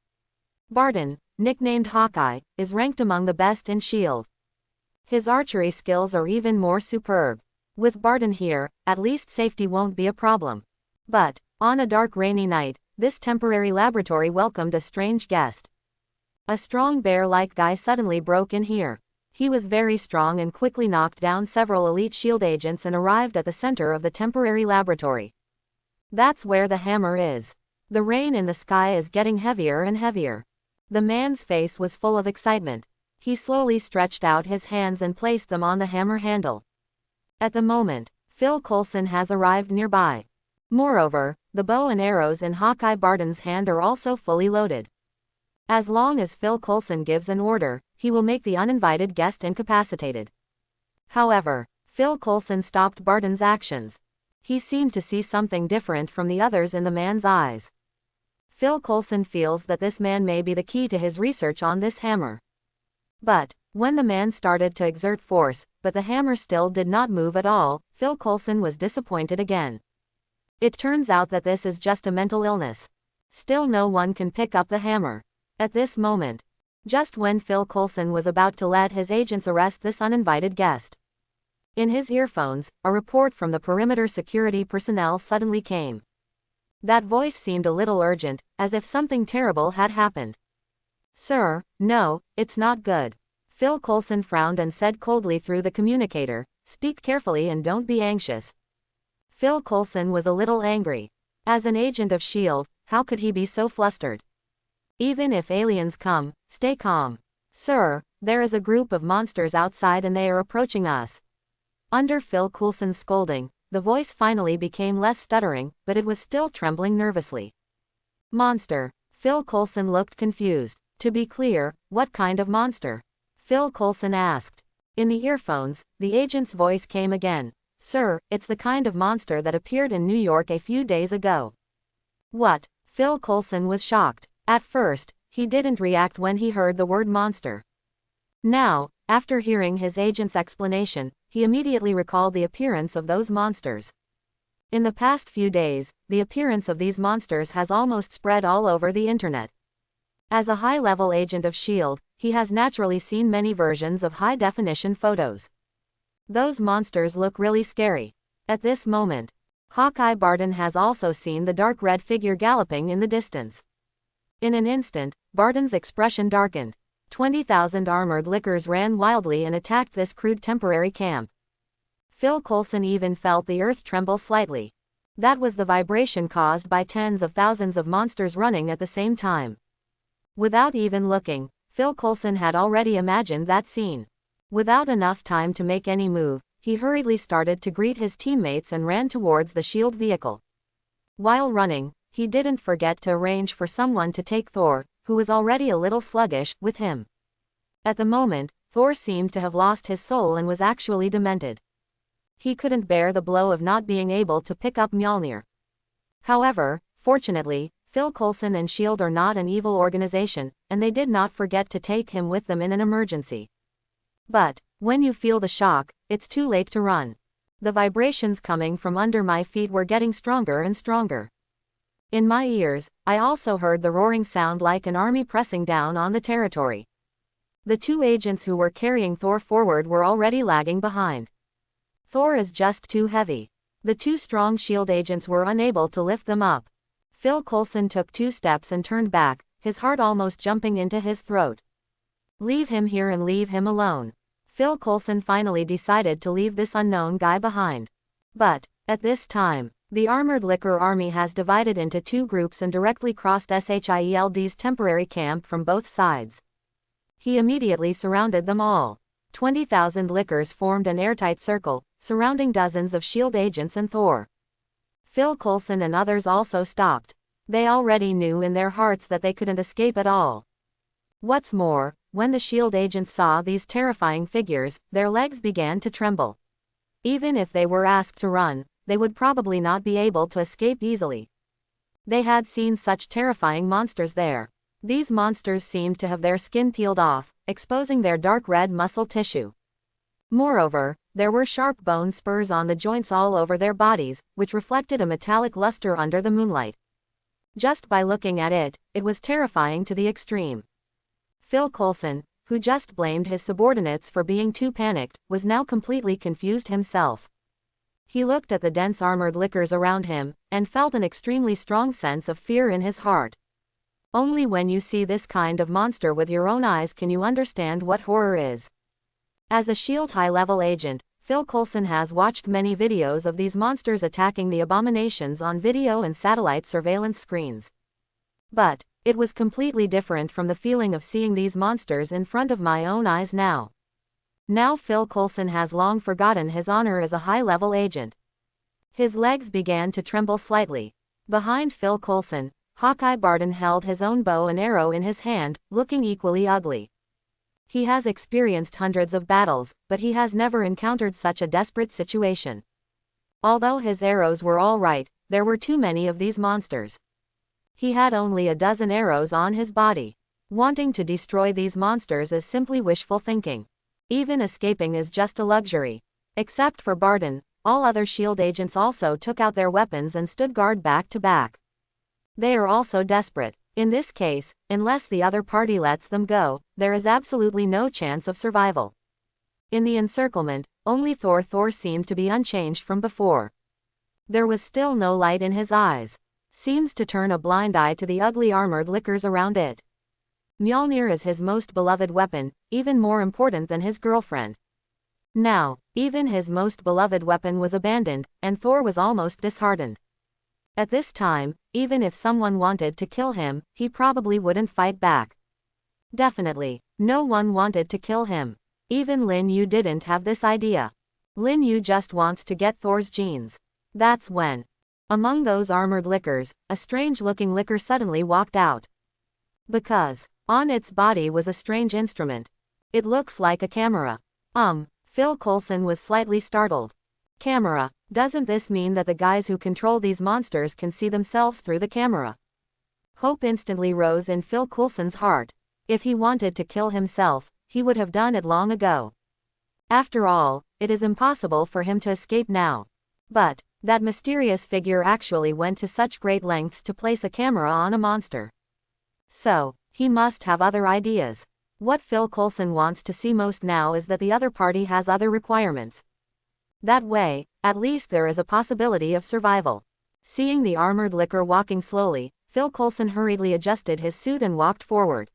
Barton, nicknamed Hawkeye, is ranked among the best in S.H.I.E.L.D. His archery skills are even more superb. With Barton here, at least safety won't be a problem. But, on a dark rainy night, this temporary laboratory welcomed a strange guest. A strong bear-like guy suddenly broke in here. He was very strong and quickly knocked down several elite S.H.I.E.L.D. agents and arrived at the center of the temporary laboratory. That's where the hammer is. The rain in the sky is getting heavier and heavier. The man's face was full of excitement. He slowly stretched out his hands and placed them on the hammer handle. At the moment, Phil Coulson has arrived nearby. Moreover, the bow and arrows in Hawkeye Barton's hand are also fully loaded. As long as Phil Coulson gives an order, he will make the uninvited guest incapacitated. However, Phil Coulson stopped Barton's actions. He seemed to see something different from the others in the man's eyes. Phil Coulson feels that this man may be the key to his research on this hammer. But, when the man started to exert force, but the hammer still did not move at all, Phil Coulson was disappointed again. It turns out that this is just a mental illness. Still no one can pick up the hammer. At this moment, just when Phil Coulson was about to let his agents arrest this uninvited guest. In his earphones, a report from the perimeter security personnel suddenly came. That voice seemed a little urgent, as if something terrible had happened. Sir, no, it's not good. Phil Coulson frowned and said coldly through the communicator, speak carefully and don't be anxious. Phil Coulson was a little angry. As an agent of S.H.I.E.L.D., how could he be so flustered? Even if aliens come, stay calm. Sir, there is a group of monsters outside and they are approaching us. Under Phil Coulson's scolding, the voice finally became less stuttering, but it was still trembling nervously. Monster. Phil Coulson looked confused. To be clear, what kind of monster? Phil Coulson asked. In the earphones, the agent's voice came again. Sir, it's the kind of monster that appeared in New York a few days ago. What? Phil Coulson was shocked. At first, he didn't react when he heard the word monster. Now, after hearing his agent's explanation, he immediately recalled the appearance of those monsters. In the past few days, the appearance of these monsters has almost spread all over the internet. As a high-level agent of S.H.I.E.L.D., he has naturally seen many versions of high-definition photos. Those monsters look really scary. At this moment, Hawkeye Barton has also seen the dark red figure galloping in the distance. In an instant, Barton's expression darkened. 20,000 armored lickers ran wildly and attacked this crude temporary camp. Phil Coulson even felt the earth tremble slightly. That was the vibration caused by tens of thousands of monsters running at the same time. Without even looking, Phil Coulson had already imagined that scene. Without enough time to make any move, he hurriedly started to greet his teammates and ran towards the S.H.I.E.L.D. vehicle. While running, he didn't forget to arrange for someone to take Thor, who was already a little sluggish, with him. At the moment, Thor seemed to have lost his soul and was actually demented. He couldn't bear the blow of not being able to pick up Mjolnir. However, fortunately, Phil Coulson and S.H.I.E.L.D. are not an evil organization, and they did not forget to take him with them in an emergency. But, when you feel the shock, it's too late to run. The vibrations coming from under my feet were getting stronger and stronger. In my ears, I also heard the roaring sound like an army pressing down on the territory. The two agents who were carrying Thor forward were already lagging behind. Thor is just too heavy. The two strong S.H.I.E.L.D. agents were unable to lift them up. Phil Coulson took 2 steps and turned back, his heart almost jumping into his throat. Leave him here and leave him alone. Phil Coulson finally decided to leave this unknown guy behind. But, at this time, the Armored Licker Army has divided into 2 groups and directly crossed S.H.I.E.L.D.'s temporary camp from both sides. He immediately surrounded them all. 20,000 lickers formed an airtight circle, surrounding dozens of S.H.I.E.L.D. agents and Thor. Phil Coulson and others also stopped. They already knew in their hearts that they couldn't escape at all. What's more, when the S.H.I.E.L.D. agents saw these terrifying figures, their legs began to tremble. Even if they were asked to run, they would probably not be able to escape easily. They had seen such terrifying monsters there. These monsters seemed to have their skin peeled off, exposing their dark red muscle tissue. Moreover, there were sharp bone spurs on the joints all over their bodies, which reflected a metallic luster under the moonlight. Just by looking at it, it was terrifying to the extreme. Phil Coulson, who just blamed his subordinates for being too panicked, was now completely confused himself. He looked at the dense armored lickers around him, and felt an extremely strong sense of fear in his heart. Only when you see this kind of monster with your own eyes can you understand what horror is. As a S.H.I.E.L.D. high-level agent, Phil Coulson has watched many videos of these monsters attacking the abominations on video and satellite surveillance screens. But, it was completely different from the feeling of seeing these monsters in front of my own eyes now. Now Phil Coulson has long forgotten his honor as a high-level agent. His legs began to tremble slightly. Behind Phil Coulson, Hawkeye Barton held his own bow and arrow in his hand, looking equally ugly. He has experienced hundreds of battles, but he has never encountered such a desperate situation. Although his arrows were all right, there were too many of these monsters. He had only a dozen arrows on his body. Wanting to destroy these monsters is simply wishful thinking. Even escaping is just a luxury. Except for Barton, all other S.H.I.E.L.D. agents also took out their weapons and stood guard back to back. They are also desperate. In this case, unless the other party lets them go, there is absolutely no chance of survival. In the encirclement, only Thor seemed to be unchanged from before. There was still no light in his eyes. Seems to turn a blind eye to the ugly armored lickers around it. Mjolnir is his most beloved weapon, even more important than his girlfriend. Now, even his most beloved weapon was abandoned, and Thor was almost disheartened. At this time, even if someone wanted to kill him, he probably wouldn't fight back. Definitely, no one wanted to kill him. Even Lin Yu didn't have this idea. Lin Yu just wants to get Thor's genes. That's when, among those armored lickers, a strange-looking licker suddenly walked out. Because, on its body was a strange instrument. It looks like a camera. Phil Coulson was slightly startled. Camera, doesn't this mean that the guys who control these monsters can see themselves through the camera? Hope instantly rose in Phil Coulson's heart. If he wanted to kill himself, he would have done it long ago. After all, it is impossible for him to escape now. But that mysterious figure actually went to such great lengths to place a camera on a monster. So, he must have other ideas. What Phil Coulson wants to see most now is that the other party has other requirements. That way, at least there is a possibility of survival. Seeing the armored licker walking slowly, Phil Coulson hurriedly adjusted his suit and walked forward.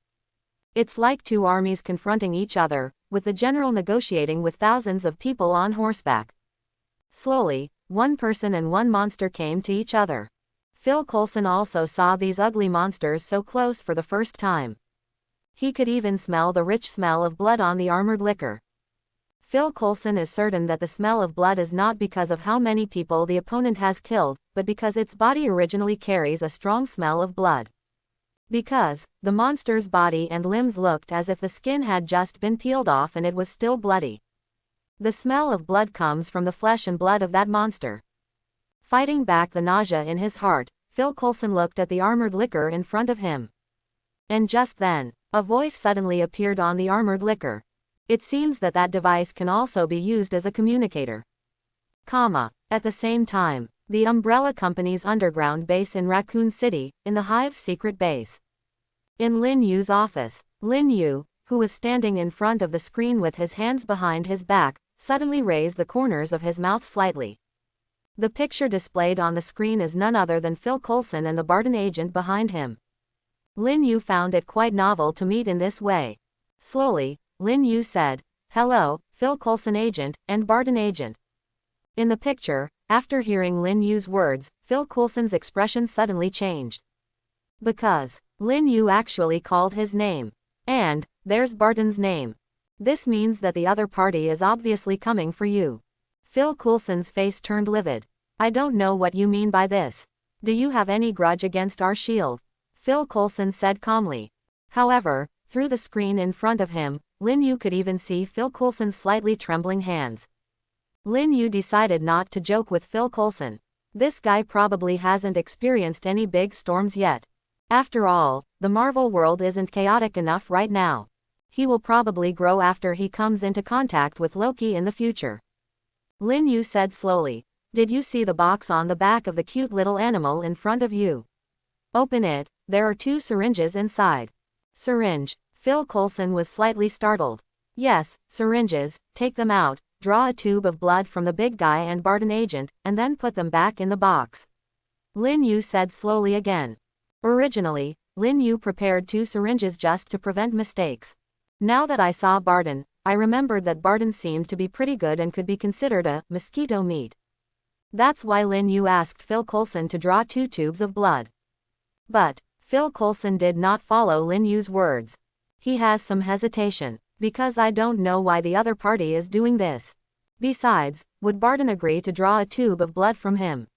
It's like two armies confronting each other, with the general negotiating with thousands of people on horseback. Slowly, one person and one monster came to each other. Phil Coulson also saw these ugly monsters so close for the first time. He could even smell the rich smell of blood on the armored licker. Phil Coulson is certain that the smell of blood is not because of how many people the opponent has killed, but because its body originally carries a strong smell of blood. Because the monster's body and limbs looked as if the skin had just been peeled off and it was still bloody. The smell of blood comes from the flesh and blood of that monster. Fighting back the nausea in his heart, Phil Coulson looked at the armored licker in front of him. And just then, a voice suddenly appeared on the armored licker. It seems that that device can also be used as a communicator. At the same time, the Umbrella Company's underground base in Raccoon City, in the Hive's secret base. In Lin Yu's office, Lin Yu, who was standing in front of the screen with his hands behind his back, suddenly raised the corners of his mouth slightly. The picture displayed on the screen is none other than Phil Coulson and the Barton agent behind him. Lin Yu found it quite novel to meet in this way. Slowly, Lin Yu said, "Hello, Phil Coulson agent, and Barton agent." In the picture, after hearing Lin Yu's words, Phil Coulson's expression suddenly changed. Because Lin Yu actually called his name. And there's Barton's name. This means that the other party is obviously coming for you. Phil Coulson's face turned livid. "I don't know what you mean by this. Do you have any grudge against our shield?" Phil Coulson said calmly. However, through the screen in front of him, Lin Yu could even see Phil Coulson's slightly trembling hands. Lin Yu decided not to joke with Phil Coulson. This guy probably hasn't experienced any big storms yet. After all, the Marvel world isn't chaotic enough right now. He will probably grow after he comes into contact with Loki in the future. Lin Yu said slowly, "Did you see the box on the back of the cute little animal in front of you? Open it, there are 2 syringes inside." Syringe. Phil Coulson was slightly startled. "Yes, syringes, take them out, draw a tube of blood from the big guy and Barton agent, and then put them back in the box." Lin Yu said slowly again. Originally, Lin Yu prepared 2 syringes just to prevent mistakes. Now that I saw Barton, I remembered that Barton seemed to be pretty good and could be considered a mosquito meat. That's why Lin Yu asked Phil Coulson to draw 2 tubes of blood. But Phil Coulson did not follow Lin Yu's words. He has some hesitation, because I don't know why the other party is doing this. Besides, would Barton agree to draw a tube of blood from him?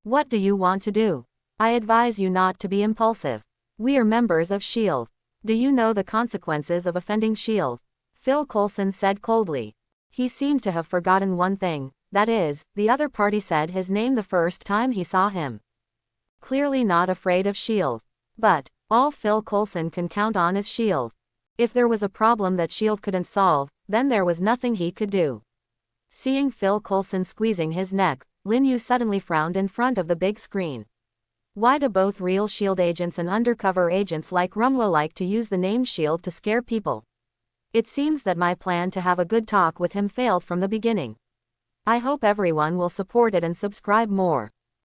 What do you want to do? I advise you not to be impulsive. We are members of S.H.I.E.L.D. Do you know the consequences of offending S.H.I.E.L.D.? Phil Coulson said coldly. He seemed to have forgotten one thing, that is, the other party said his name the first time he saw him. Clearly not afraid of S.H.I.E.L.D. But all Phil Coulson can count on is S.H.I.E.L.D. If there was a problem that S.H.I.E.L.D. couldn't solve, then there was nothing he could do. Seeing Phil Coulson squeezing his neck, Lin Yu suddenly frowned in front of the big screen. Why do both real S.H.I.E.L.D. agents and undercover agents like Rumlow like to use the name S.H.I.E.L.D. to scare people? It seems that my plan to have a good talk with him failed from the beginning. I hope everyone will support it and subscribe more.